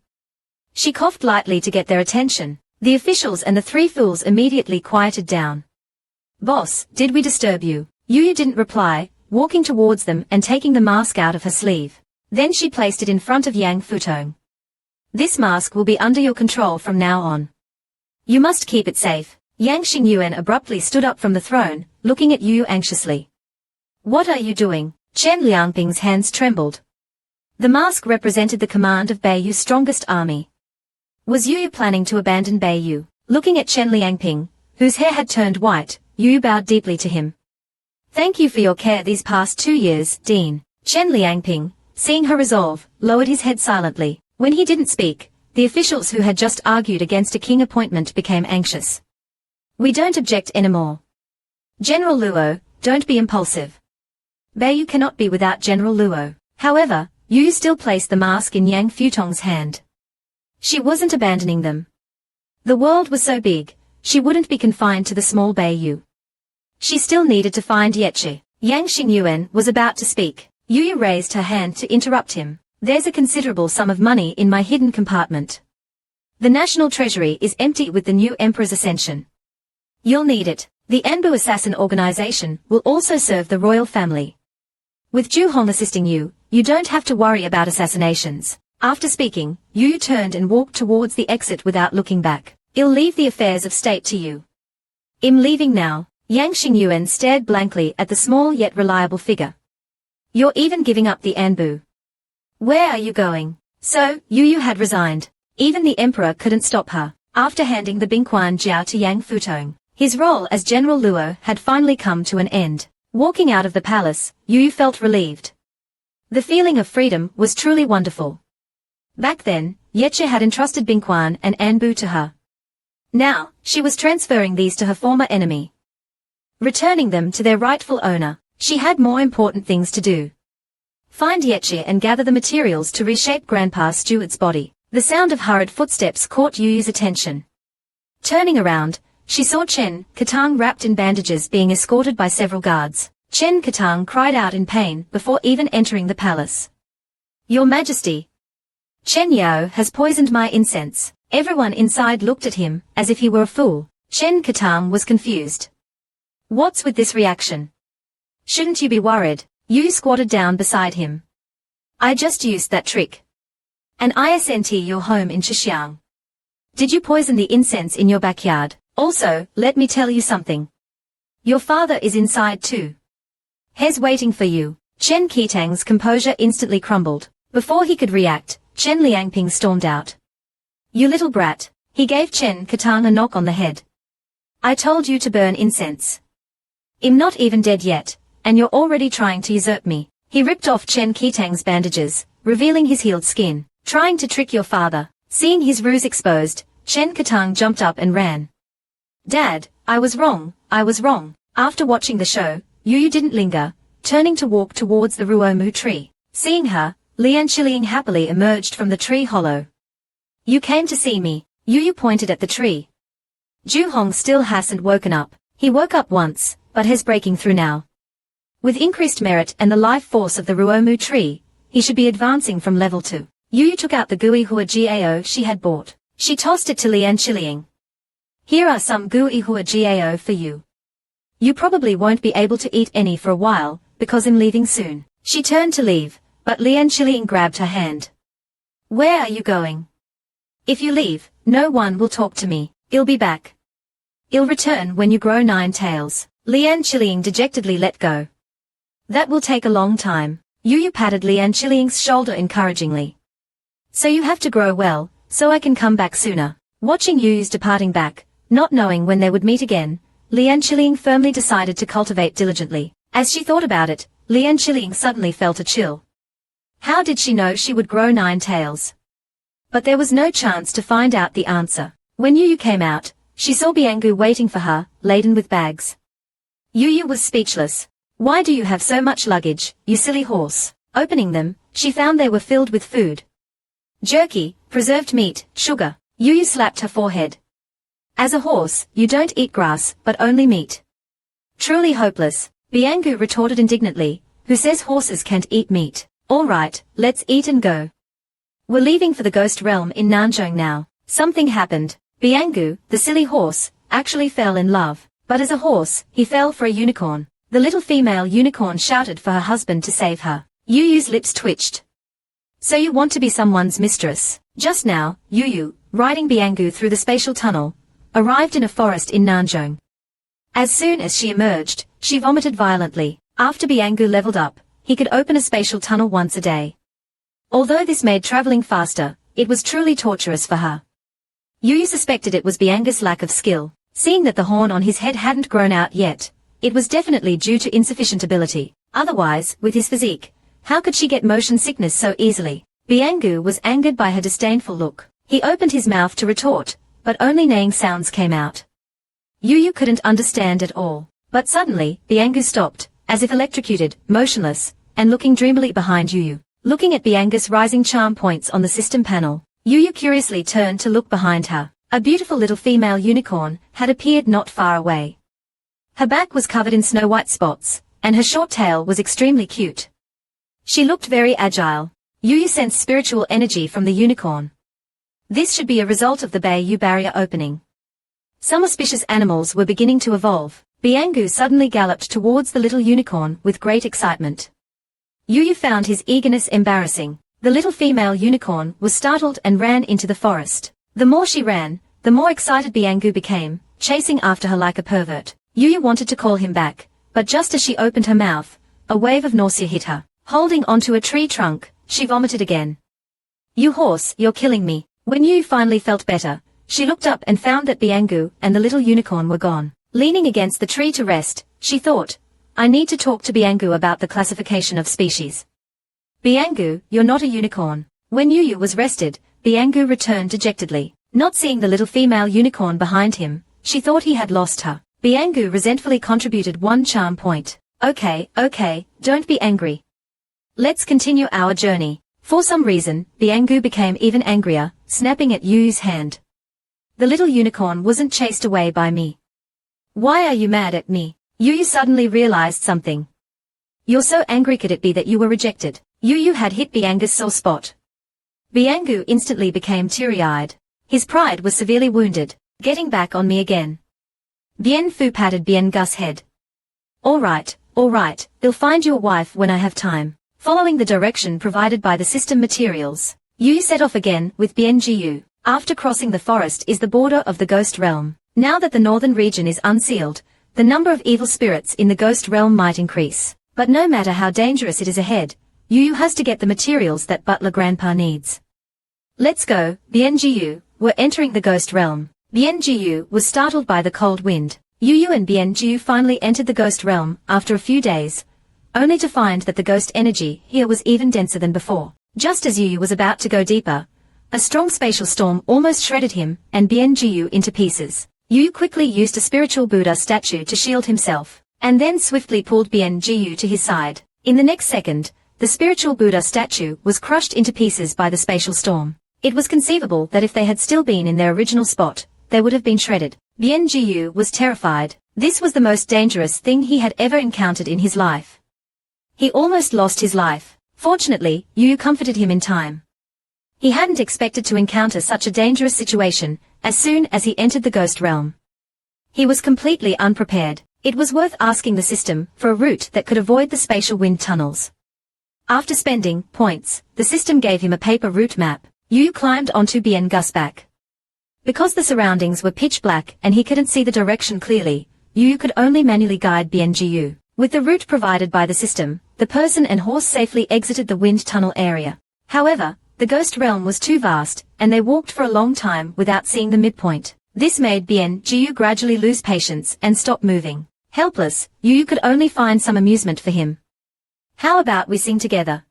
She coughed lightly to get their attention. The officials and the three fools immediately quieted down. Boss, did we disturb you? Yinyou didn't reply, walking towards them and taking the mask out of her sleeve. Then she placed it in front of Yang Futong. This mask will be under your control from now on. You must keep it safe. Yang Xingyuan abruptly stood up from the throne, looking at Yinyou anxiously. What are you doing? Chen Liangping's hands trembled. The mask represented the command of Beiyu's strongest army. Was Yinyou planning to abandon Beiyu? Looking at Chen Liangping, whose hair had turned white, Yinyou bowed deeply to him. Thank you for your care these past 2 years, Dean. Chen Liangping, seeing her resolve, lowered his head silently. When he didn't speak, the officials who had just argued against a king appointment became anxious. We don't object anymore. General Luo, don't be impulsive. Beiyu cannot be without General Luo. However, Yinyou still placed the mask in Yang Futong's hand. She wasn't abandoning them. The world was so big, she wouldn't be confined to the small Beiyu. She still needed to find Yechi. Yang Xingyuan was about to speak. Yinyou raised her hand to interrupt him. There's a considerable sum of money in my hidden compartment. The national treasury is empty with the new emperor's ascension. You'll need it. The Anbu assassin organization will also serve the royal family. With Zhu Hong assisting you, you don't have to worry about assassinations. After speaking, Yinyou turned and walked towards the exit without looking back. I'll leave the affairs of state to you. I'm leaving now. Yang Xingyuan stared blankly at the small yet reliable figure. You're even giving up the Anbu. Where are you going? So, Yinyou had resigned. Even the emperor couldn't stop her. After handing the Bingquan Jiao to Yang Futong, his role as General Luo had finally come to an end. Walking out of the palace, Yinyou felt relieved. The feeling of freedom was truly wonderful. Back then, Yeche had entrusted Bingquan and Anbu to her. Now, she was transferring these to her former enemy. Returning them to their rightful owner, she had more important things to do. Find Yeche and gather the materials to reshape Grandpa Steward's body. The sound of hurried footsteps caught Yuyu's attention. Turning around, she saw Chen Katang wrapped in bandages being escorted by several guards. Chen Katang cried out in pain before even entering the palace. Your Majesty! Chen Yao has poisoned my incense. Everyone inside looked at him, as if he were a fool. Chen Katang was confused. What's with this reaction? Shouldn't you be worried? Yu squatted down beside him. I just used that trick. And I sent your home in Zhejiang. Did you poison the incense in your backyard? Also, let me tell you something. Your father is inside too. He's waiting for you. Chen Qitang's composure instantly crumbled. Before he could react, Chen Liangping stormed out. You little brat. He gave Chen Qitang a knock on the head. I told you to burn incense. I'm not even dead yet, and you're already trying to usurp me. He ripped off Chen Qitang's bandages, revealing his healed skin. Trying to trick your father. Seeing his ruse exposed, Chen Qitang jumped up and ran. Dad, I was wrong. After watching the show, Yu didn't linger, turning to walk towards the Ruomu tree. Seeing her, Lian Qiliang happily emerged from the tree hollow. You came to see me. Yu pointed at the tree. Zhu Hong still hasn't woken up. He woke up once, but is breaking through now. With increased merit and the life force of the Ruomu tree, he should be advancing from level 2. Yu took out the Gui Hua Gao she had bought. She tossed it to Lian Qiliang. Here are some Gui Hua Gao for you. You probably won't be able to eat any for a while, because I'm leaving soon. She turned to leave, but Lian Qiliang grabbed her hand. Where are you going? If you leave, no one will talk to me. I'll be back. I'll return when you grow 9 tails. Lian Qiliang dejectedly let go. That will take a long time. Yu patted Lian Qiliang's shoulder encouragingly. So you have to grow well, so I can come back sooner. Watching Yuyu's departing back, not knowing when they would meet again, Lian Chiling firmly decided to cultivate diligently. As she thought about it, Lian Chiling suddenly felt a chill. How did she know she would grow 9 tails? But there was no chance to find out the answer. When Yuyu came out, she saw Biangu waiting for her, laden with bags. Yuyu was speechless. Why do you have so much luggage, you silly horse? Opening them, she found they were filled with food. Jerky, preserved meat, sugar. Yuyu slapped her forehead. As a horse, you don't eat grass, but only meat. Truly hopeless, Biangu retorted indignantly. Who says horses can't eat meat? All right, let's eat and go. We're leaving for the ghost realm in Nanzhong now. Something happened. Biangu, the silly horse, actually fell in love. But as a horse, he fell for a unicorn. The little female unicorn shouted for her husband to save her. Yuyu's lips twitched. So you want to be someone's mistress? Just now, Yuyu, riding Biangu through the spatial tunnel, arrived in a forest in Nanzhong. As soon as she emerged, she vomited violently. After Biangu leveled up, he could open a spatial tunnel once a day. Although this made traveling faster, it was truly torturous for her. Yuyu suspected it was Biangu's lack of skill. Seeing that the horn on his head hadn't grown out yet, it was definitely due to insufficient ability. Otherwise, with his physique, how could she get motion sickness so easily? Biangu was angered by her disdainful look. He opened his mouth to retort, but only neighing sounds came out. Yuyu couldn't understand at all. But suddenly, Biangu stopped, as if electrocuted, motionless, and looking dreamily behind Yuyu. Looking at Biangu's rising charm points on the system panel, Yuyu curiously turned to look behind her. A beautiful little female unicorn had appeared not far away. Her back was covered in snow-white spots, and her short tail was extremely cute. She looked very agile. Yuyu sensed spiritual energy from the unicorn. This should be a result of the Buoy barrier opening. Some auspicious animals were beginning to evolve. Biangu suddenly galloped towards the little unicorn with great excitement. Yuyu found his eagerness embarrassing. The little female unicorn was startled and ran into the forest. The more she ran, the more excited Biangu became, chasing after her like a pervert. Yuyu wanted to call him back, but just as she opened her mouth, a wave of nausea hit her. Holding onto a tree trunk, she vomited again. You horse, you're killing me. When Yuyu finally felt better, she looked up and found that Biangu and the little unicorn were gone. Leaning against the tree to rest, she thought, I need to talk to Biangu about the classification of species. Biangu, you're not a unicorn. When Yuyu was rested, Biangu returned dejectedly. Not seeing the little female unicorn behind him, she thought he had lost her. Biangu resentfully contributed 1 charm point. Okay, don't be angry. Let's continue our journey. For some reason, Biangu became even angrier, snapping at Yuyu's hand. The little unicorn wasn't chased away by me. Why are you mad at me? Yuyu suddenly realized something. You're so angry, could it be that you were rejected? Yuyu had hit Biangu's sore spot. Biangu instantly became teary-eyed. His pride was severely wounded. Getting back on me again. Bien Phu patted Biangu's head. All right, I'll find your wife when I have time. Following the direction provided by the system materials, Yuyu set off again with Biangu. After crossing the forest is the border of the ghost realm. Now that the northern region is unsealed, the number of evil spirits in the ghost realm might increase. But no matter how dangerous it is ahead, Yuyu has to get the materials that Butler Grandpa needs. Let's go, Biangu. We're entering the ghost realm. Biangu was startled by the cold wind. Yuyu and Biangu finally entered the ghost realm after a few days, only to find that the ghost energy here was even denser than before. Just as Yuyu was about to go deeper, a strong spatial storm almost shredded him and Biangu into pieces. Yuyu quickly used a spiritual Buddha statue to shield himself, and then swiftly pulled Biangu to his side. In the next second, the spiritual Buddha statue was crushed into pieces by the spatial storm. It was conceivable that if they had still been in their original spot, they would have been shredded. Biangu was terrified. This was the most dangerous thing he had ever encountered in his life. He almost lost his life. Fortunately, Yuyu comforted him in time. He hadn't expected to encounter such a dangerous situation as soon as he entered the ghost realm. He was completely unprepared. It was worth asking the system for a route that could avoid the spatial wind tunnels. After spending points, the system gave him a paper route map. Yuyu climbed onto Biangu's back. Because the surroundings were pitch black and he couldn't see the direction clearly, Yuyu could only manually guide Biangu. With the route provided by the system, the person and horse safely exited the wind tunnel area. However, The ghost realm was too vast, and they walked for a long time without seeing the midpoint. This made Yinyou gradually lose patience and stop moving. Helpless, Yinyou could only find some amusement for him. How about we sing together?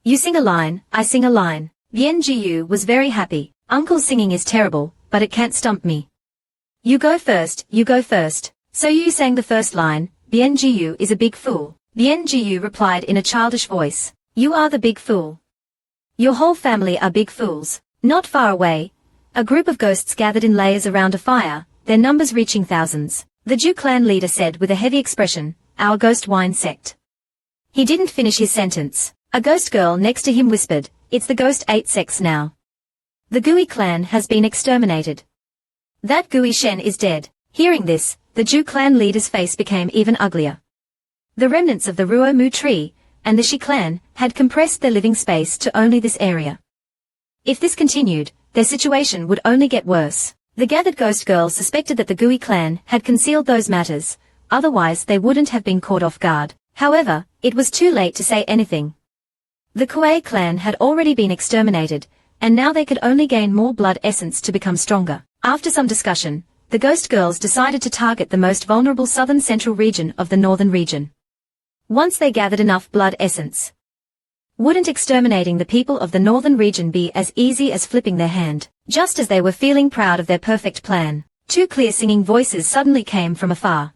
You sing a line, I sing a line. Yinyou was very happy. Uncle's singing is terrible, but it can't stump me. You go first, you go first. So Yinyou sang the first line, Yinyou is a big fool. Yinyou replied in a childish voice, you are the big fool. Your whole family are big fools. Not far away, a group of ghosts gathered in layers around a fire, their numbers reaching thousands. The Jew clan leader said with a heavy expression, our ghost wine sect. He didn't finish his sentence. A ghost girl next to him whispered, it's the ghost 8 sects now. The Gui clan has been exterminated. That Gui Shen is dead. Hearing this, the Jew clan leader's face became even uglier. The remnants of the Ruo Mu tree and the Shi clan had compressed their living space to only this area. If this continued, their situation would only get worse. The gathered ghost girls suspected that the Gui clan had concealed those matters, otherwise they wouldn't have been caught off guard. However, it was too late to say anything. The Kuei clan had already been exterminated, and now they could only gain more blood essence to become stronger. After some discussion, the ghost girls decided to target the most vulnerable southern central region of the northern region. Once they gathered enough blood essence, wouldn't exterminating the people of the northern region be as easy as flipping their hand? Just as they were feeling proud of their perfect plan, 2 clear singing voices suddenly came from afar.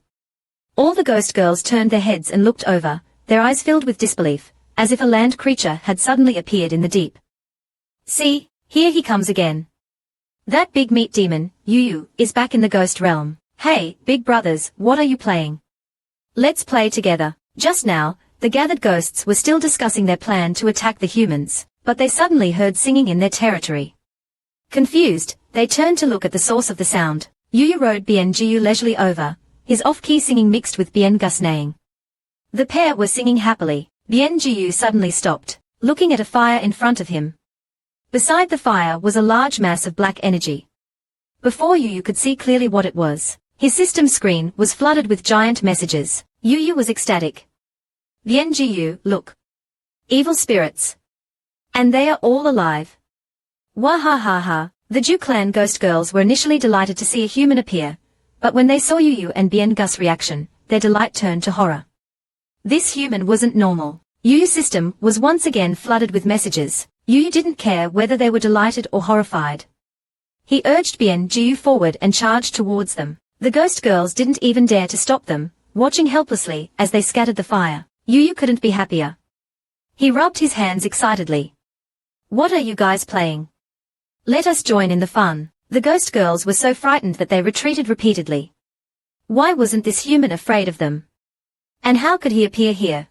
All the ghost girls turned their heads and looked over, their eyes filled with disbelief, as if a land creature had suddenly appeared in the deep. See, here he comes again. That big meat demon, Yinyou, is back in the ghost realm. Hey, big brothers, what are you playing? Let's play together. Just now, the gathered ghosts were still discussing their plan to attack the humans, but they suddenly heard singing in their territory. Confused, they turned to look at the source of the sound. Yinyou rode Yinyou leisurely over, his off-key singing mixed with Gus neighing. The pair were singing happily. Yinyou suddenly stopped, looking at a fire in front of him. Beside the fire was a large mass of black energy. Before Yinyou could see clearly what it was, his system screen was flooded with giant messages. Yinyou was ecstatic. Yinyou, look. Evil spirits. And they are all alive. Wahahaha. The Jew clan ghost girls were initially delighted to see a human appear, but when they saw Yinyou and Gus' reaction, their delight turned to horror. This human wasn't normal. Yinyou's system was once again flooded with messages. Yinyou didn't care whether they were delighted or horrified. He urged Yinyou forward and charged towards them. The ghost girls didn't even dare to stop them, watching helplessly as they scattered the fire. Yinyou couldn't be happier. He rubbed his hands excitedly. What are you guys playing? Let us join in the fun. The ghost girls were so frightened that they retreated repeatedly. Why wasn't this human afraid of them? And how could he appear here?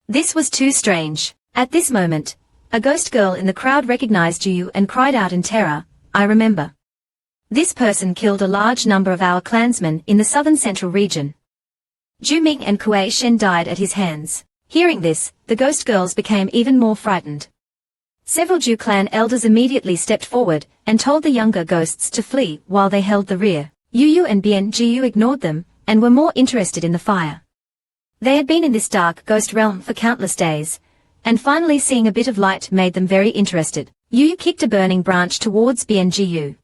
This was too strange. At this moment, a ghost girl in the crowd recognized Yinyou and cried out in terror, I remember. This person killed a large number of our clansmen in the southern central region. Zhu Ming and Kuei Shen died at his hands. Hearing this, the ghost girls became even more frightened. Several Zhu clan elders immediately stepped forward and told the younger ghosts to flee while they held the rear. Yinyou and Yinyou ignored them and were more interested in the fire. They had been in this dark ghost realm for countless days, and finally seeing a bit of light made them very interested. Yinyou kicked a burning branch towards Yinyou.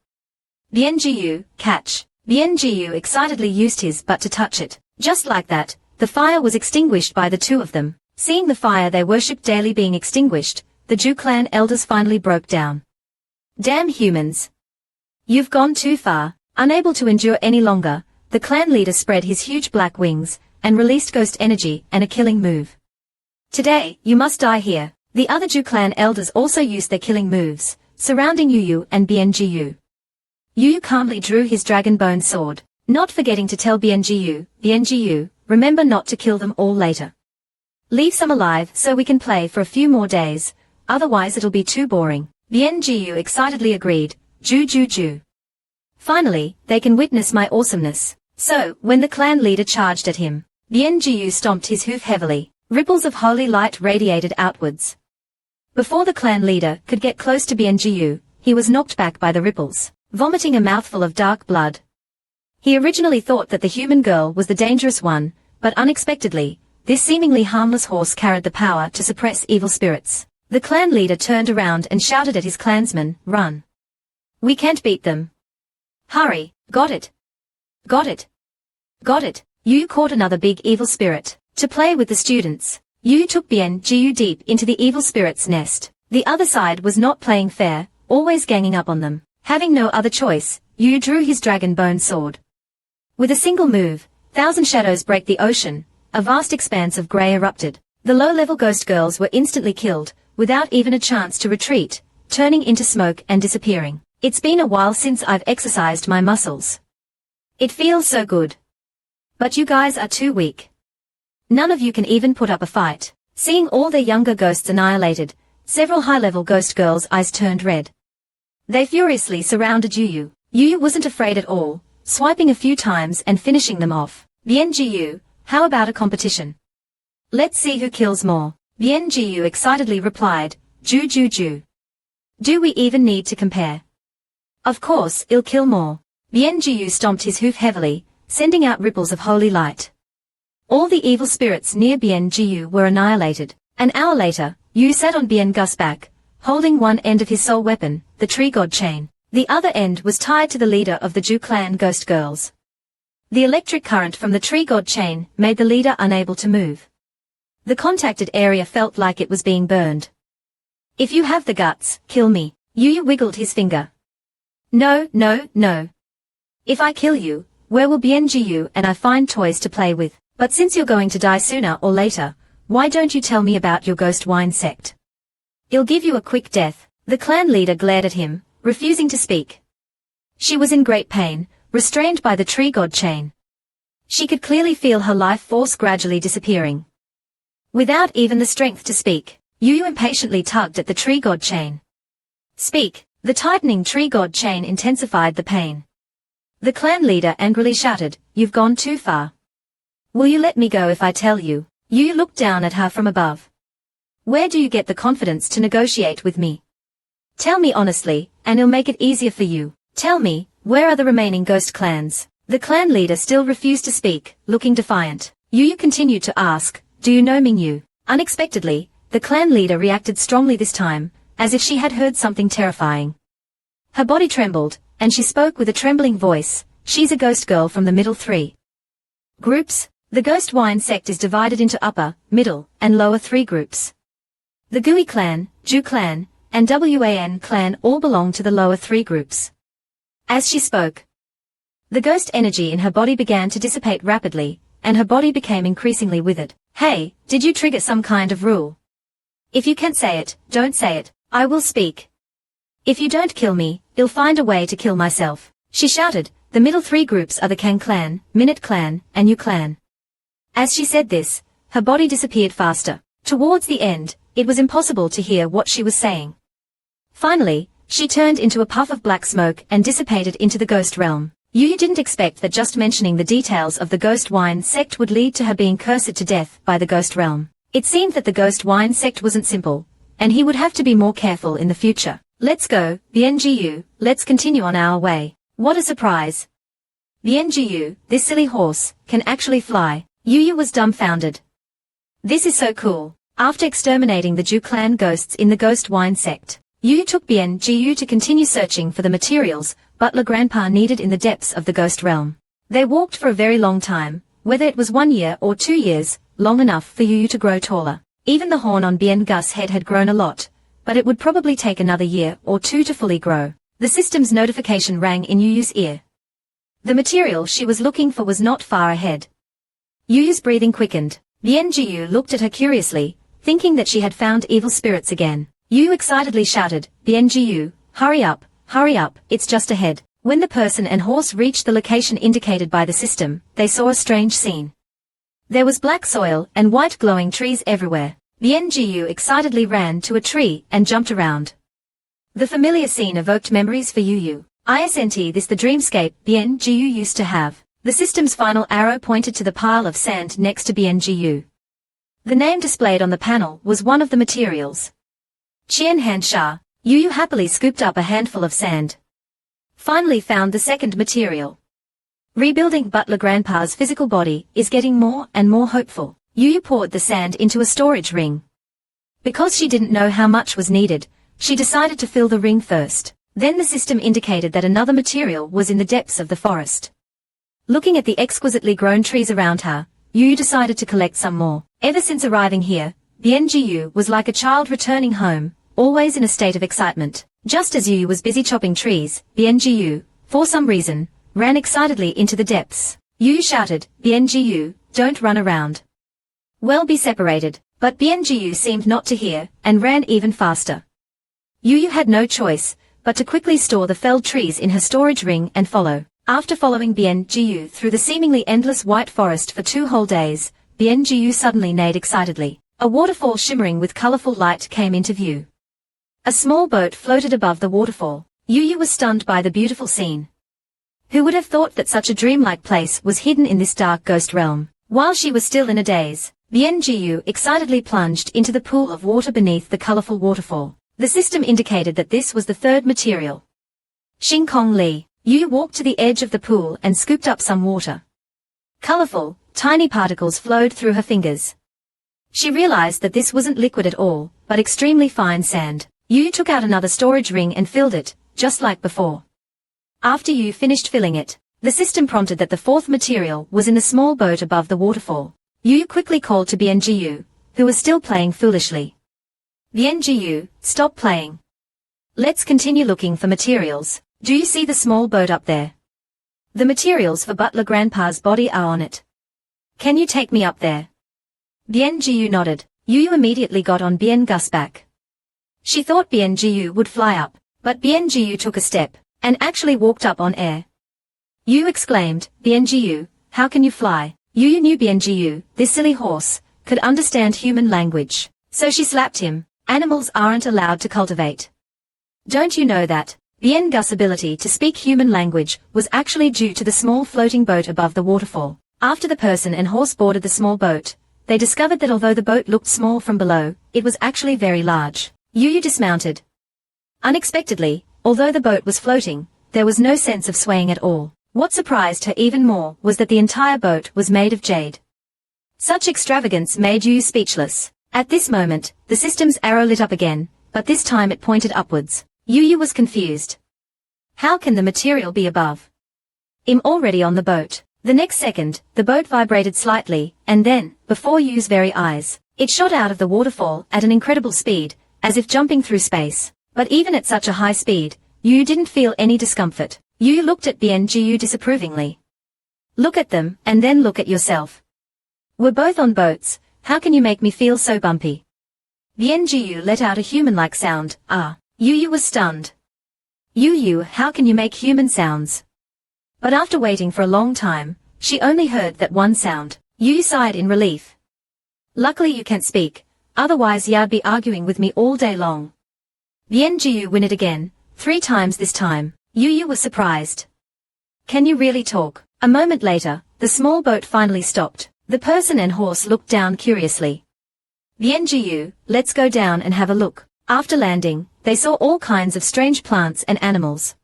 Yinyou, catch. Yinyou excitedly used his butt to touch it. Just like that, the fire was extinguished by the two of them. Seeing the fire they worshipped daily being extinguished, the Jew clan elders finally broke down. Damn humans. You've gone too far. Unable to endure any longer, the clan leader spread his huge black wings and released ghost energy and a killing move. Today, you must die here. The other Jew clan elders also used their killing moves, surrounding Yinyou and Yinyou. Yinyou calmly drew his dragon bone sword, not forgetting to tell Yinyou, remember not to kill them all later. Leave some alive so we can play for a few more days, otherwise it'll be too boring. Yinyou excitedly agreed, Ju. Finally, they can witness my awesomeness. So, when the clan leader charged at him, Yinyou stomped his hoof heavily. Ripples of holy light radiated outwards. Before the clan leader could get close to Yinyou, he was knocked back by the ripples, vomiting a mouthful of dark blood. He originally thought that the human girl was the dangerous one, but unexpectedly, this seemingly harmless horse carried the power to suppress evil spirits. The clan leader turned around and shouted at his clansmen, "Run! We can't beat them! Hurry! Got it! Got it! Got it!" Yu caught another big evil spirit. To play with the students, Yu took Bian-Jiu deep into the evil spirit's nest. The other side was not playing fair, always ganging up on them. Having no other choice, Yu drew his dragon bone sword. With a single move, 1,000 shadows break the ocean, a vast expanse of grey erupted. The low-level ghost girls were instantly killed, without even a chance to retreat, turning into smoke and disappearing. It's been a while since I've exercised my muscles. It feels so good. But you guys are too weak. None of you can even put up a fight. Seeing all their younger ghosts annihilated, several high-level ghost girls' eyes turned red. They furiously surrounded Yu. Yu wasn't afraid at all, swiping a few times and finishing them off. Bian-Jiu, how about a competition? Let's see who kills more. Bian-Jiu excitedly replied, Ju. Do we even need to compare? Of course, I'll kill more. Bian-Jiu stomped his hoof heavily, sending out ripples of holy light. All the evil spirits near Bian-Jiu were annihilated. An hour later, Yu sat on Bian-Gus's back, holding one end of his soul weapon, the tree god chain. The other end was tied to the leader of the Ju clan ghost girls. The electric current from the tree god chain made the leader unable to move. The contacted area felt like it was being burned. If you have the guts, kill me. Yu wiggled his finger. No. If I kill you, where will Bian-Jiu and I find toys to play with? But since you're going to die sooner or later, why don't you tell me about your ghost wine sect? I'll give you a quick death. The clan leader glared at him, refusing to speak. She was in great pain, restrained by the tree god chain. She could clearly feel her life force gradually disappearing. Without even the strength to speak, Yu impatiently tugged at the tree god chain. Speak! The tightening tree god chain intensified the pain. The clan leader angrily shouted, "You've gone too far. Will you let me go if I tell you?" Yu looked down at her from above. Where do you get the confidence to negotiate with me? Tell me honestly, and I'll make it easier for you. Tell me, where are the remaining ghost clans? The clan leader still refused to speak, looking defiant. Yu continued to ask, "Do you know Mingyu?" Unexpectedly, the clan leader reacted strongly this time, as if she had heard something terrifying. Her body trembled, and she spoke with a trembling voice, "She's a ghost girl from the middle three groups." The ghost wine sect is divided into upper, middle, and lower three groups. The Gui clan, Ju clan, and Wan clan all belong to the lower three groups. As she spoke, the ghost energy in her body began to dissipate rapidly, and her body became increasingly withered. Hey, did you trigger some kind of rule? If you can't say it, don't say it. I will speak. If you don't kill me, I'll find a way to kill myself. She shouted. The middle three groups are the Kang clan, Minute clan, and Yu clan. As she said this, her body disappeared faster. Towards the end, it was impossible to hear what she was saying. Finally, she turned into a puff of black smoke and dissipated into the ghost realm. Yu didn't expect that just mentioning the details of the ghost wine sect would lead to her being cursed to death by the ghost realm. It seemed that the ghost wine sect wasn't simple, and he would have to be more careful in the future. Let's go, Bian-Jiu, let's continue on our way. What a surprise. Bian-Jiu, this silly horse, can actually fly. Yu was dumbfounded. This is so cool. After exterminating the Ju clan ghosts in the ghost wine sect, Yu took Bian-Jiu to continue searching for the materials Butler Grandpa needed in the depths of the ghost realm. They walked for a very long time, whether it was 1 year or 2 years, long enough for Yu to grow taller. Even the horn on Bian-Gus's head had grown a lot, but it would probably take another year or 2 to fully grow. The system's notification rang in Yu's ear. The material she was looking for was not far ahead. Yu's breathing quickened. Bian-Jiu looked at her curiously, thinking that she had found evil spirits again. Yu excitedly shouted, Bian-Jiu, hurry up, it's just ahead. When the person and horse reached the location indicated by the system, they saw a strange scene. There was black soil and white glowing trees everywhere. Bian-Jiu excitedly ran to a tree and jumped around. The familiar scene evoked memories for Yu. Isn't this the dreamscape Bian-Jiu used to have? The system's final arrow pointed to the pile of sand next to Bian-Jiu. The name displayed on the panel was one of the materials. Qianhan Sha. Yu happily scooped up a handful of sand. Finally found the second material. Rebuilding Butler Grandpa's physical body is getting more and more hopeful. Yu poured the sand into a storage ring. Because she didn't know how much was needed, she decided to fill the ring first. Then the system indicated that another material was in the depths of the forest. Looking at the exquisitely grown trees around her, Yinyou decided to collect some more. Ever since arriving here, Yinyou was like a child returning home, always in a state of excitement. Just as Yinyou was busy chopping trees, Yinyou, for some reason, ran excitedly into the depths. Yinyou shouted, "Yinyou, don't run around. We'll be separated." But Yinyou seemed not to hear, and ran even faster. Yinyou had no choice, but to quickly store the felled trees in her storage ring and follow. After following Yinyou through the seemingly endless white forest for 2 whole days, Yinyou suddenly neighed excitedly. A waterfall shimmering with colorful light came into view. A small boat floated above the waterfall. Yinyou was stunned by the beautiful scene. Who would have thought that such a dreamlike place was hidden in this dark ghost realm? While she was still in a daze, Yinyou excitedly plunged into the pool of water beneath the colorful waterfall. The system indicated that this was the third material. Xing Kong Li. Yinyou walked to the edge of the pool and scooped up some water. Colorful, tiny particles flowed through her fingers. She realized that this wasn't liquid at all, but extremely fine sand. Yinyou took out another storage ring and filled it, just like before. After Yinyou finished filling it, the system prompted that the fourth material was in a small boat above the waterfall. Yinyou quickly called to Yinyou, who was still playing foolishly. Yinyou, stop playing. Let's continue looking for materials. Do you see the small boat up there? The materials for Butler Grandpa's body are on it. Can you take me up there? Yinyou nodded. Yinyou immediately got on Gus' back. She thought Yinyou would fly up, but Yinyou took a step, and actually walked up on air. Yinyou exclaimed, "Yinyou, how can you fly?" Yinyou knew Yinyou, this silly horse, could understand human language. So she slapped him. Animals aren't allowed to cultivate. Don't you know that? Gus' ability to speak human language was actually due to the small floating boat above the waterfall. After the person and horse boarded the small boat, they discovered that although the boat looked small from below, it was actually very large. Yinyou dismounted. Unexpectedly, although the boat was floating, there was no sense of swaying at all. What surprised her even more was that the entire boat was made of jade. Such extravagance made Yinyou speechless. At this moment, the system's arrow lit up again, but this time it pointed upwards. Yinyou was confused. How can the material be above? I'm already on the boat. The next second, the boat vibrated slightly, and then, before Yinyou's very eyes, it shot out of the waterfall at an incredible speed, as if jumping through space. But even at such a high speed, Yinyou didn't feel any discomfort. Yinyou looked at Yinyou disapprovingly. Look at them, and then look at yourself. We're both on boats, how can you make me feel so bumpy? Yinyou let out a human-like sound, ah. Yinyou was stunned. Yinyou, how can you make human sounds? But after waiting for a long time, she only heard that one sound. Yinyou sighed in relief. Luckily you can't speak, otherwise you'd be arguing with me all day long. Yinyou whinnied again, 3 times this time. Yinyou was surprised. Can you really talk? A moment later, the small boat finally stopped. The person and horse looked down curiously. Yinyou, let's go down and have a look. After landing, they saw all kinds of strange plants and animals.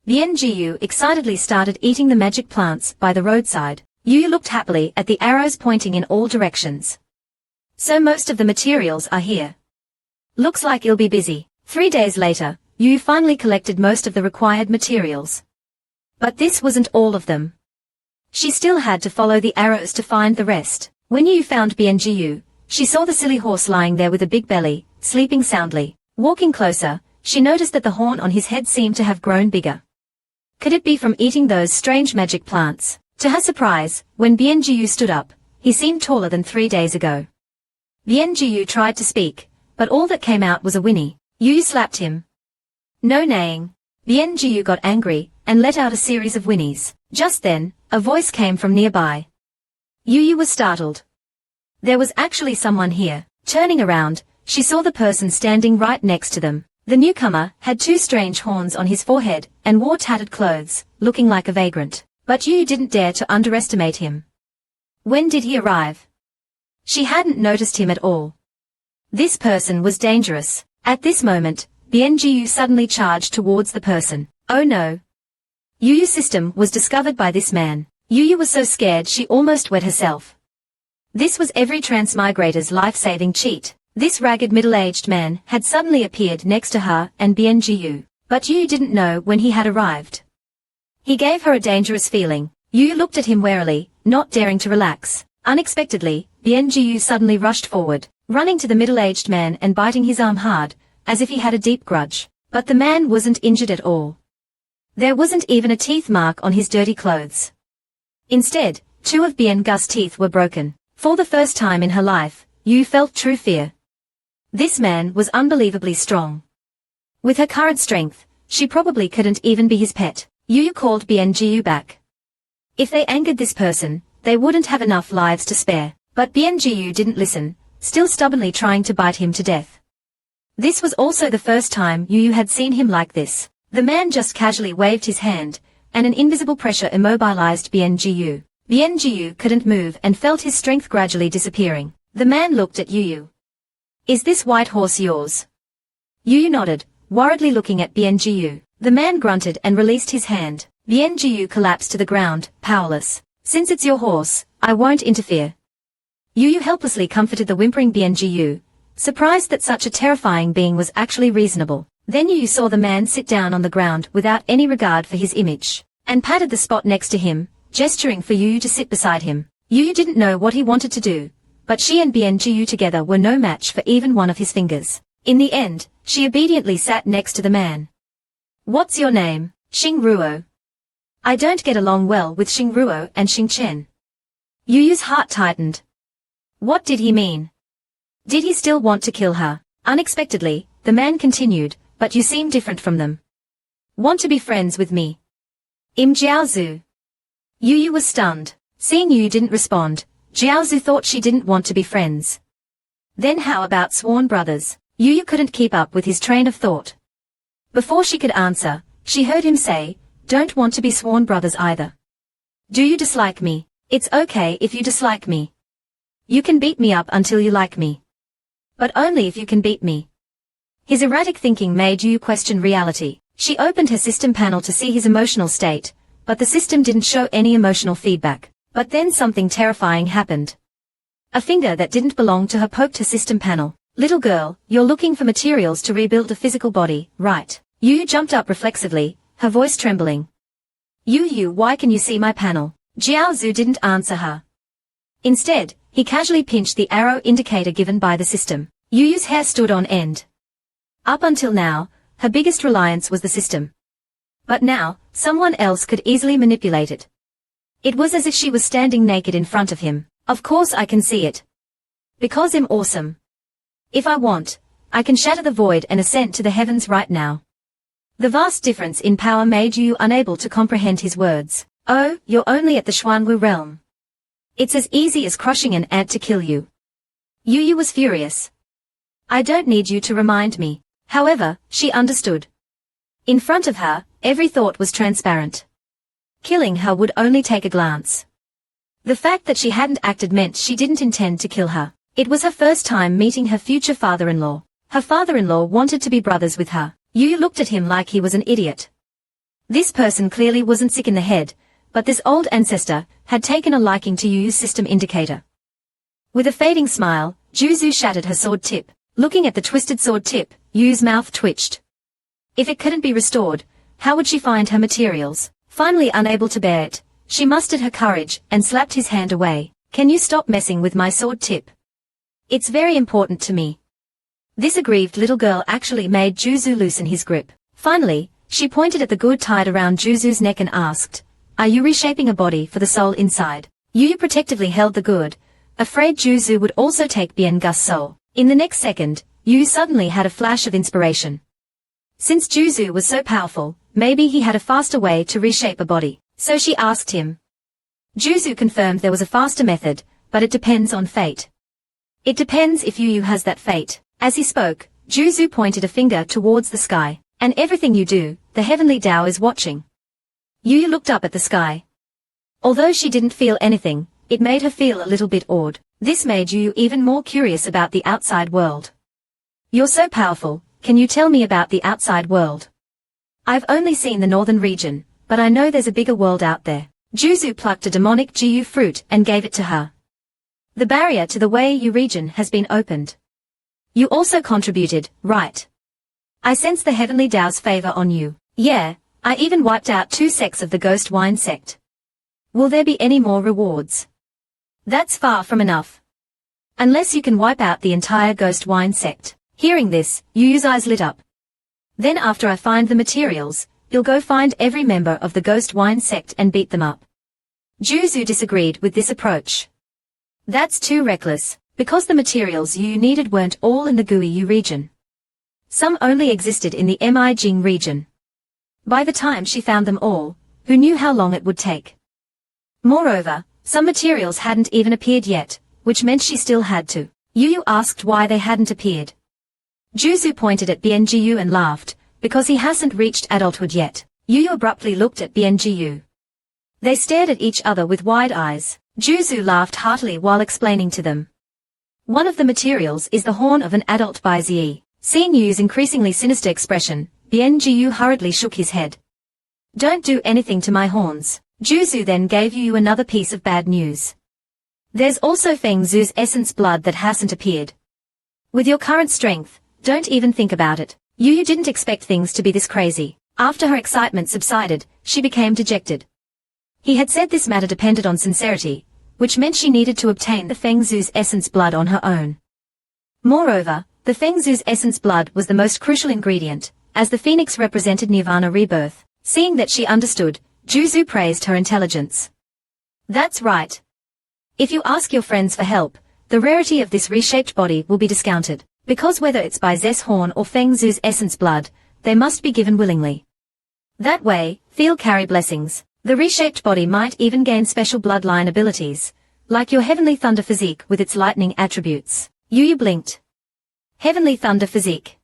Yinyou excitedly started eating the magic plants by the roadside. Yinyou looked happily at the arrows pointing in all directions. So most of the materials are here. Looks like you'll be busy. 3 days later, Yinyou finally collected most of the required materials. But this wasn't all of them. She still had to follow the arrows to find the rest. When Yinyou found Yinyou, she saw the silly horse lying there with a big belly, sleeping soundly. Walking closer, she noticed that the horn on his head seemed to have grown bigger. Could it be from eating those strange magic plants? To her surprise, when Yinyou stood up, he seemed taller than 3 days ago. Yinyou tried to speak, but all that came out was a whinny. Yinyou slapped him. No neighing. Yinyou got angry, and let out a series of whinnies. Just then, a voice came from nearby. Yinyou was startled. There was actually someone here. Turning around, she saw the person standing right next to them. The newcomer had 2 strange horns on his forehead, and wore tattered clothes, looking like a vagrant. But Yinyou didn't dare to underestimate him. When did he arrive? She hadn't noticed him at all. This person was dangerous. At this moment, Yinyou suddenly charged towards the person. Oh no! Yinyou's system was discovered by this man. Yinyou was so scared she almost wet herself. This was every transmigrator's life-saving cheat. This ragged middle-aged man had suddenly appeared next to her and Yinyou, but Yinyou didn't know when he had arrived. He gave her a dangerous feeling. Yinyou looked at him warily, not daring to relax. Unexpectedly, Yinyou suddenly rushed forward, running to the middle-aged man and biting his arm hard, as if he had a deep grudge. But the man wasn't injured at all. There wasn't even a teeth mark on his dirty clothes. Instead, 2 of Yinyou's teeth were broken. For the first time in her life, Yinyou felt true fear. This man was unbelievably strong. With her current strength, she probably couldn't even be his pet. Yinyou called Yinyou back. If they angered this person, they wouldn't have enough lives to spare. But Yinyou didn't listen, still stubbornly trying to bite him to death. This was also the first time Yinyou had seen him like this. The man just casually waved his hand, and an invisible pressure immobilized Yinyou. Yinyou couldn't move and felt his strength gradually disappearing. The man looked at Yinyou. "Is this white horse yours?" Yinyou nodded, worriedly looking at Yinyou. The man grunted and released his hand. Yinyou collapsed to the ground, powerless. "Since it's your horse, I won't interfere." Yinyou helplessly comforted the whimpering Yinyou, surprised that such a terrifying being was actually reasonable. Then Yinyou saw the man sit down on the ground without any regard for his image, and patted the spot next to him, gesturing for Yinyou to sit beside him. Yinyou didn't know what he wanted to do, but she and Yinyou together were no match for even one of his fingers. In the end, she obediently sat next to the man. "What's your name?" "Xing Ruo." "I don't get along well with Xing Ruo and Xing Chen." Yuyu's heart tightened. What did he mean? Did he still want to kill her? Unexpectedly, the man continued, "But you seem different from them. Want to be friends with me?" Im Jiaozu. Yinyou was stunned. Seeing Yinyou didn't respond, Jiaozu thought she didn't want to be friends. Then how about sworn brothers? Yinyou couldn't keep up with his train of thought. Before she could answer, she heard him say, "Don't want to be sworn brothers either. Do you dislike me? It's okay if you dislike me. You can beat me up until you like me. But only if you can beat me." His erratic thinking made Yinyou question reality. She opened her system panel to see his emotional state, but the system didn't show any emotional feedback. But then something terrifying happened. A finger that didn't belong to her poked her system panel. "Little girl, you're looking for materials to rebuild a physical body, right?" Yinyou jumped up reflexively, her voice trembling. "Yinyou, why can you see my panel?" Jiaozu didn't answer her. Instead, he casually pinched the arrow indicator given by the system. Yuyu's hair stood on end. Up until now, her biggest reliance was the system. But now, someone else could easily manipulate it. It was as if she was standing naked in front of him. "Of course I can see it. Because I'm awesome. If I want, I can shatter the void and ascend to the heavens right now." The vast difference in power made Yinyou unable to comprehend his words. "Oh, you're only at the Xuanwu realm. It's as easy as crushing an ant to kill you." Yinyou was furious. "I don't need you to remind me." However, she understood. In front of her, every thought was transparent. Killing her would only take a glance. The fact that she hadn't acted meant she didn't intend to kill her. It was her first time meeting her future father-in-law. Her father-in-law wanted to be brothers with her. Yinyou looked at him like he was an idiot. This person clearly wasn't sick in the head, but this old ancestor had taken a liking to Yuyu's system indicator. With a fading smile, Juzu shattered her sword tip. Looking at the twisted sword tip, Yuyu's mouth twitched. If it couldn't be restored, how would she find her materials? Finally unable to bear it, she mustered her courage and slapped his hand away. "Can you stop messing with my sword tip? It's very important to me." This aggrieved little girl actually made Juzu loosen his grip. Finally, she pointed at the good tied around Juzu's neck and asked, "Are you reshaping a body for the soul inside?" Yinyou protectively held the good, afraid Juzu would also take Bienga's soul. In the next second, Yinyou suddenly had a flash of inspiration. Since Juzu was so powerful, maybe he had a faster way to reshape a body. So she asked him. Juzu confirmed there was a faster method, but it depends on fate. It depends if Yinyou has that fate. As he spoke, Juzu pointed a finger towards the sky. "And everything you do, the heavenly Tao is watching." Yinyou looked up at the sky. Although she didn't feel anything, it made her feel a little bit awed. This made Yinyou even more curious about the outside world. "You're so powerful, can you tell me about the outside world? I've only seen the northern region, but I know there's a bigger world out there." Juzu plucked a demonic Jiu fruit and gave it to her. "The barrier to the Wei Yu region has been opened. You also contributed, right? I sense the heavenly Tao's favor on you. Yeah, I even wiped out 2 sects of the ghost wine sect. Will there be any more rewards? That's far from enough. Unless you can wipe out the entire ghost wine sect. Hearing this, Yu's eyes lit up. Then after I find the materials, you'll go find every member of the ghost wine sect and beat them up. Juzu disagreed with this approach. That's too reckless, because the materials you needed weren't all in the Guiyu region. Some only existed in the Mijing region. By the time she found them all, who knew how long it would take? Moreover, some materials hadn't even appeared yet, which meant she still had to. Yu asked why they hadn't appeared. Juzu pointed at Bianjiu and laughed, because he hasn't reached adulthood yet. Yu abruptly looked at Bianjiu. They stared at each other with wide eyes. Juzu laughed heartily while explaining to them. One of the materials is the horn of an adult Baizi. Seeing Yu's increasingly sinister expression, Bianjiu hurriedly shook his head. Don't do anything to my horns. Juzu then gave Yu another piece of bad news. There's also Feng Zhu's essence blood that hasn't appeared. With your current strength, don't even think about it. Yu didn't expect things to be this crazy. After her excitement subsided, she became dejected. He had said this matter depended on sincerity, which meant she needed to obtain the Feng Zhu's essence blood on her own. Moreover, the Feng Zhu's essence blood was the most crucial ingredient, as the phoenix represented nirvana rebirth. Seeing that she understood, Juzu praised her intelligence. That's right. If you ask your friends for help, the rarity of this reshaped body will be discounted, because whether it's by Zes horn or Feng Zhu's essence blood, they must be given willingly. That way, feel carry blessings. The reshaped body might even gain special bloodline abilities, like your Heavenly Thunder physique with its lightning attributes. Yu blinked. Heavenly Thunder physique.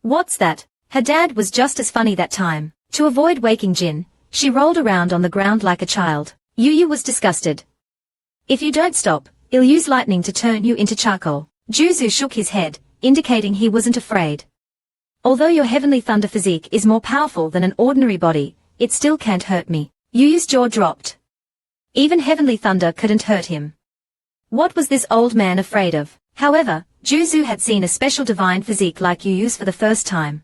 What's that? Her dad was just as funny that time. To avoid waking Jin, she rolled around on the ground like a child. Yu was disgusted. If you don't stop, I'll use lightning to turn you into charcoal. Juzu shook his head, indicating he wasn't afraid. Although your Heavenly Thunder physique is more powerful than an ordinary body, it still can't hurt me. Yu's jaw dropped. Even Heavenly Thunder couldn't hurt him. What was this old man afraid of? However, Juzu had seen a special divine physique like Yu's for the first time.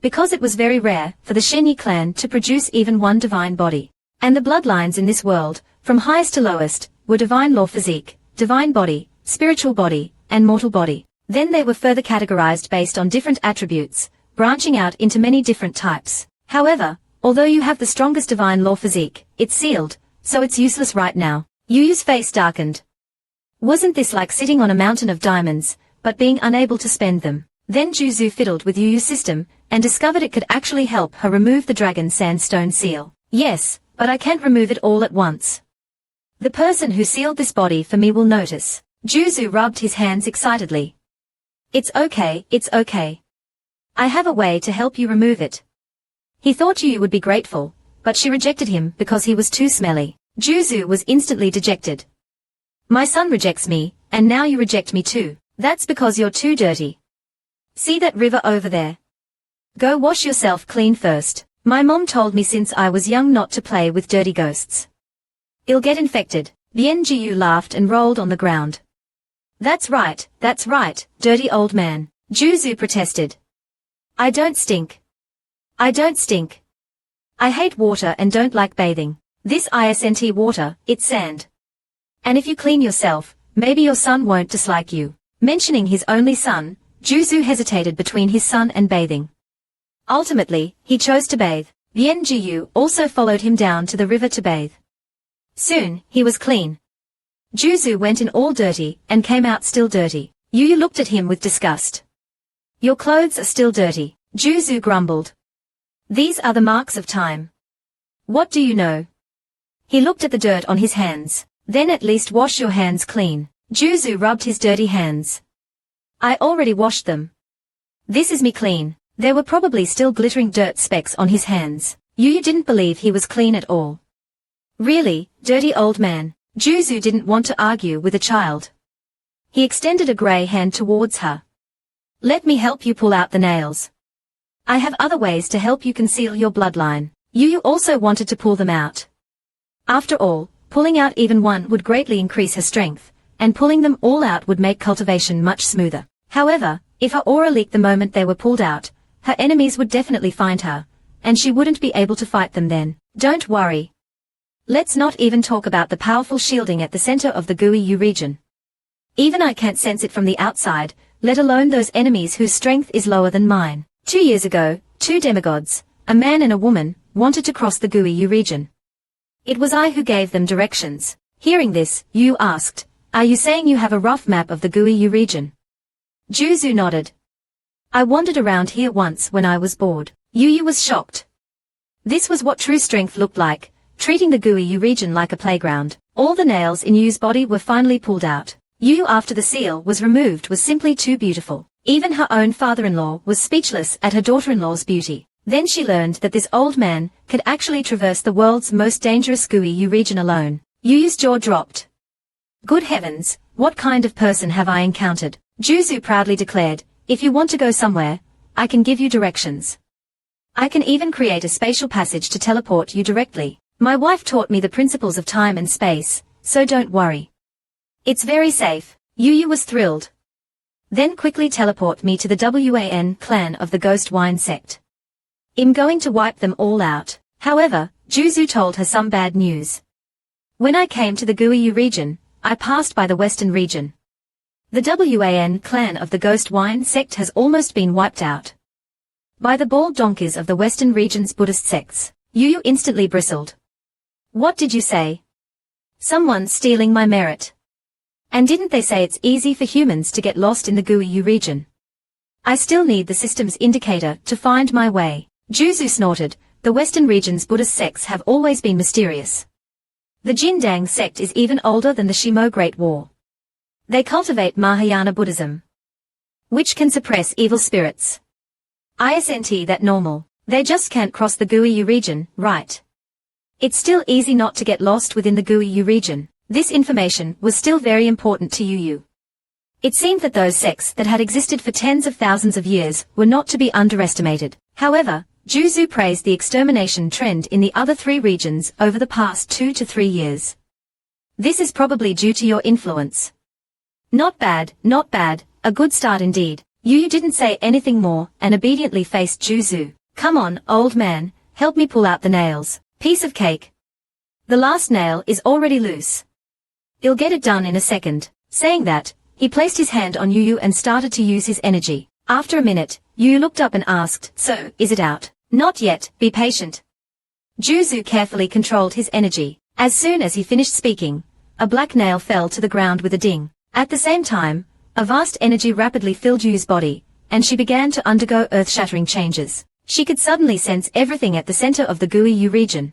Because it was very rare for the Shenyi clan to produce even one divine body. And the bloodlines in this world, from highest to lowest, were divine law physique, divine body, spiritual body, and mortal body. Then they were further categorized based on different attributes, branching out into many different types. However, although you have the strongest divine law physique, it's sealed, so it's useless right now. Yu's face darkened. Wasn't this like sitting on a mountain of diamonds, but being unable to spend them? Then Juzu fiddled with Yu's system, and discovered it could actually help her remove the dragon sandstone seal. Yes, but I can't remove it all at once. The person who sealed this body for me will notice. Juzu rubbed his hands excitedly. It's okay, it's okay. I have a way to help you remove it. He thought Yu would be grateful, but she rejected him because he was too smelly. Juzu was instantly dejected. My son rejects me, and now you reject me too. That's because you're too dirty. See that river over there? Go wash yourself clean first. My mom told me since I was young not to play with dirty ghosts. I'll get infected. Bianjiu laughed and rolled on the ground. That's right, dirty old man. Juzu protested. I don't stink. I don't stink. I hate water and don't like bathing. This isn't water, it's sand. And if you clean yourself, maybe your son won't dislike you. Mentioning his only son, Juzu hesitated between his son and bathing. Ultimately, he chose to bathe. Bianjiu also followed him down to the river to bathe. Soon, he was clean. Juzu went in all dirty, and came out still dirty. Yu looked at him with disgust. Your clothes are still dirty. Juzu grumbled. These are the marks of time. What do you know? He looked at the dirt on his hands. Then at least wash your hands clean. Juzu rubbed his dirty hands. I already washed them. This is me clean. There were probably still glittering dirt specks on his hands. Yu didn't believe he was clean at all. Really, dirty old man. Juzu didn't want to argue with a child. He extended a grey hand towards her. Let me help you pull out the nails. I have other ways to help you conceal your bloodline. Yu also wanted to pull them out. After all, pulling out even one would greatly increase her strength, and pulling them all out would make cultivation much smoother. However, if her aura leaked the moment they were pulled out, her enemies would definitely find her, and she wouldn't be able to fight them then. Don't worry. Let's not even talk about the powerful shielding at the center of the Buoy Yinyou region. Even I can't sense it from the outside, let alone those enemies whose strength is lower than mine. 2 years ago, 2 demigods, a man and a woman, wanted to cross the Buoy Yinyou region. It was I who gave them directions. Hearing this, Yu asked, "Are you saying you have a rough map of the Buoy Yinyou region?" Zhu nodded. "I wandered around here once when I was bored." Yu was shocked. This was what true strength looked like, treating the Buoy Yinyou region like a playground. All the nails in Yu's body were finally pulled out. Yu after the seal was removed was simply too beautiful. Even her own father-in-law was speechless at her daughter-in-law's beauty. Then she learned that this old man could actually traverse the world's most dangerous Buoy Yinyou region alone. Yu's jaw dropped. Good heavens, what kind of person have I encountered? Zhu proudly declared, "If you want to go somewhere, I can give you directions. I can even create a spatial passage to teleport you directly. My wife taught me the principles of time and space, so don't worry. It's very safe." Yu was thrilled. "Then quickly teleport me to the Wan clan of the Ghost Wine sect. I'm going to wipe them all out." However, Zhu told her some bad news. "When I came to the Buoy Yinyou region, I passed by the western region. The Wan clan of the Ghost Wine sect has almost been wiped out by the bald donkeys of the western region's Buddhist sects." Yu instantly bristled. "What did you say? Someone stealing my merit? And didn't they say it's easy for humans to get lost in the Buoy Yinyou region? I still need the system's indicator to find my way." Zhu snorted. "The western region's Buddhist sects have always been mysterious. The Jindang sect is even older than the Shimo Great War. They cultivate Mahayana Buddhism, which can suppress evil spirits. Isn't that normal? They just can't cross the Buoy Yinyou region, right? It's still easy not to get lost within the Buoy Yinyou region." This information was still very important to Yu. It seemed that those sects that had existed for tens of thousands of years were not to be underestimated. However, Zhu praised the extermination trend in the other 3 regions over the past 2 to 3 years. "This is probably due to your influence." Not bad, a good start indeed." Yu didn't say anything more and obediently faced Zhu. "Come on, old man, help me pull out the nails." "Piece of cake. The last nail is already loose. You'll get it done in a second." Saying that, he placed his hand on Yu and started to use his energy. After a minute, Yu looked up and asked, "So, is it out?" "Not yet, be patient." Zhu carefully controlled his energy. As soon as he finished speaking, a black nail fell to the ground with a ding. At the same time, a vast energy rapidly filled Yu's body, and she began to undergo earth-shattering changes. She could suddenly sense everything at the center of the Buoy Yinyou region.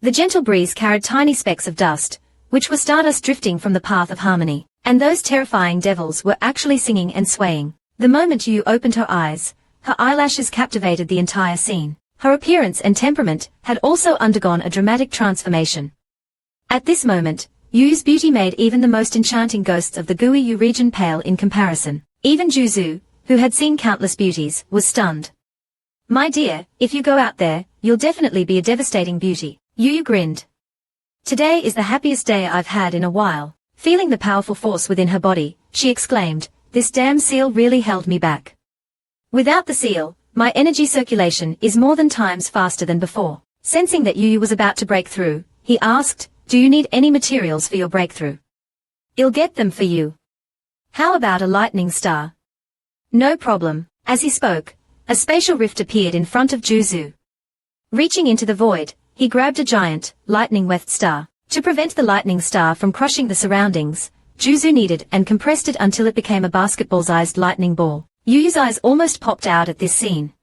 The gentle breeze carried tiny specks of dust, which were stardust drifting from the path of harmony, and those terrifying devils were actually singing and swaying. The moment Yu opened her eyes, her eyelashes captivated the entire scene. Her appearance and temperament had also undergone a dramatic transformation. At this moment, Yu's beauty made even the most enchanting ghosts of the Buoy Yinyou region pale in comparison. Even Zhu, who had seen countless beauties, was stunned. "My dear, if you go out there, you'll definitely be a devastating beauty." Yu grinned. "Today is the happiest day I've had in a while." Feeling the powerful force within her body, she exclaimed, "This damn seal really held me back. Without the seal, my energy circulation is more than times faster than before." Sensing that Yu was about to break through, he asked, "Do you need any materials for your breakthrough?" "I'll get them for you. How about a lightning star?" "No problem." As he spoke, a spatial rift appeared in front of Zhu. Reaching into the void, he grabbed a giant, lightning-wreathed star. To prevent the lightning star from crushing the surroundings, Zhu kneaded and compressed it until it became a basketball-sized lightning ball. Yu's eyes almost popped out at this scene.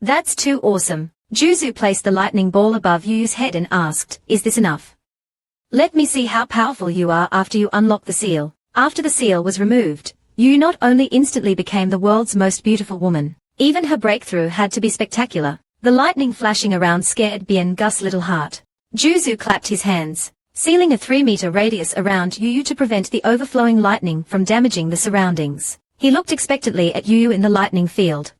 "That's too awesome." Zhu placed the lightning ball above Yu's head and asked, "Is this enough? Let me see how powerful you are after you unlock the seal." After the seal was removed, Yu not only instantly became the world's most beautiful woman, even her breakthrough had to be spectacular. The lightning flashing around scared Bien Gus' little heart. Zhu clapped his hands, sealing a 3-meter radius around Yu to prevent the overflowing lightning from damaging the surroundings. He looked expectantly at Yu in the lightning field.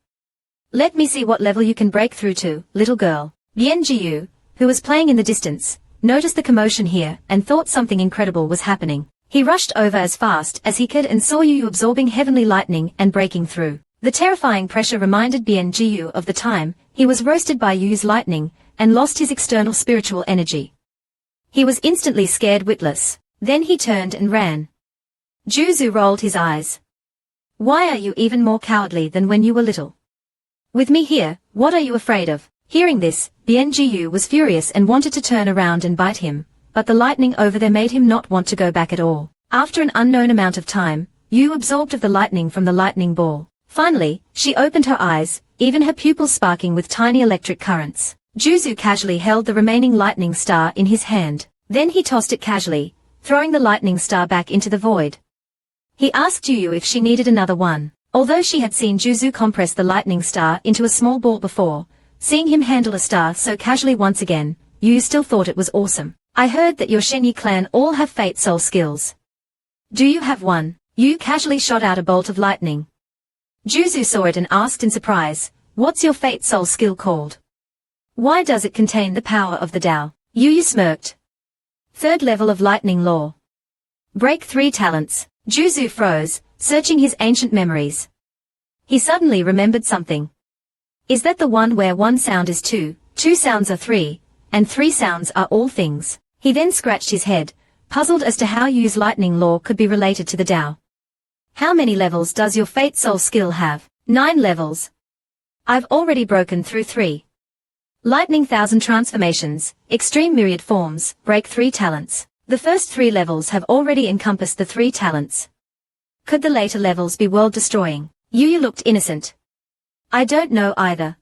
"Let me see what level you can break through to, little girl." Bien Jiu, who was playing in the distance, noticed the commotion here and thought something incredible was happening. He rushed over as fast as he could and saw Yinyou absorbing heavenly lightning and breaking through. The terrifying pressure reminded Yinyou of the time he was roasted by Yinyou's lightning and lost his external spiritual energy. He was instantly scared witless. Then he turned and ran. Yinyou rolled his eyes. Why are you even more cowardly than when you were little? With me here, what are you afraid of? Hearing this, Yinyou was furious and wanted to turn around and bite him, but the lightning over there made him not want to go back at all. After an unknown amount of time, Yinyou absorbed of the lightning from the lightning ball. Finally, she opened her eyes, even her pupils sparking with tiny electric currents. Yinyou casually held the remaining lightning star in his hand. Then he tossed it casually, throwing the lightning star back into the void. He asked Yinyou if she needed another one. Although she had seen Yinyou compress the lightning star into a small ball before, seeing him handle a star so casually once again, Yinyou still thought it was awesome. I heard that your Shenyi clan all have fate soul skills. Do you have one? Yinyou casually shot out a bolt of lightning. Yinyou saw it and asked in surprise, what's your fate soul skill called? Why does it contain the power of the Tao? Yinyou smirked. Third level of lightning law. Break 3 talents. Yinyou froze, searching his ancient memories. He suddenly remembered something. Is that the one where one sound is 2, 2 sounds are 3, and 3 sounds are all things? He then scratched his head, puzzled as to how Yinyou's lightning law could be related to the Tao. How many levels does your fate soul skill have? 9 levels. I've already broken through 3. Lightning 1000 transformations, extreme myriad forms, break 3 talents. The first 3 levels have already encompassed the 3 talents. Could the later levels be world-destroying? Yinyou looked innocent. I don't know either.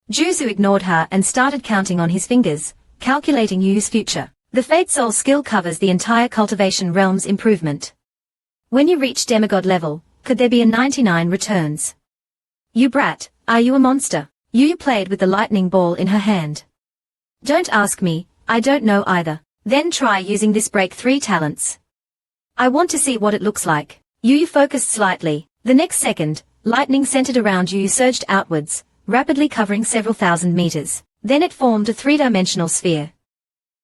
Yinyou ignored her and started counting on his fingers, calculating Yinyou's future. The Fate Soul skill covers the entire cultivation realm's improvement. When you reach demigod level, could there be a 99 returns? You brat, are you a monster? Yinyou played with the lightning ball in her hand. Don't ask me, I don't know either. Then try using this break 3 talents. I want to see what it looks like. Yinyou focused slightly. The next second, lightning centered around Yinyou surged outwards, rapidly covering several thousand meters. Then it formed a 3-dimensional sphere.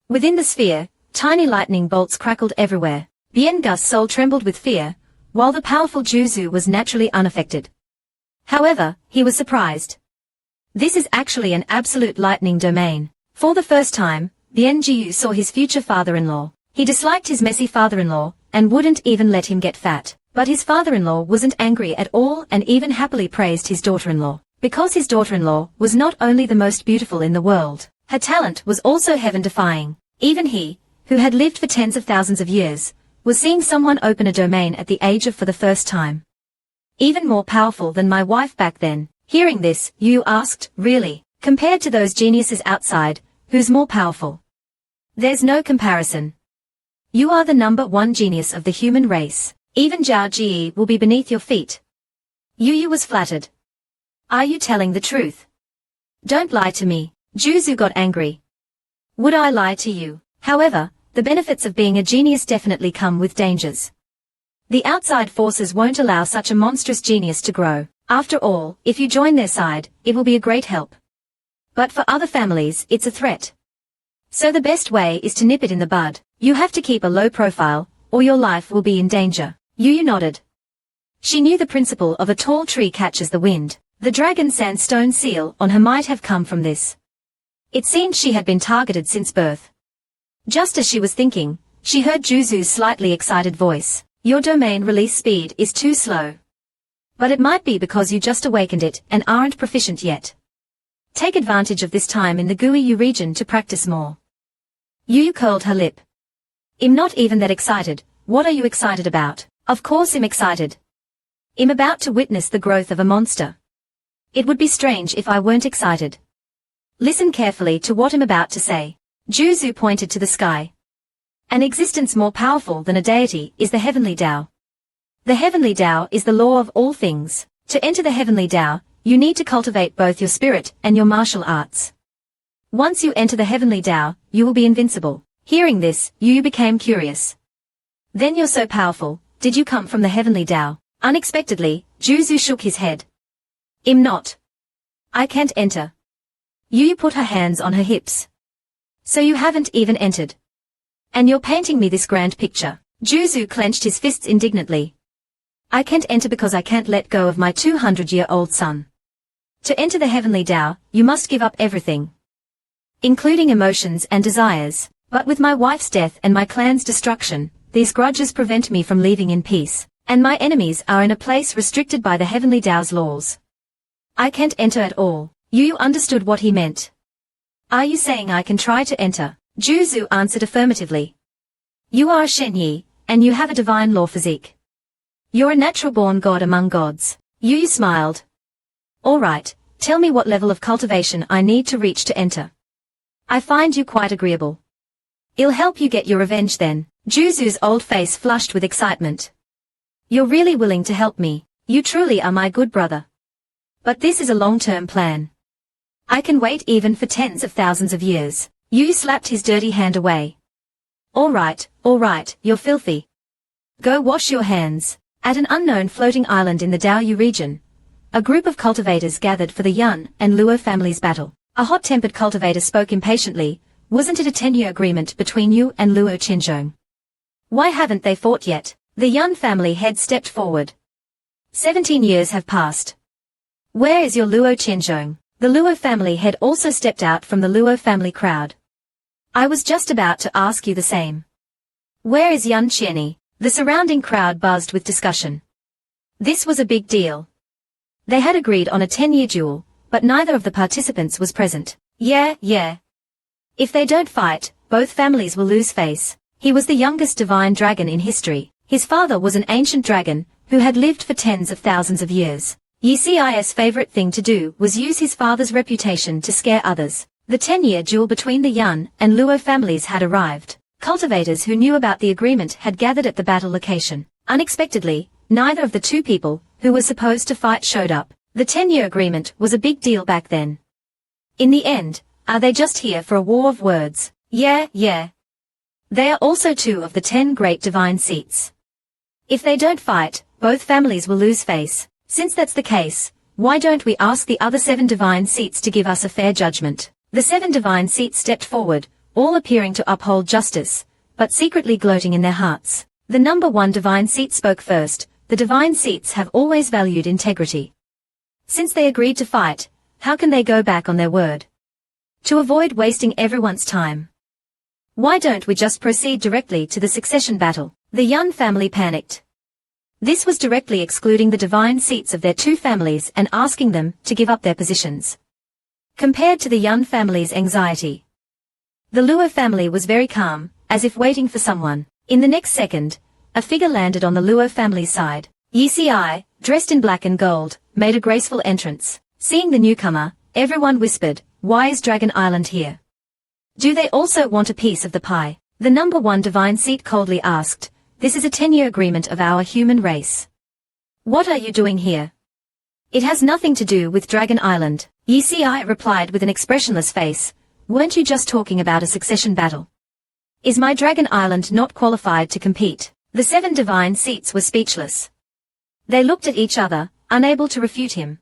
Within the sphere, tiny lightning bolts crackled everywhere. Yinyou's soul trembled with fear, while the powerful Yinyou was naturally unaffected. However, he was surprised. This is actually an absolute lightning domain. For the first time, Yinyou saw his future father-in-law. He disliked his messy father-in-law, and wouldn't even let him get fat. But his father-in-law wasn't angry at all and even happily praised his daughter-in-law. Because his daughter-in-law was not only the most beautiful in the world, her talent was also heaven-defying. Even he, who had lived for tens of thousands of years, was seeing someone open a domain at the age of for the first time. Even more powerful than my wife back then. Hearing this, Yinyou asked, really? Compared to those geniuses outside, who's more powerful? There's no comparison. You are the #1 genius of the human race. Even Zhao Ji will be beneath your feet. Yinyou was flattered. Are you telling the truth? Don't lie to me. Yinyou got angry. Would I lie to you? However, the benefits of being a genius definitely come with dangers. The outside forces won't allow such a monstrous genius to grow. After all, if you join their side, it will be a great help. But for other families, it's a threat. So the best way is to nip it in the bud. You have to keep a low profile, or your life will be in danger. Yinyou nodded. She knew the principle of a tall tree catches the wind. The dragon sandstone seal on her might have come from this. It seemed she had been targeted since birth. Just as she was thinking, she heard Yinyou's slightly excited voice. Your domain release speed is too slow. But it might be because you just awakened it and aren't proficient yet. Take advantage of this time in the Buoy region to practice more. Yinyou curled her lip. I'm not even that excited. What are you excited about? Of course I'm excited. I'm about to witness the growth of a monster. It would be strange if I weren't excited. Listen carefully to what I'm about to say. Yinyou pointed to the sky. An existence more powerful than a deity is the heavenly Tao. The heavenly Tao is the law of all things. To enter the heavenly Tao, you need to cultivate both your spirit and your martial arts. Once you enter the heavenly Tao, you will be invincible. Hearing this, Yinyou became curious. Then you're so powerful, did you come from the heavenly Tao? Unexpectedly, Yinyou shook his head. I'm not. I can't enter. Yinyou put her hands on her hips. So you haven't even entered. And you're painting me this grand picture. Zhu clenched his fists indignantly. I can't enter because I can't let go of my 200-year-old son. To enter the heavenly Tao, you must give up everything, including emotions and desires. But with my wife's death and my clan's destruction, these grudges prevent me from leaving in peace, and my enemies are in a place restricted by the heavenly Tao's laws. I can't enter at all. Yu understood what he meant. Are you saying I can try to enter? Zhu answered affirmatively. You are a Shenyi, and you have a divine law physique. You're a natural-born god among gods. Yu smiled. All right, tell me what level of cultivation I need to reach to enter. I find you quite agreeable. It'll help you get your revenge then. Zhu's old face flushed with excitement. You're really willing to help me. You truly are my good brother. But this is a long-term plan. I can wait even for tens of thousands of years. Yu slapped his dirty hand away. All right, you're filthy. Go wash your hands. At an unknown floating island in the Daoyu region, a group of cultivators gathered for the Yun and Luo families' battle. A hot-tempered cultivator spoke impatiently. Wasn't it a 10-year agreement between you and Luo Yinyou? Why haven't they fought yet? The Yun family head stepped forward. 17 years have passed. Where is your Luo Yinyou? The Luo family head also stepped out from the Luo family crowd. I was just about to ask you the same. Where is Yun Qianni? The surrounding crowd buzzed with discussion. This was a big deal. They had agreed on a 10-year duel, but neither of the participants was present. Yeah. If they don't fight, both families will lose face. He was the youngest divine dragon in history. His father was an ancient dragon, who had lived for tens of thousands of years. Yi's favorite thing to do was use his father's reputation to scare others. The 10-year duel between the Yun and Luo families had arrived. Cultivators who knew about the agreement had gathered at the battle location. Unexpectedly, neither of the two people, who were supposed to fight, showed up. The 10-year agreement was a big deal back then. In the end, are they just here for a war of words? Yeah. They are also 2 of the 10 great divine seats. If they don't fight, both families will lose face. Since that's the case, why don't we ask the other 7 divine seats to give us a fair judgment? The 7 divine seats stepped forward, all appearing to uphold justice, but secretly gloating in their hearts. The number 1 divine seat spoke first. The divine seats have always valued integrity. Since they agreed to fight, how can they go back on their word? To avoid wasting everyone's time, why don't we just proceed directly to the succession battle? The Yun family panicked. This was directly excluding the divine seats of their 2 families and asking them to give up their positions. Compared to the Yun family's anxiety, the Luo family was very calm, as if waiting for someone. In the next second, a figure landed on the Luo family's side. Yi, dressed in black and gold, made a graceful entrance. Seeing the newcomer, everyone whispered, "Why is Dragon Island here? Do they also want a piece of the pie?" The number 1 divine seat coldly asked. This is a 10-year agreement of our human race. What are you doing here? It has nothing to do with Dragon Island. Yi replied with an expressionless face. Weren't you just talking about a succession battle? Is my Dragon Island not qualified to compete? The 7 divine seats were speechless. They looked at each other, unable to refute him.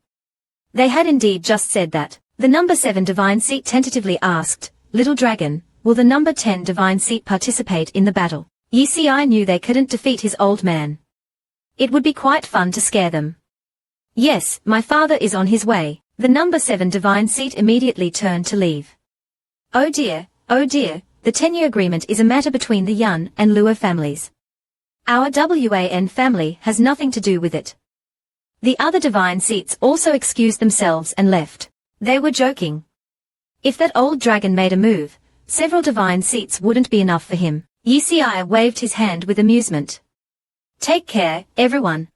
They had indeed just said that. The number 7 divine seat tentatively asked, Little Dragon, will the number 10 divine seat participate in the battle? Yi knew they couldn't defeat his old man. It would be quite fun to scare them. Yes, my father is on his way. The number 7 divine seat immediately turned to leave. Oh dear, the 10-year agreement is a matter between the Yun and Luo families. Our Wan family has nothing to do with it. The other divine seats also excused themselves and left. They were joking. If that old dragon made a move, several divine seats wouldn't be enough for him. Yi waved his hand with amusement. Take care, everyone.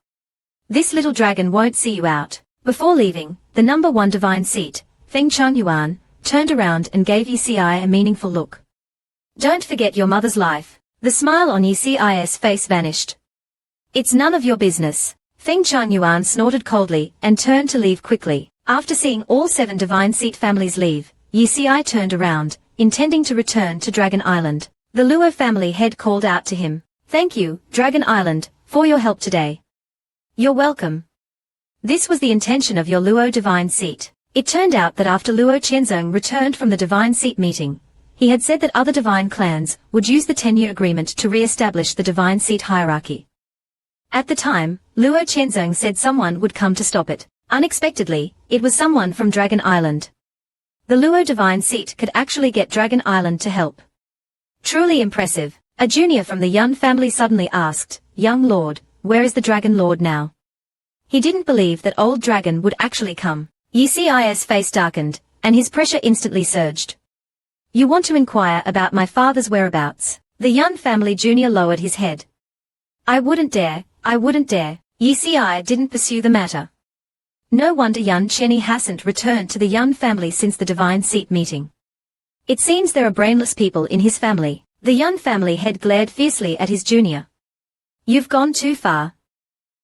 This little dragon won't see you out. Before leaving, the number 1 divine seat, Feng Changyuan, turned around and gave Yi a meaningful look. Don't forget your mother's life. The smile on Yi's face vanished. It's none of your business. Feng Changyuan snorted coldly and turned to leave quickly. After seeing all 7 divine seat families leave, Yi turned around, intending to return to Dragon Island. The Luo family head called out to him. Thank you, Dragon Island, for your help today. You're welcome. This was the intention of your Luo divine seat. It turned out that after Luo Qianzong returned from the divine seat meeting, He had said that other divine clans would use the 10-year agreement to re-establish the divine seat hierarchy. At the time, Luo Yinyou said someone would come to stop it. Unexpectedly, it was someone from Dragon Island. The Luo divine seat could actually get Dragon Island to help. Truly impressive. A junior from the Yun family suddenly asked, "Young lord, where is the Dragon Lord now?" He didn't believe that old dragon would actually come. Yi's face darkened, and his pressure instantly surged. "You want to inquire about my father's whereabouts?" The Yun family junior lowered his head. I wouldn't dare. Yi didn't pursue the matter. No wonder Yun Chenny hasn't returned to the Yun family since the divine seat meeting. It seems there are brainless people in his family. The Yun family head glared fiercely at his junior. "You've gone too far.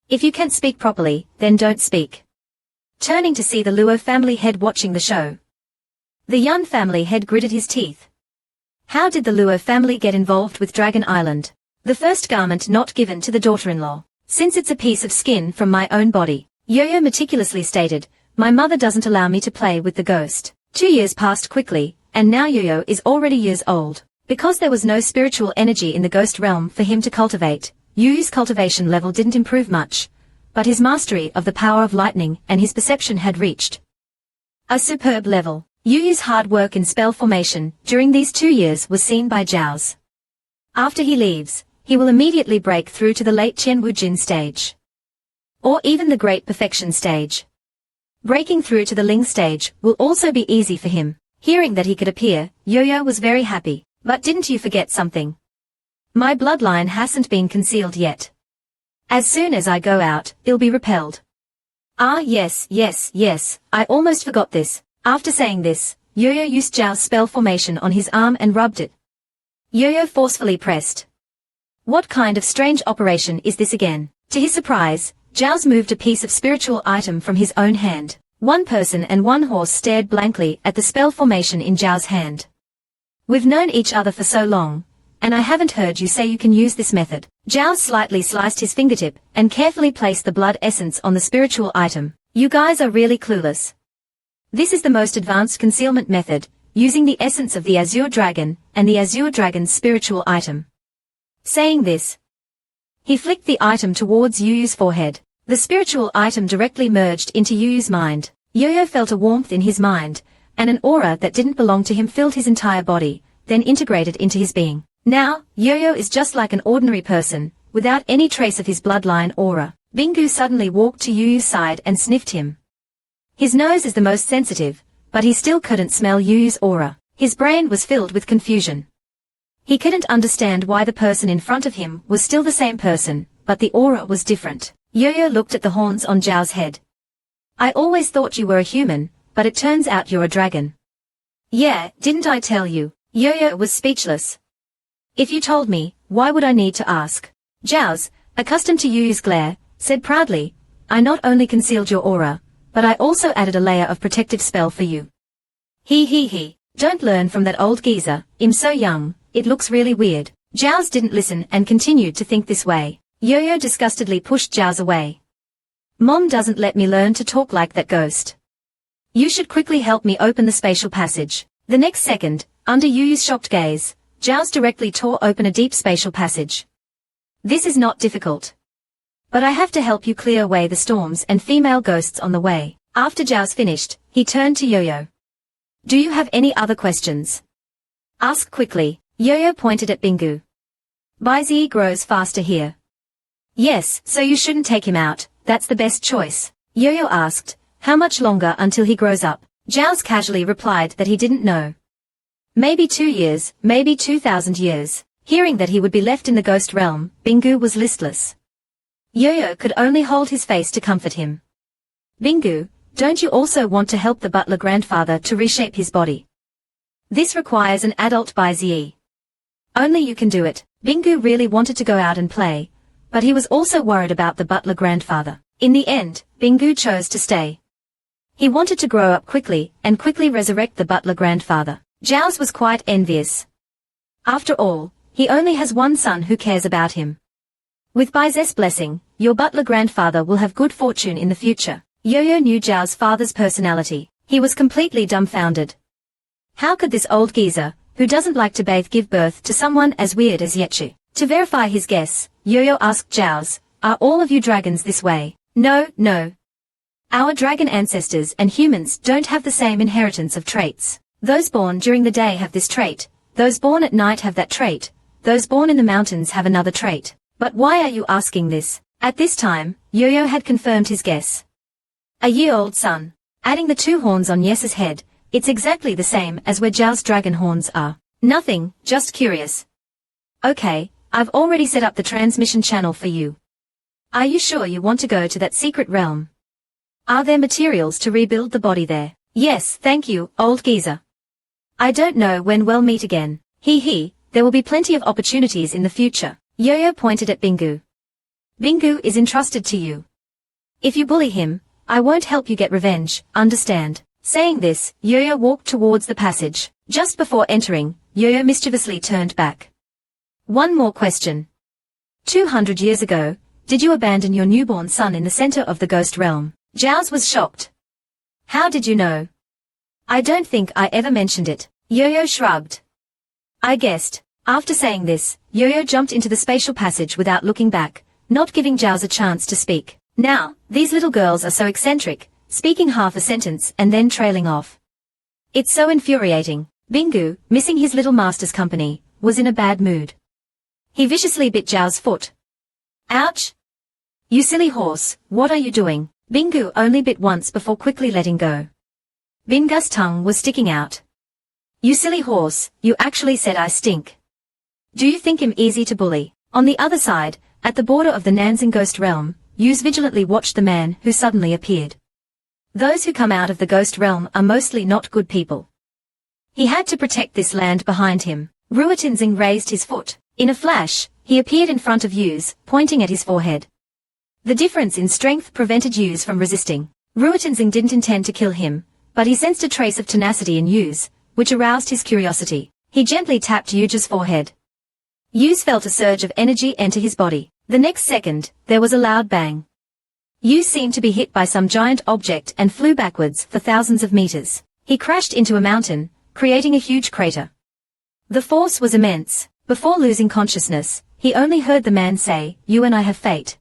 If you can't speak properly, then don't speak." Turning to see the Luo family head watching the show. The Yun family head gritted his teeth. How did the Luo family get involved with Dragon Island? The first garment not given to the daughter-in-law. Since it's a piece of skin from my own body. Yo-Yo meticulously stated, "My mother doesn't allow me to play with the ghost." 2 years passed quickly, and now Yo-Yo is already years old. Because there was no spiritual energy in the ghost realm for him to cultivate, Yu's cultivation level didn't improve much, but his mastery of the power of lightning and his perception had reached a superb level. Yu's hard work in spell formation during these 2 years was seen by Zhao's. After he leaves, he will immediately break through to the late Chen Wujin stage. Or even the Great Perfection stage. Breaking through to the Ling stage will also be easy for him. Hearing that he could appear, Yo-Yo was very happy. "But didn't you forget something? My bloodline hasn't been concealed yet. As soon as I go out, it'll be repelled." "Ah yes, I almost forgot this." After saying this, Yo-Yo used Zhao's spell formation on his arm and rubbed it. Yo-Yo forcefully pressed. What kind of strange operation is this again? To his surprise, Zhao's moved a piece of spiritual item from his own hand. One person and one horse stared blankly at the spell formation in Zhao's hand. "We've known each other for so long, and I haven't heard you say you can use this method." Zhao slightly sliced his fingertip and carefully placed the blood essence on the spiritual item. "You guys are really clueless. This is the most advanced concealment method, using the essence of the Azure Dragon and the Azure Dragon's spiritual item." Saying this, he flicked the item towards Yu's forehead. The spiritual item directly merged into Yu's mind. Yo-Yo felt a warmth in his mind, and an aura that didn't belong to him filled his entire body, then integrated into his being. Now, Yo-Yo is just like an ordinary person, without any trace of his bloodline aura. Bingu suddenly walked to Yu's side and sniffed him. His nose is the most sensitive, but he still couldn't smell Yu's aura. His brain was filled with confusion. He couldn't understand why the person in front of him was still the same person, but the aura was different. Yo-Yo looked at the horns on Zhao's head. "I always thought you were a human, but it turns out you're a dragon." "Yeah, didn't I tell you?" Yo-Yo was speechless. "If you told me, why would I need to ask?" Zhao's, accustomed to Yu's glare, said proudly, "I not only concealed your aura, but I also added a layer of protective spell for you." He. Don't learn from that old geezer, I'm so young, it looks really weird. Zhao's didn't listen and continued to think this way. Yo-Yo disgustedly pushed Zhao's away. "Mom doesn't let me learn to talk like that ghost. You should quickly help me open the spatial passage." The next second, under Yu's shocked gaze, Zhao's directly tore open a deep spatial passage. "This is not difficult. But I have to help you clear away the storms and female ghosts on the way." After Zhao's finished, he turned to Yo-Yo. "Do you have any other questions? Ask quickly." Yo-Yo pointed at Bingu. "Baizi grows faster here." "Yes, so you shouldn't take him out, that's the best choice." Yo-Yo asked, "How much longer until he grows up?" Zhao's casually replied that he didn't know. "Maybe 2 years, maybe 2,000 years." Hearing that he would be left in the ghost realm, Bingu was listless. Yo-Yo could only hold his face to comfort him. "Bingu, don't you also want to help the butler grandfather to reshape his body? This requires an adult Baizi. Only you can do it." Bingu really wanted to go out and play, but he was also worried about the butler grandfather. In the end, Bingu chose to stay. He wanted to grow up quickly and quickly resurrect the butler grandfather. Zhao's was quite envious. After all, he only has one son who cares about him. With Baizi's blessing, your butler grandfather will have good fortune in the future. Yo-Yo knew Zhao's father's personality. He was completely dumbfounded. How could this old geezer who doesn't like to bathe give birth to someone as weird as Yinyou. To verify his guess, Yinyou asked Zhao's, are all of you dragons this way? No, no. Our dragon ancestors and humans don't have the same inheritance of traits. Those born during the day have this trait, those born at night have that trait, those born in the mountains have another trait. But why are you asking this? At this time, Yinyou had confirmed his guess. A year-old son. Adding the two horns on Yes's head, it's exactly the same as where Zhao's dragon horns are. Nothing, just curious. Okay, I've already set up the transmission channel for you. Are you sure you want to go to that secret realm? Are there materials to rebuild the body there? Yes, thank you, old geezer. I don't know when we'll meet again. Hee, there will be plenty of opportunities in the future. Yinyou pointed at Bingu. Bingu is entrusted to you. If you bully him, I won't help you get revenge, understand? Saying this, Yinyou walked towards the passage. Just before entering, Yinyou mischievously turned back. One more question. 200 years ago, did you abandon your newborn son in the center of the ghost realm? Zhao's was shocked. How did you know? I don't think I ever mentioned it. Yinyou shrugged. I guessed. After saying this, Yinyou jumped into the spatial passage without looking back, not giving Zhao's a chance to speak. Now, these little girls are so eccentric, speaking half a sentence and then trailing off. It's so infuriating. Bingu, missing his little master's company, was in a bad mood. He viciously bit Zhao's foot. Ouch! You silly horse, what are you doing? Bingu only bit once before quickly letting go. Bingu's tongue was sticking out. You silly horse, you actually said I stink. Do you think him easy to bully? On the other side, at the border of the Nanzan ghost realm, Yus vigilantly watched the man who suddenly appeared. Those who come out of the ghost realm are mostly not good people. He had to protect this land behind him. Ruotinzing raised his foot. In a flash, he appeared in front of Yus, pointing at his forehead. The difference in strength prevented Yus from resisting. Ruotinzing didn't intend to kill him, but he sensed a trace of tenacity in Yus, which aroused his curiosity. He gently tapped Yu's forehead. Yus felt a surge of energy enter his body. The next second, there was a loud bang. Yus seemed to be hit by some giant object and flew backwards for thousands of meters. He crashed into a mountain, creating a huge crater. The force was immense. Before losing consciousness, he only heard the man say, "You and I have fate.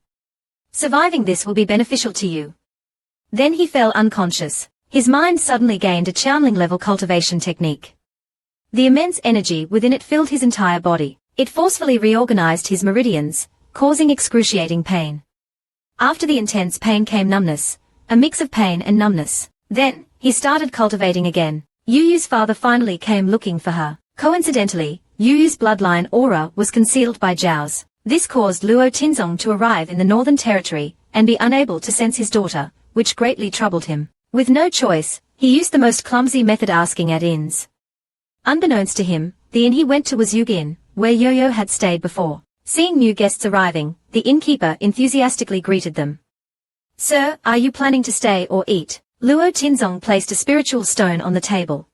Surviving this will be beneficial to you." Then he fell unconscious. His mind suddenly gained a Qianling-level cultivation technique. The immense energy within it filled his entire body. It forcefully reorganized his meridians, causing excruciating pain. After the intense pain came numbness, a mix of pain and numbness. Then, he started cultivating again. Yu's father finally came looking for her. Coincidentally, Yu's bloodline aura was concealed by Zhao's. This caused Luo Tinzong to arrive in the Northern Territory and be unable to sense his daughter, which greatly troubled him. With no choice, he used the most clumsy method, asking at inns. Unbeknownst to him, the inn he went to was Yugin, where Yinyou had stayed before. Seeing new guests arriving, the innkeeper enthusiastically greeted them. "Sir, are you planning to stay or eat?" Luo Tinzong placed a spiritual stone on the table.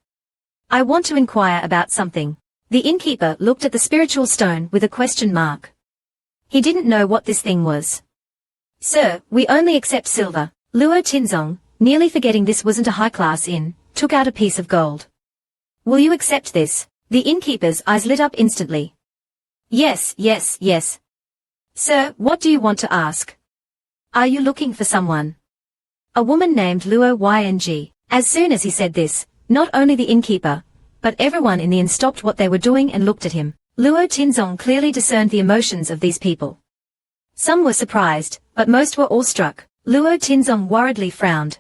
"I want to inquire about something." The innkeeper looked at the spiritual stone with a question mark. He didn't know what this thing was. "Sir, we only accept silver." Luo Tinzong, nearly forgetting this wasn't a high-class inn, took out a piece of gold. "Will you accept this?" The innkeeper's eyes lit up instantly. Yes. "Sir, what do you want to ask? Are you looking for someone?" "A woman named Luo Yinyou." As soon as he said this, not only the innkeeper, but everyone in the inn stopped what they were doing and looked at him. Luo Tinzong clearly discerned the emotions of these people. Some were surprised, but most were awestruck. Luo Tinzong worriedly frowned.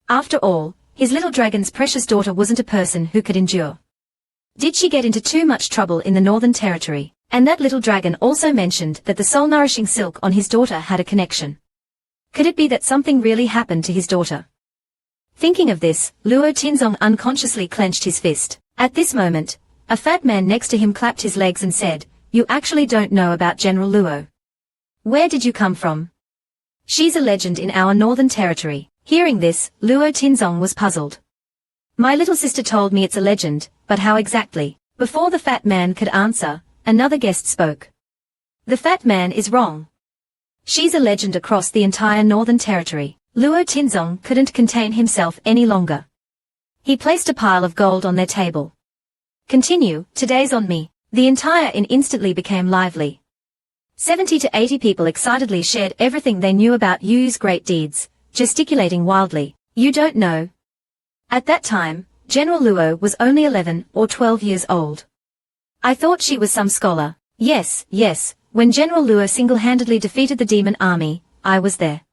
After all, his little dragon's precious daughter wasn't a person who could endure. Did she get into too much trouble in the Northern Territory? And that little dragon also mentioned that the soul-nourishing silk on his daughter had a connection. Could it be that something really happened to his daughter? Thinking of this, Luo Tinzong unconsciously clenched his fist. At this moment, a fat man next to him clapped his legs and said, "You actually don't know about General Luo. Where did you come from?" "She's a legend in our Northern Territory." Hearing this, Luo Tinzong was puzzled. "My little sister told me it's a legend, but how exactly?" Before the fat man could answer, another guest spoke. "The fat man is wrong. She's a legend across the entire Northern Territory." Luo Tinzong couldn't contain himself any longer. He placed a pile of gold on their table. Continue, today's on me. The entire inn instantly became lively. 70 to 80 people excitedly shared everything they knew about Yu's great deeds, gesticulating wildly. You don't know. At that time, General Luo was only 11 or 12 years old. I thought she was some scholar. Yes, when General Luo single-handedly defeated the demon army, I was there.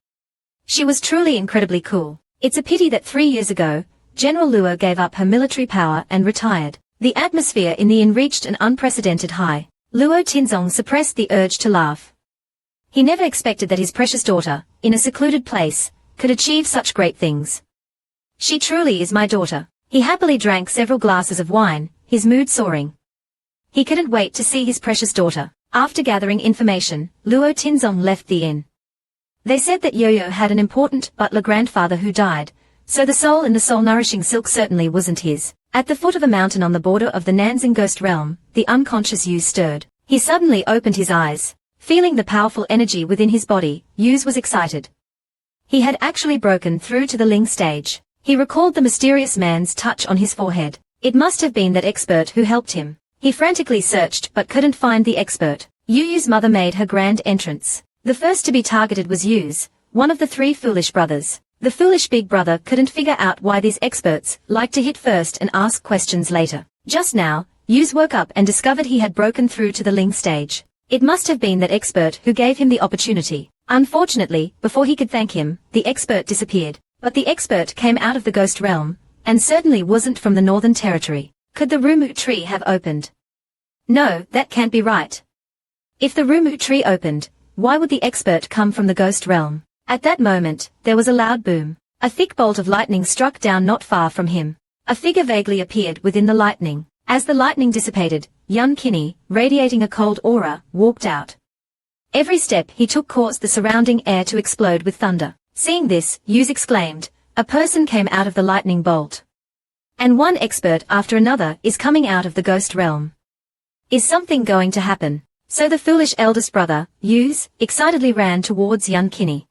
She was truly incredibly cool. It's a pity that 3 years ago, General Luo gave up her military power and retired. The atmosphere in the inn reached an unprecedented high. Luo Tinzong suppressed the urge to laugh. He never expected that his precious daughter, in a secluded place, could achieve such great things. She truly is my daughter. He happily drank several glasses of wine, his mood soaring. He couldn't wait to see his precious daughter. After gathering information, Luo Tinzong left the inn. They said that Yo-Yo had an important butler grandfather who died, so the soul in the soul-nourishing silk certainly wasn't his. At the foot of a mountain on the border of the Nanxing ghost realm, the unconscious Yu stirred. He suddenly opened his eyes. Feeling the powerful energy within his body, Yu was excited. He had actually broken through to the Ling stage. He recalled the mysterious man's touch on his forehead. It must have been that expert who helped him. He frantically searched but couldn't find the expert. Yu's mother made her grand entrance. The first to be targeted was Yu's, one of the three foolish brothers. The foolish big brother couldn't figure out why these experts like to hit first and ask questions later. Just now, Yu's woke up and discovered he had broken through to the Ling stage. It must have been that expert who gave him the opportunity. Unfortunately, before he could thank him, the expert disappeared. But the expert came out of the ghost realm, and certainly wasn't from the Northern Territory. Could the Rumu tree have opened? No, that can't be right. If the Rumu tree opened, why would the expert come from the ghost realm? At that moment, there was a loud boom. A thick bolt of lightning struck down not far from him. A figure vaguely appeared within the lightning. As the lightning dissipated, Yan Qinny, radiating a cold aura, walked out. Every step he took caused the surrounding air to explode with thunder. Seeing this, Yu exclaimed, a person came out of the lightning bolt. And one expert after another is coming out of the ghost realm. Is something going to happen? So the foolish eldest brother, Yu, excitedly ran towards Yan Qinny.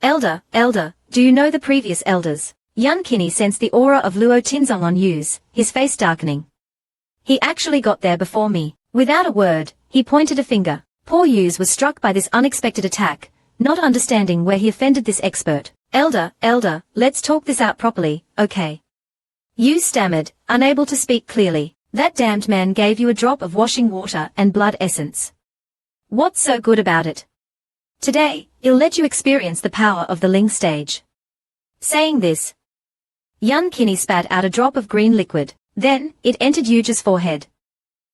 Elder, do you know the previous elders? Yan Qinny sensed the aura of Luo Tinzong on Yu, his face darkening. He actually got there before me. Without a word, he pointed a finger. Poor Yu was struck by this unexpected attack, not understanding where he offended this expert. Elder, let's talk this out properly, okay? Yu stammered, unable to speak clearly. That damned man gave you a drop of washing water and blood essence. What's so good about it? Today, I'll let you experience the power of the Ling stage. Saying this, Yan Qinny spat out a drop of green liquid. Then, it entered Yu's forehead.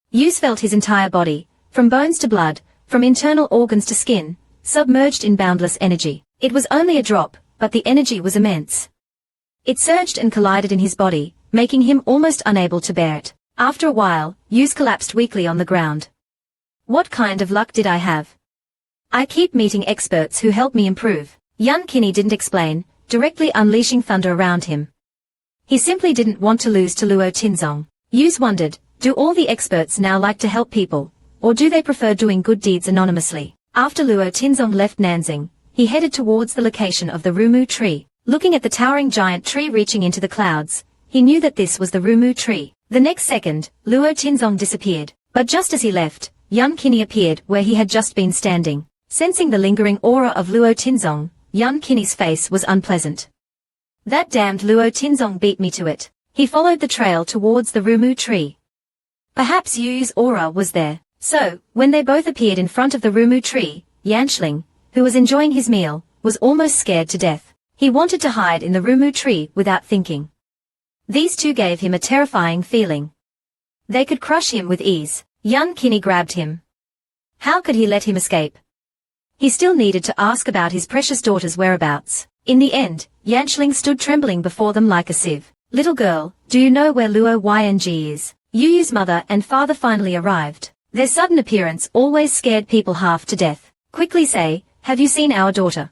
Yu felt his entire body, from bones to blood, from internal organs to skin, submerged in boundless energy. It was only a drop, but the energy was immense. It surged and collided in his body, making him almost unable to bear it. After a while, Yu collapsed weakly on the ground. What kind of luck did I have? I keep meeting experts who help me improve. Yan Qinny didn't explain, directly unleashing thunder around him. He simply didn't want to lose to Luo Tinzong. Yu wondered, do all the experts now like to help people, or do they prefer doing good deeds anonymously? After Luo Tinzong left Nanxing, he headed towards the location of the Rumu tree. Looking at the towering giant tree reaching into the clouds, he knew that this was the Rumu tree. The next second, Luo Tinzong disappeared. But just as he left, Yan Qinny appeared where he had just been standing. Sensing the lingering aura of Luo Tinzong, Yan Qinny's face was unpleasant. That damned Luo Tinzong beat me to it. He followed the trail towards the Rumu tree. Perhaps Yu's aura was there. So, when they both appeared in front of the Rumu tree, Yanshling, who was enjoying his meal, was almost scared to death. He wanted to hide in the Rumu tree without thinking. These two gave him a terrifying feeling. They could crush him with ease. Yan Qinny grabbed him. How could he let him escape? He still needed to ask about his precious daughter's whereabouts. In the end, Yanshling stood trembling before them like a sieve. Little girl, do you know where Luo Yinyou is? Yu's mother and father finally arrived. Their sudden appearance always scared people half to death. Quickly say, have you seen our daughter?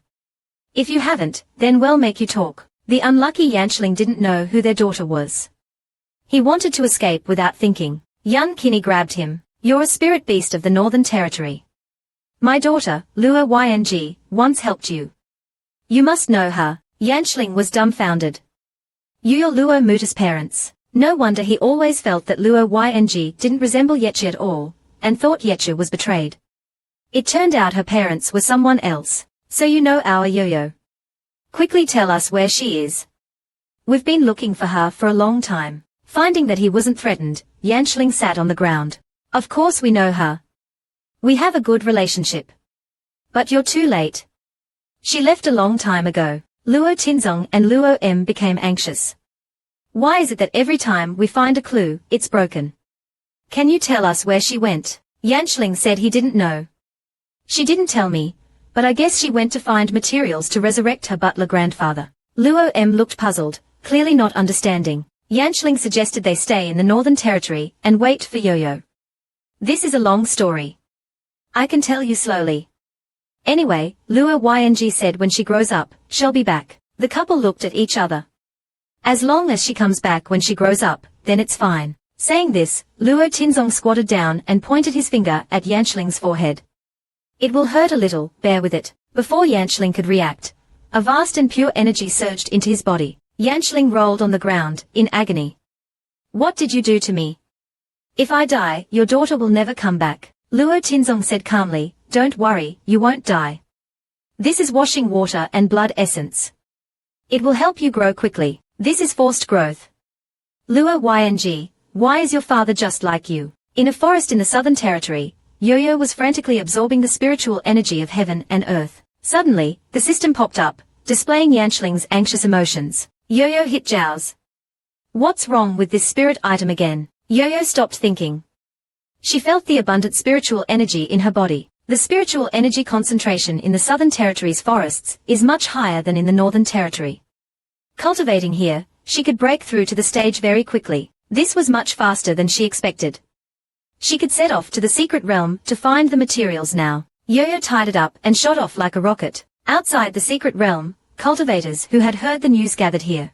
If you haven't, then we'll make you talk. The unlucky Yanshling didn't know who their daughter was. He wanted to escape without thinking. Yan Qinny grabbed him. You're a spirit beast of the Northern Territory. My daughter, Luo Yinyou, once helped you. You must know her. Yanshling was dumbfounded. You're Luo Muta's parents. No wonder he always felt that Luo Yinyou didn't resemble Yechi at all, and thought Yechi was betrayed. It turned out her parents were someone else. So you know our Yoyo. Quickly tell us where she is. We've been looking for her for a long time. Finding that he wasn't threatened, Yanshling sat on the ground. Of course we know her. We have a good relationship. But you're too late. She left a long time ago. Luo Tinzong and Luo M became anxious. Why is it that every time we find a clue, it's broken? Can you tell us where she went? Yanshling said he didn't know. She didn't tell me, but I guess she went to find materials to resurrect her butler grandfather. Luo M looked puzzled, clearly not understanding. Yanshling suggested they stay in the Northern Territory and wait for Yoyo. This is a long story. I can tell you slowly. Anyway, Luo Yinyou said when she grows up, she'll be back. The couple looked at each other. As long as she comes back when she grows up, then it's fine. Saying this, Luo Tinzong squatted down and pointed his finger at Yanshling's forehead. It will hurt a little, bear with it. Before Yanshling could react, a vast and pure energy surged into his body. Yanshling rolled on the ground, in agony. What did you do to me? If I die, your daughter will never come back. Luo Tinzong said calmly, don't worry, you won't die. This is washing water and blood essence. It will help you grow quickly. This is forced growth. Luo Yinyou, why is your father just like you? In a forest in the Southern Territory, Yoyo was frantically absorbing the spiritual energy of heaven and earth. Suddenly, the system popped up, displaying Yanshling's anxious emotions. Yoyo hit Zhao's. What's wrong with this spirit item again? Yoyo stopped thinking. She felt the abundant spiritual energy in her body. The spiritual energy concentration in the Southern Territory's forests is much higher than in the Northern Territory. Cultivating here, she could break through to the stage very quickly. This was much faster than she expected. She could set off to the secret realm to find the materials now. Yoyo tied it up and shot off like a rocket. Outside the secret realm, cultivators who had heard the news gathered here.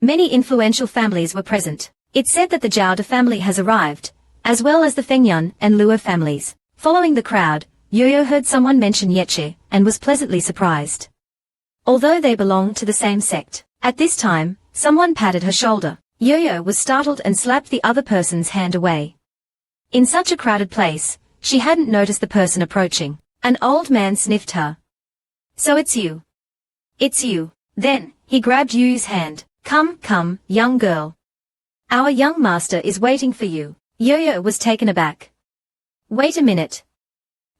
Many influential families were present. It said that the Zhao family has arrived, as well as the Fengyun and Luo families. Following the crowd, Yoyo heard someone mention Yechi, and was pleasantly surprised. Although they belonged to the same sect, at this time, someone patted her shoulder. Yoyo was startled and slapped the other person's hand away. In such a crowded place, she hadn't noticed the person approaching. An old man sniffed her. So it's you. It's you. Then, he grabbed Yu's hand. Come, come, young girl. Our young master is waiting for you. Yoyo was taken aback. Wait a minute.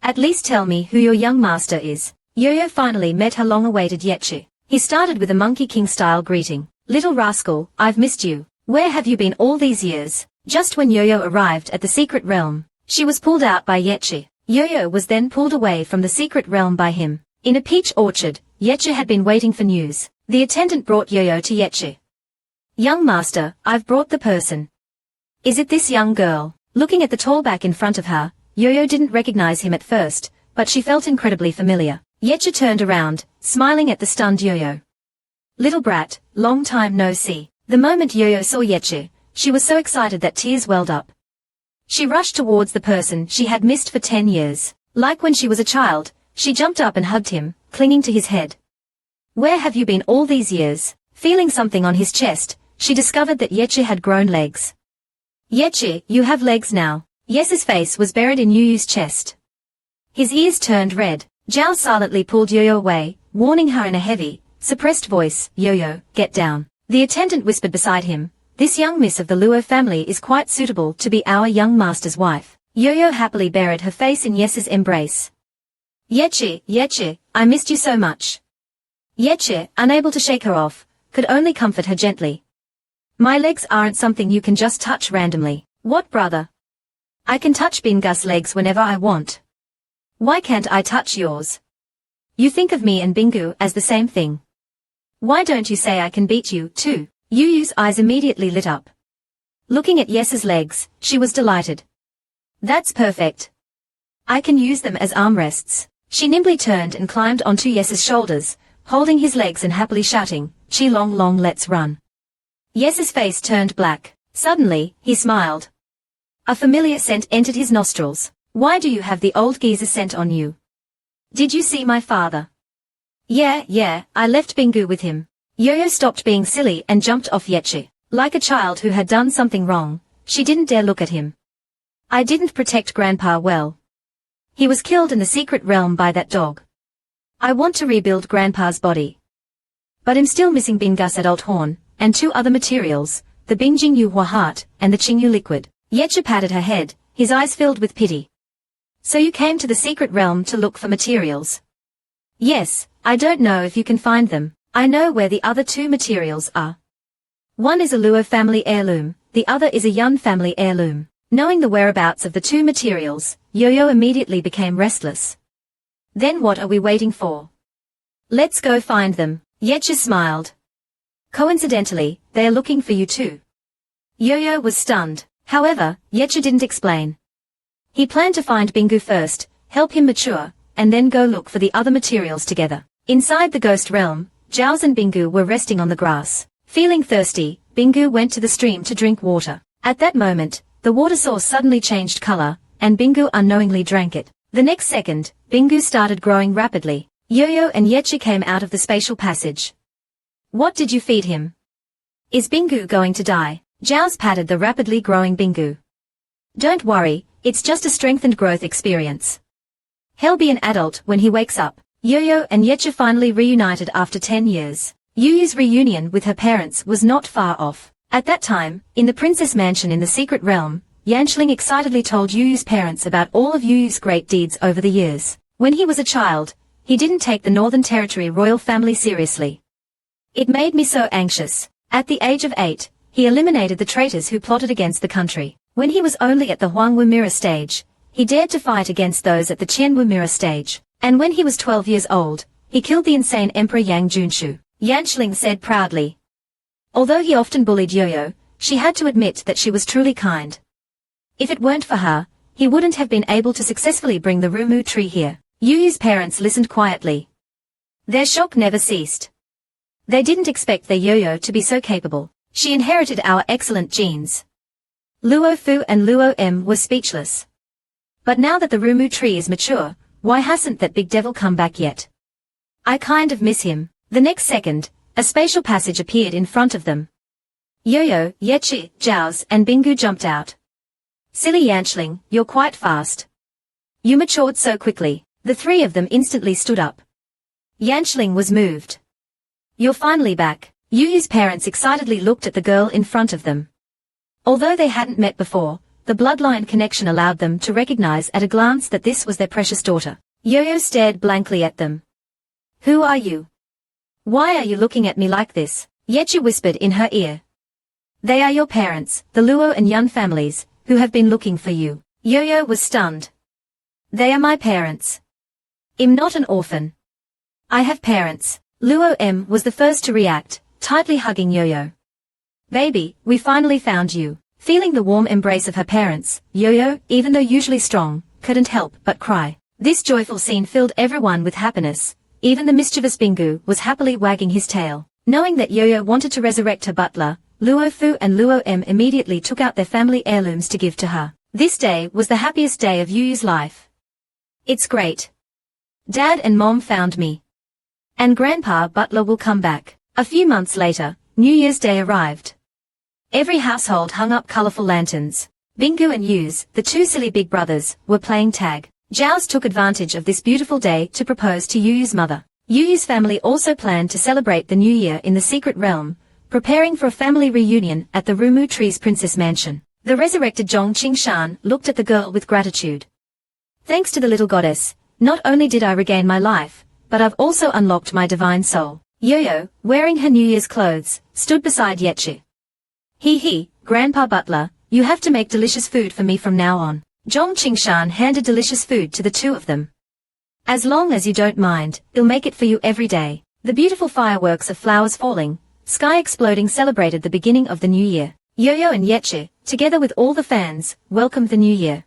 At least tell me who your young master is. Yoyo finally met her long-awaited Yechi. He started with a Monkey King-style greeting. Little rascal, I've missed you. Where have you been all these years? Just when Yoyo arrived at the secret realm, she was pulled out by Yechi. Yoyo was then pulled away from the secret realm by him. In a peach orchard, Yechi had been waiting for news. The attendant brought Yoyo to Yechi. Young master, I've brought the person. Is it this young girl? Looking at the tall back in front of her, Yoyo didn't recognize him at first, but she felt incredibly familiar. Yechi turned around, smiling at the stunned Yoyo. Little brat, long time no see. The moment Yoyo saw Yechi, she was so excited that tears welled up. She rushed towards the person she had missed for 10 years. Like when she was a child, she jumped up and hugged him, clinging to his head. Where have you been all these years? Feeling something on his chest, she discovered that Yechi had grown legs. Yechi, you have legs now. Yes's face was buried in Yuyu's chest. His ears turned red. Zhao silently pulled Yoyo away, warning her in a heavy, suppressed voice, Yoyo, get down. The attendant whispered beside him, this young miss of the Luo family is quite suitable to be our young master's wife. Yoyo happily buried her face in Yes's embrace. Yechi, Yechi, I missed you so much. Yechi, unable to shake her off, could only comfort her gently. My legs aren't something you can just touch randomly. What brother? I can touch Bingus' legs whenever I want. Why can't I touch yours? You think of me and Bingu as the same thing. Why don't you say I can beat you, too? Yuyu's eyes immediately lit up. Looking at Yes's legs, she was delighted. That's perfect. I can use them as armrests. She nimbly turned and climbed onto Yes's shoulders, holding his legs and happily shouting, Chi long long let's run. Yes's face turned black. Suddenly, he smiled. A familiar scent entered his nostrils. Why do you have the old geezer scent on you? Did you see my father? Yeah, I left Bingu with him. Yoyo stopped being silly and jumped off Yechi. Like a child who had done something wrong, she didn't dare look at him. I didn't protect Grandpa well. He was killed in the secret realm by that dog. I want to rebuild Grandpa's body. But I'm still missing Bingus adult horn, and 2 other materials, the Bing Jingyu Hua heart, and the Qingyu liquid. Yechi patted her head, his eyes filled with pity. So you came to the secret realm to look for materials? Yes, I don't know if you can find them. I know where the other 2 materials are. One is a Luo family heirloom, the other is a Yun family heirloom. Knowing the whereabouts of the 2 materials, Yo-Yo immediately became restless. Then what are we waiting for? Let's go find them. Yechi smiled. Coincidentally, they are looking for you too. Yo-Yo was stunned. However, Yechi didn't explain. He planned to find Bingu first, help him mature, and then go look for the other materials together. Inside the ghost realm, Zhao's and Bingu were resting on the grass. Feeling thirsty, Bingu went to the stream to drink water. At that moment, the water source suddenly changed color, and Bingu unknowingly drank it. The next second, Bingu started growing rapidly. Yo-Yo and Yechi came out of the spatial passage. What did you feed him? Is Bingu going to die? Zhao's patted the rapidly growing Bingu. Don't worry, it's just a strengthened growth experience. He'll be an adult when he wakes up. Yo-Yo and Yechi finally reunited after 10 years. Yuyu's reunion with her parents was not far off. At that time, in the princess mansion in the secret realm, Yanshling excitedly told Yuyu's parents about all of Yuyu's great deeds over the years. When he was a child, he didn't take the Northern Territory royal family seriously. It made me so anxious. At the age of 8, he eliminated the traitors who plotted against the country. When he was only at the Huangwu Mirror stage, he dared to fight against those at the Qianwu Mirror stage. And when he was 12 years old, he killed the insane Emperor Yang Junshu. Yanshling said proudly. Although he often bullied Yo-Yo, she had to admit that she was truly kind. If it weren't for her, he wouldn't have been able to successfully bring the Rumu tree here. Yuyu's parents listened quietly. Their shock never ceased. They didn't expect their Yo-Yo to be so capable. She inherited our excellent genes. Luo Fu and Luo M were speechless. But now that the Rumu tree is mature, why hasn't that big devil come back yet? I kind of miss him. The next second, a spatial passage appeared in front of them. Yo-Yo, Yechi, Zhao's, and Bingu jumped out. Silly Yanshling, you're quite fast. You matured so quickly. The 3 of them instantly stood up. Yanshling was moved. You're finally back. Yuyu's parents excitedly looked at the girl in front of them. Although they hadn't met before, the bloodline connection allowed them to recognize at a glance that this was their precious daughter. Yo-Yo stared blankly at them. Who are you? Why are you looking at me like this? Yechi whispered in her ear. They are your parents, the Luo and Yun families, who have been looking for you. Yo-Yo was stunned. They are my parents. I'm not an orphan. I have parents. Luo M was the first to react, tightly hugging Yo-Yo. Baby, we finally found you. Feeling the warm embrace of her parents, Yo-Yo, even though usually strong, couldn't help but cry. This joyful scene filled everyone with happiness. Even the mischievous Bingu was happily wagging his tail. Knowing that Yo-Yo wanted to resurrect her butler, Luo Fu and Luo M immediately took out their family heirlooms to give to her. This day was the happiest day of Yuyu's life. It's great. Dad and Mom found me. And Grandpa Butler will come back. A few months later, New Year's Day arrived. Every household hung up colorful lanterns. Bingu and Yuz, the 2 silly big brothers, were playing tag. Zhao's took advantage of this beautiful day to propose to Yuyu's mother. Yuyu's family also planned to celebrate the new year in the secret realm, preparing for a family reunion at the Rumu Tree's princess mansion. The resurrected Zhong Qingshan looked at the girl with gratitude. Thanks to the little goddess, not only did I regain my life, but I've also unlocked my divine soul. Yo-Yo, wearing her New Year's clothes, stood beside Yechi. He, Grandpa Butler, you have to make delicious food for me from now on. Zhong Qingshan handed delicious food to the 2 of them. As long as you don't mind, I'll make it for you every day. The beautiful fireworks of flowers falling, sky exploding celebrated the beginning of the new year. Yo-Yo and Yechi, together with all the fans, welcomed the new year.